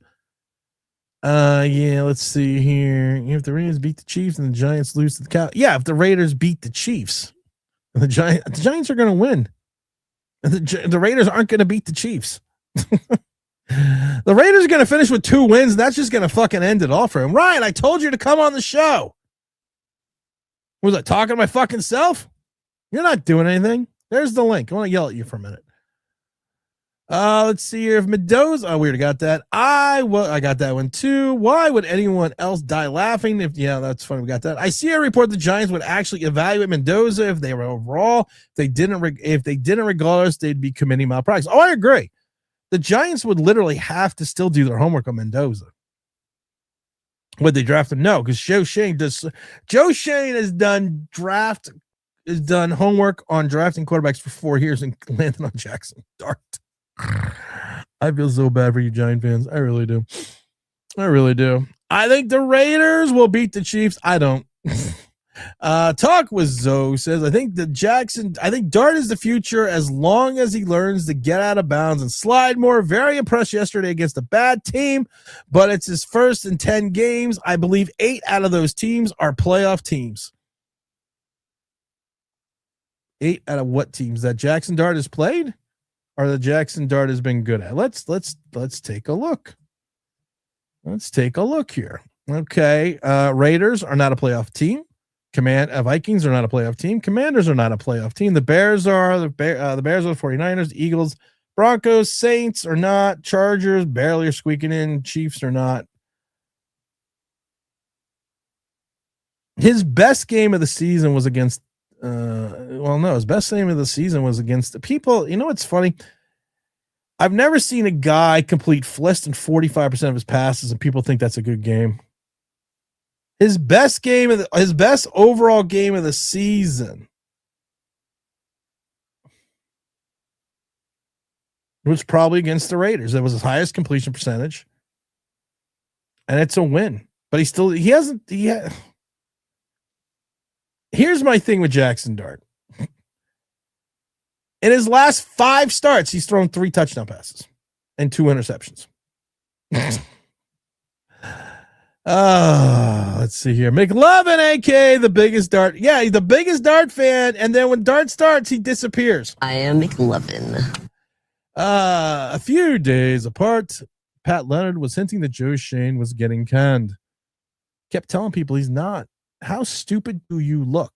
Speaker 1: Yeah, let's see here. If the Raiders beat the Chiefs and the Giants lose to the Cowboys, yeah, if the Raiders beat the Chiefs. The Giants are going to win. The Raiders aren't going to beat the Chiefs. The Raiders are going to finish with 2 wins. And that's just going to fucking end it all for him. Ryan, I told you to come on the show. Was I talking to my fucking self? You're not doing anything. There's the link. I want to yell at you for a minute. Let's see here. If Mendoza, we already got that. I got that one too. Why would anyone else die laughing? Yeah, that's funny. We got that. I see a report the Giants would actually evaluate Mendoza if they were overall. If they didn't regardless, they'd be committing malpractice. Oh, I agree. The Giants would literally have to still do their homework on Mendoza. Would they draft him? No, because Joe Shane has done homework on drafting quarterbacks for 4 years and landed on Jackson Dart. I feel so bad for you Giant fans. I really do. I think the Raiders will beat the Chiefs. I don't. Talk with Zoe says, I think Dart is the future as long as he learns to get out of bounds and slide more. Very impressed yesterday against a bad team, but it's his first in 10 games. I believe 8 out of those teams are playoff teams. 8 out of what teams that Jackson Dart has played? Or the Jackson Dart has been good at. Let's take a look. Let's take a look here. Okay, Raiders are not a playoff team. Vikings are not a playoff team. Commanders are not a playoff team. The Bears are the Bears are the 49ers. Eagles, Broncos, Saints are not. Chargers barely are squeaking in. Chiefs are not. His best game of the season was against. His best game of the season was against the people. You know what's funny? I've never seen a guy complete less than 45% of his passes, and people think that's a good game. His best overall game of the season It was probably against the Raiders. That was his highest completion percentage. And it's a win. But here's my thing with Jackson Dart. In his last 5 starts, he's thrown 3 touchdown passes and 2 interceptions. Let's see here. McLovin, AK, the biggest Dart. Yeah, he's the biggest Dart fan. And then when Dart starts, he disappears.
Speaker 3: I am McLovin.
Speaker 1: A few days apart, Pat Leonard was hinting that Joe Shane was getting canned. Kept telling people he's not. How stupid do you look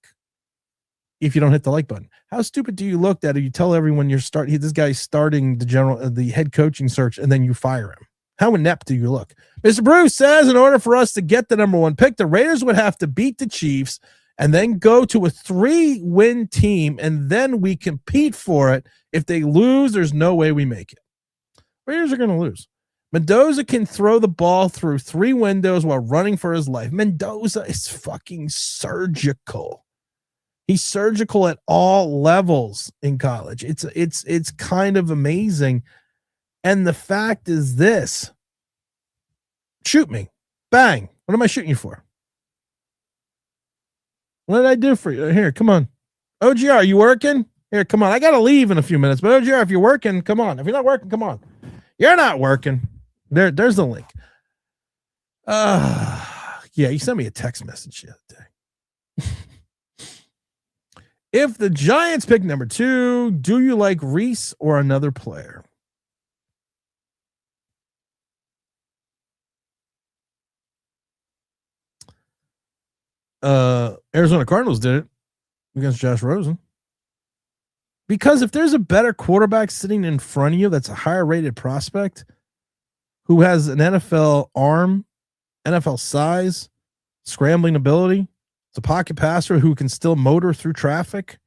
Speaker 1: if you don't hit the like button? How stupid do you look that you tell everyone this guy's starting the head coaching search and then you fire him? How inept do you look? Mr. Bruce says in order for us to get the number 1 pick, the Raiders would have to beat the Chiefs and then go to a 3-win team, and then we compete for it. If they lose, there's no way we make it. Raiders are going to lose. Mendoza can throw the ball through 3 windows while running for his life. Mendoza is fucking surgical. He's surgical at all levels in college. It's kind of amazing. And the fact is this. Shoot me. Bang. What am I shooting you for? What did I do for you? Here, come on. OGR, are you working? Here, come on. I got to leave in a few minutes. But OGR, if you're working, come on. If you're not working, come on. You're not working. There's the link. Yeah, you sent me a text message the other day. If the Giants pick number 2, do you like Reese or another player? Arizona Cardinals did it against Josh Rosen. Because if there's a better quarterback sitting in front of you that's a higher rated prospect who has an NFL arm, NFL size, scrambling ability, it's a pocket passer who can still motor through traffic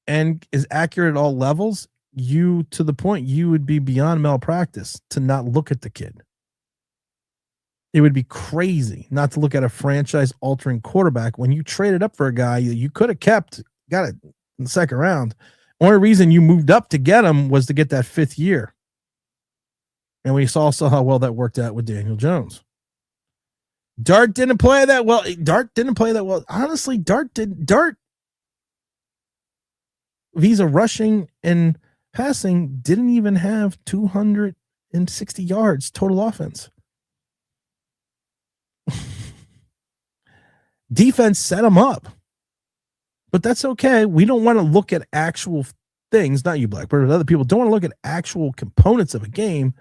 Speaker 1: and is accurate at all levels, you would be beyond malpractice to not look at the kid. It would be crazy not to look at a franchise-altering quarterback when you traded up for a guy that you could have kept, got it in the second round. Only reason you moved up to get him was to get that 5th year. And we saw how well that worked out with Daniel Jones. Dart didn't play that well. Honestly, Dart, visa rushing and passing, didn't even have 260 yards total offense. Defense set him up. But that's okay. We don't want to look at actual things, not you, Blackbird, but other people don't want to look at actual components of a game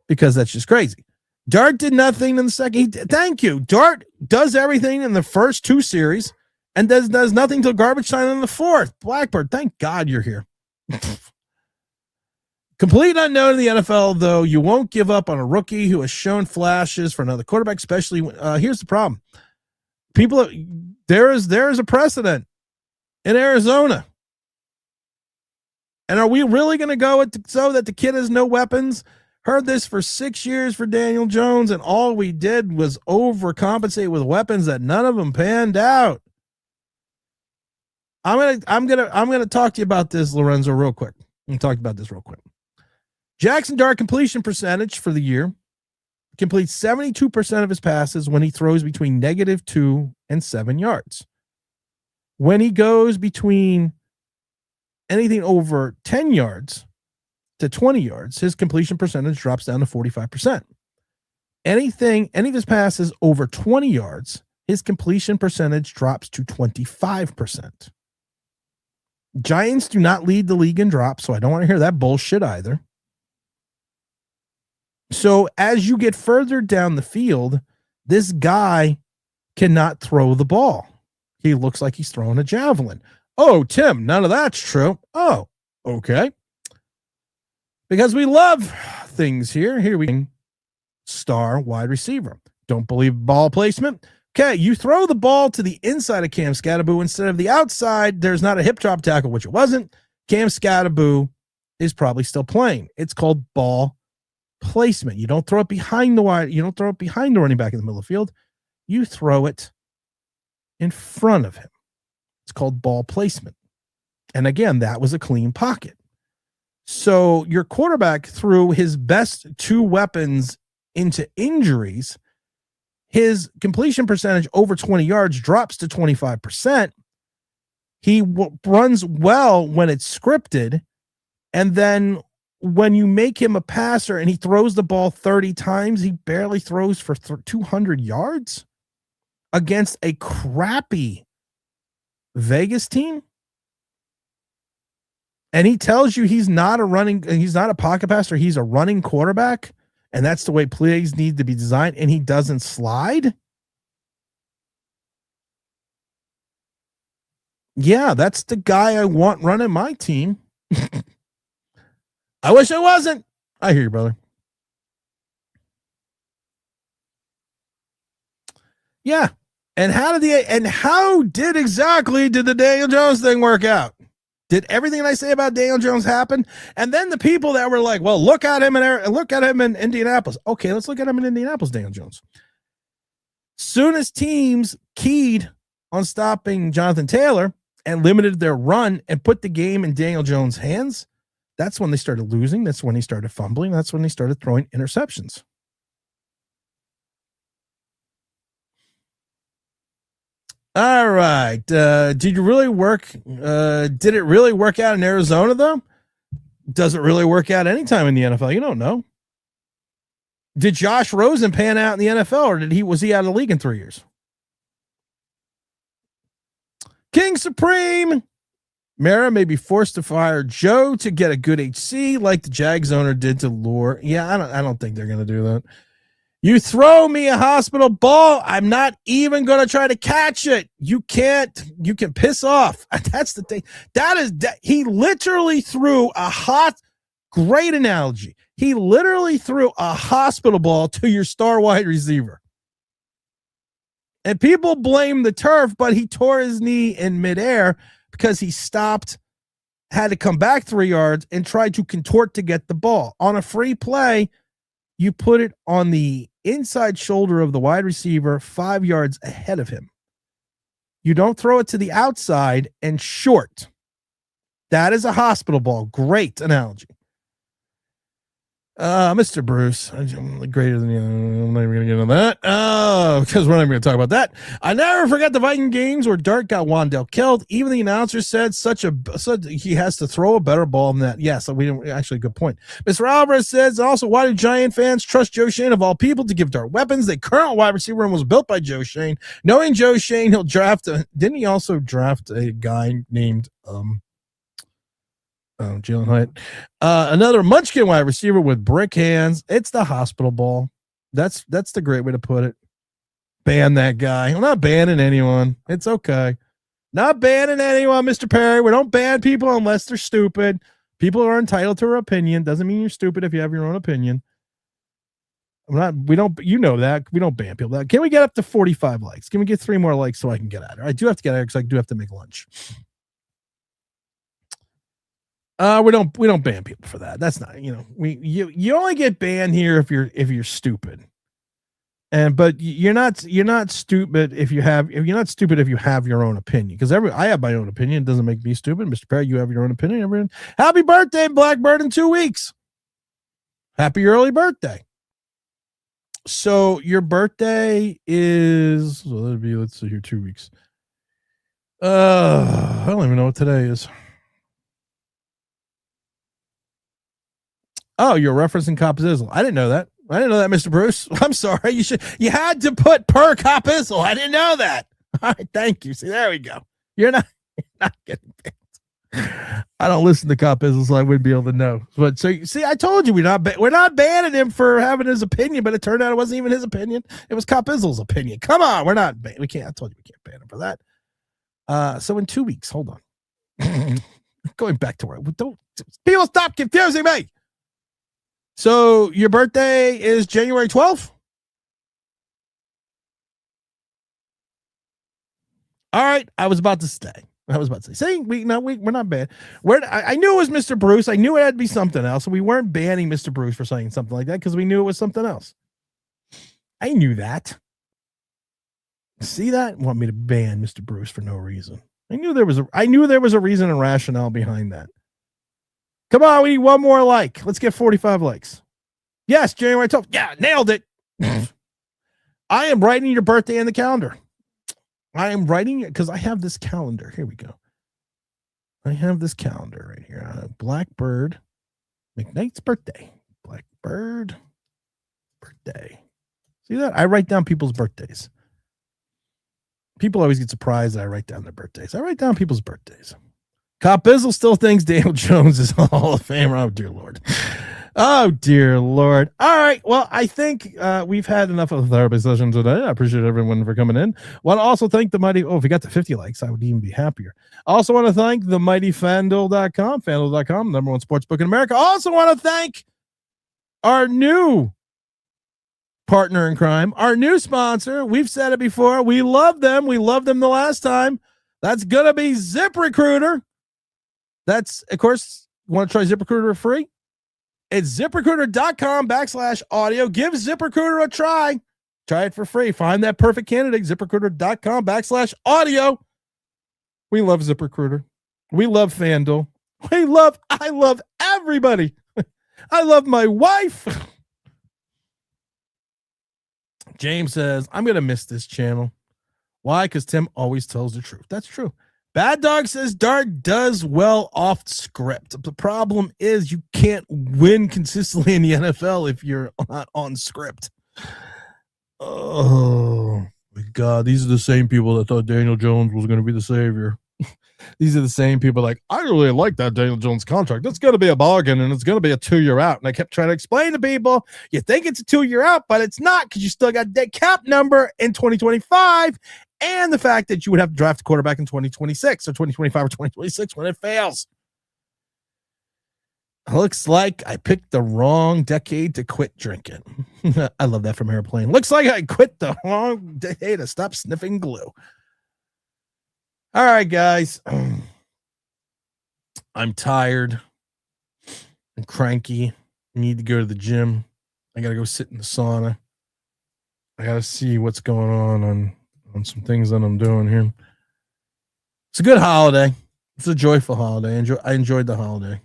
Speaker 1: because that's just crazy. Dart did nothing in the second. Thank you. Dart does everything in the first 2 series and does nothing till garbage time in the 4th. Blackbird, thank God you're here. Complete unknown in the NFL, though. You won't give up on a rookie who has shown flashes for another quarterback, especially when, here's the problem. There is a precedent in Arizona. And are we really going to go so that the kid has no weapons? Heard this for 6 years for Daniel Jones, and all we did was overcompensate with weapons that none of them panned out. I'm gonna talk to you about this, Lorenzo, real quick. I'm gonna talk about this real quick. Jackson Dart completion percentage for the year completes 72% of his passes when he throws between -2 and 7 yards. When he goes between anything over 10 yards to 20 yards, his completion percentage drops down to 45%. Any of his passes over 20 yards, his completion percentage drops to 25%. Giants do not lead the league in drops, so I don't want to hear that bullshit either. So as you get further down the field, this guy cannot throw the ball. He looks like he's throwing a javelin. Oh, Tim, none of that's true. Oh, okay. Because we love things here. Here we go. Star wide receiver. Don't believe ball placement. Okay, you throw the ball to the inside of Cam Scatterboo instead of the outside. There's not a hip drop tackle, which it wasn't. Cam Scatterboo is probably still playing. It's called ball placement. You don't throw it behind the wide. You don't throw it behind the running back in the middle of the field. You throw it in front of him. It's called ball placement. And again, that was a clean pocket. So your quarterback threw his best two weapons into injuries. His completion percentage over 20 yards drops to 25%. He runs well when it's scripted. And then when you make him a passer and he throws the ball 30 times, he barely throws for 200 yards against a crappy Vegas team. And he tells you he's not a pocket passer, he's a running quarterback. And that's the way plays need to be designed. And he doesn't slide. Yeah, that's the guy I want running my team. I wish I wasn't. I hear you, brother. Yeah. And how did exactly did the Daniel Jones thing work out? Did everything I say about Daniel Jones happen? And then the people that were like, well, look at him in Indianapolis. Okay, let's look at him in Indianapolis, Daniel Jones. Soon as teams keyed on stopping Jonathan Taylor and limited their run and put the game in Daniel Jones' hands, that's when they started losing. That's when he started fumbling. That's when they started throwing interceptions. All right. Did it really work out in Arizona, though? Does it really work out anytime in the NFL? You don't know. Did Josh Rosen pan out in the NFL, or was he out of the league in 3 years? King Supreme. Mara may be forced to fire Joe to get a good HC like the Jags owner did to Lure. Yeah, I don't think they're going to do that. You throw me a hospital ball, I'm not even going to try to catch it. You can piss off. That's the thing. He literally threw great analogy. He literally threw a hospital ball to your star wide receiver. And people blame the turf, but he tore his knee in midair because he stopped, had to come back 3 yards and tried to contort to get the ball. On a free play, you put it on the inside shoulder of the wide receiver 5 yards ahead of him. You don't throw it to the outside and short. That is a hospital ball. Great analogy. Mr. Bruce, I'm greater than you. I'm not even going to get into that. Because we're not even going to talk about that. I never forget the Viking games where Dart got Wandell killed. Even the announcer said he has to throw a better ball than that. Yes, we didn't actually good point. Mr. Alvarez says also, why do Giant fans trust Joe Shane of all people to give Dart weapons? The current wide receiver room was built by Joe Shane. Knowing Joe Shane, he'll draft didn't he also draft a guy named Jalen Hyatt. Another munchkin wide receiver with brick hands. It's the hospital ball. That's the great way to put it. Ban that guy. I'm not banning anyone. It's okay. Not banning anyone, Mr. Perry. We don't ban people unless they're stupid. People are entitled to their opinion. Doesn't mean you're stupid if you have your own opinion. We don't ban people. Can we get up to 45 likes? Can we get 3 more likes so I can get out of here? I do have to get out of here because I do have to make lunch. We don't ban people for that. That's not, you only get banned here if you're stupid. But you're not stupid if you have your own opinion. Because I have my own opinion. It doesn't make me stupid. Mr. Perry, you have your own opinion. Everyone, happy birthday, Blackbird, in 2 weeks. Happy early birthday. So your birthday is, let's see here, 2 weeks. I don't even know what today is. Oh, you're referencing Copizzle. I didn't know that. Mr. Bruce. I'm sorry. You had to put per Copizzle. I didn't know that. All right, thank you. See, there we go. You're not getting banned. I don't listen to Copizzle, so I wouldn't be able to know. But so you see, I told you we're not banning him for having his opinion, but it turned out it wasn't even his opinion. It was Copizzle's opinion. Come on, we're not we can't. I told you we can't ban him for that. So in 2 weeks, hold on. Going back to where people stop confusing me. So your birthday is January 12th? All right. I was about to say, see, we're not bad. I knew it was Mr. Bruce. I knew it had to be something else. We weren't banning Mr. Bruce for saying something like that because we knew it was something else. I knew that. See that? Want me to ban Mr. Bruce for no reason. I knew there was a reason and rationale behind that. Come on, we need one more like. Let's get 45 likes. Yes, January 12th. Yeah, nailed it. I am writing your birthday in the calendar. I am writing it because I have this calendar. Here we go. I have this calendar right here. Blackbird McKnight's birthday. Blackbird birthday. See that? I write down people's birthdays. People always get surprised that I write down their birthdays. I write down people's birthdays. Cop Bizzle still thinks Daniel Jones is a Hall of Famer. Oh, dear Lord. Oh, dear Lord. All right. Well, I think we've had enough of the therapy session today. I appreciate everyone for coming in. Want to also thank the mighty, if we got to 50 likes, I would even be happier. Also want to thank the mighty FanDuel.com, FanDuel.com, number one sports book in America. Also want to thank our new partner in crime, our new sponsor. We've said it before. We love them. We loved them the last time. That's going to be ZipRecruiter. That's, of course, you want to try ZipRecruiter free? It's ZipRecruiter.com/audio. Give ZipRecruiter a try. Try it for free. Find that perfect candidate. ZipRecruiter.com/audio. We love ZipRecruiter. We love FanDuel. I love everybody. I love my wife. James says, I'm going to miss this channel. Why? Because Tim always tells the truth. That's true. Bad Dog says Dart does well off script. The problem is you can't win consistently in the NFL if you're not on script. Oh, my God. These are the same people that thought Daniel Jones was going to be the savior. These are the same people like, I really like that Daniel Jones contract. That's going to be a bargain, and it's going to be a 2-year out. And I kept trying to explain to people, you think it's a 2-year out, but it's not because you still got that cap number in 2025 and the fact that you would have to draft a quarterback in 2026 or 2025 or 2026 when it fails. Looks like I picked the wrong decade to quit drinking. I love that from Airplane. Looks like I quit the wrong day to stop sniffing glue. All right, guys. I'm tired. I'm cranky. I need to go to the gym. I got to go sit in the sauna. I got to see what's going on some things that I'm doing here. It's a good holiday. It's a joyful holiday. I enjoyed the holiday.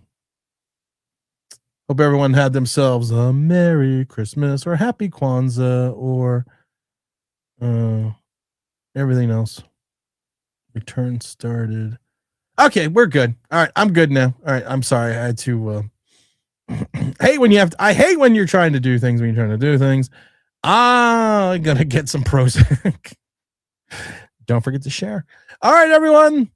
Speaker 1: Hope everyone had themselves a Merry Christmas or Happy Kwanzaa or everything else. Return started. Okay, we're good. All right, I'm good now. All right, I'm sorry. I had to I hate when you're trying to do things when you're trying to do things. I'm gonna get some Prozac. Don't forget to share. All right, everyone.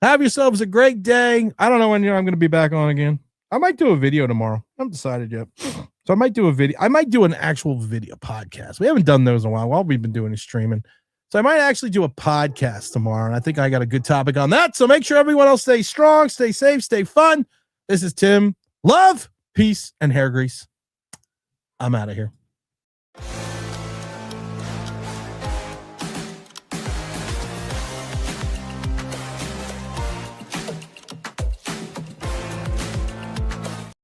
Speaker 1: Have yourselves a great day. I don't know when I'm gonna be back on again. I might do a video tomorrow. I haven't decided yet. So I might do a video. I might do an actual video podcast. We haven't done those in a while. All we've been doing is streaming. So I might actually do a podcast tomorrow, and I think I got a good topic on that. So make sure everyone else stays strong, stay safe, stay fun. This is Tim. Love, peace, and hair grease. I'm out of here.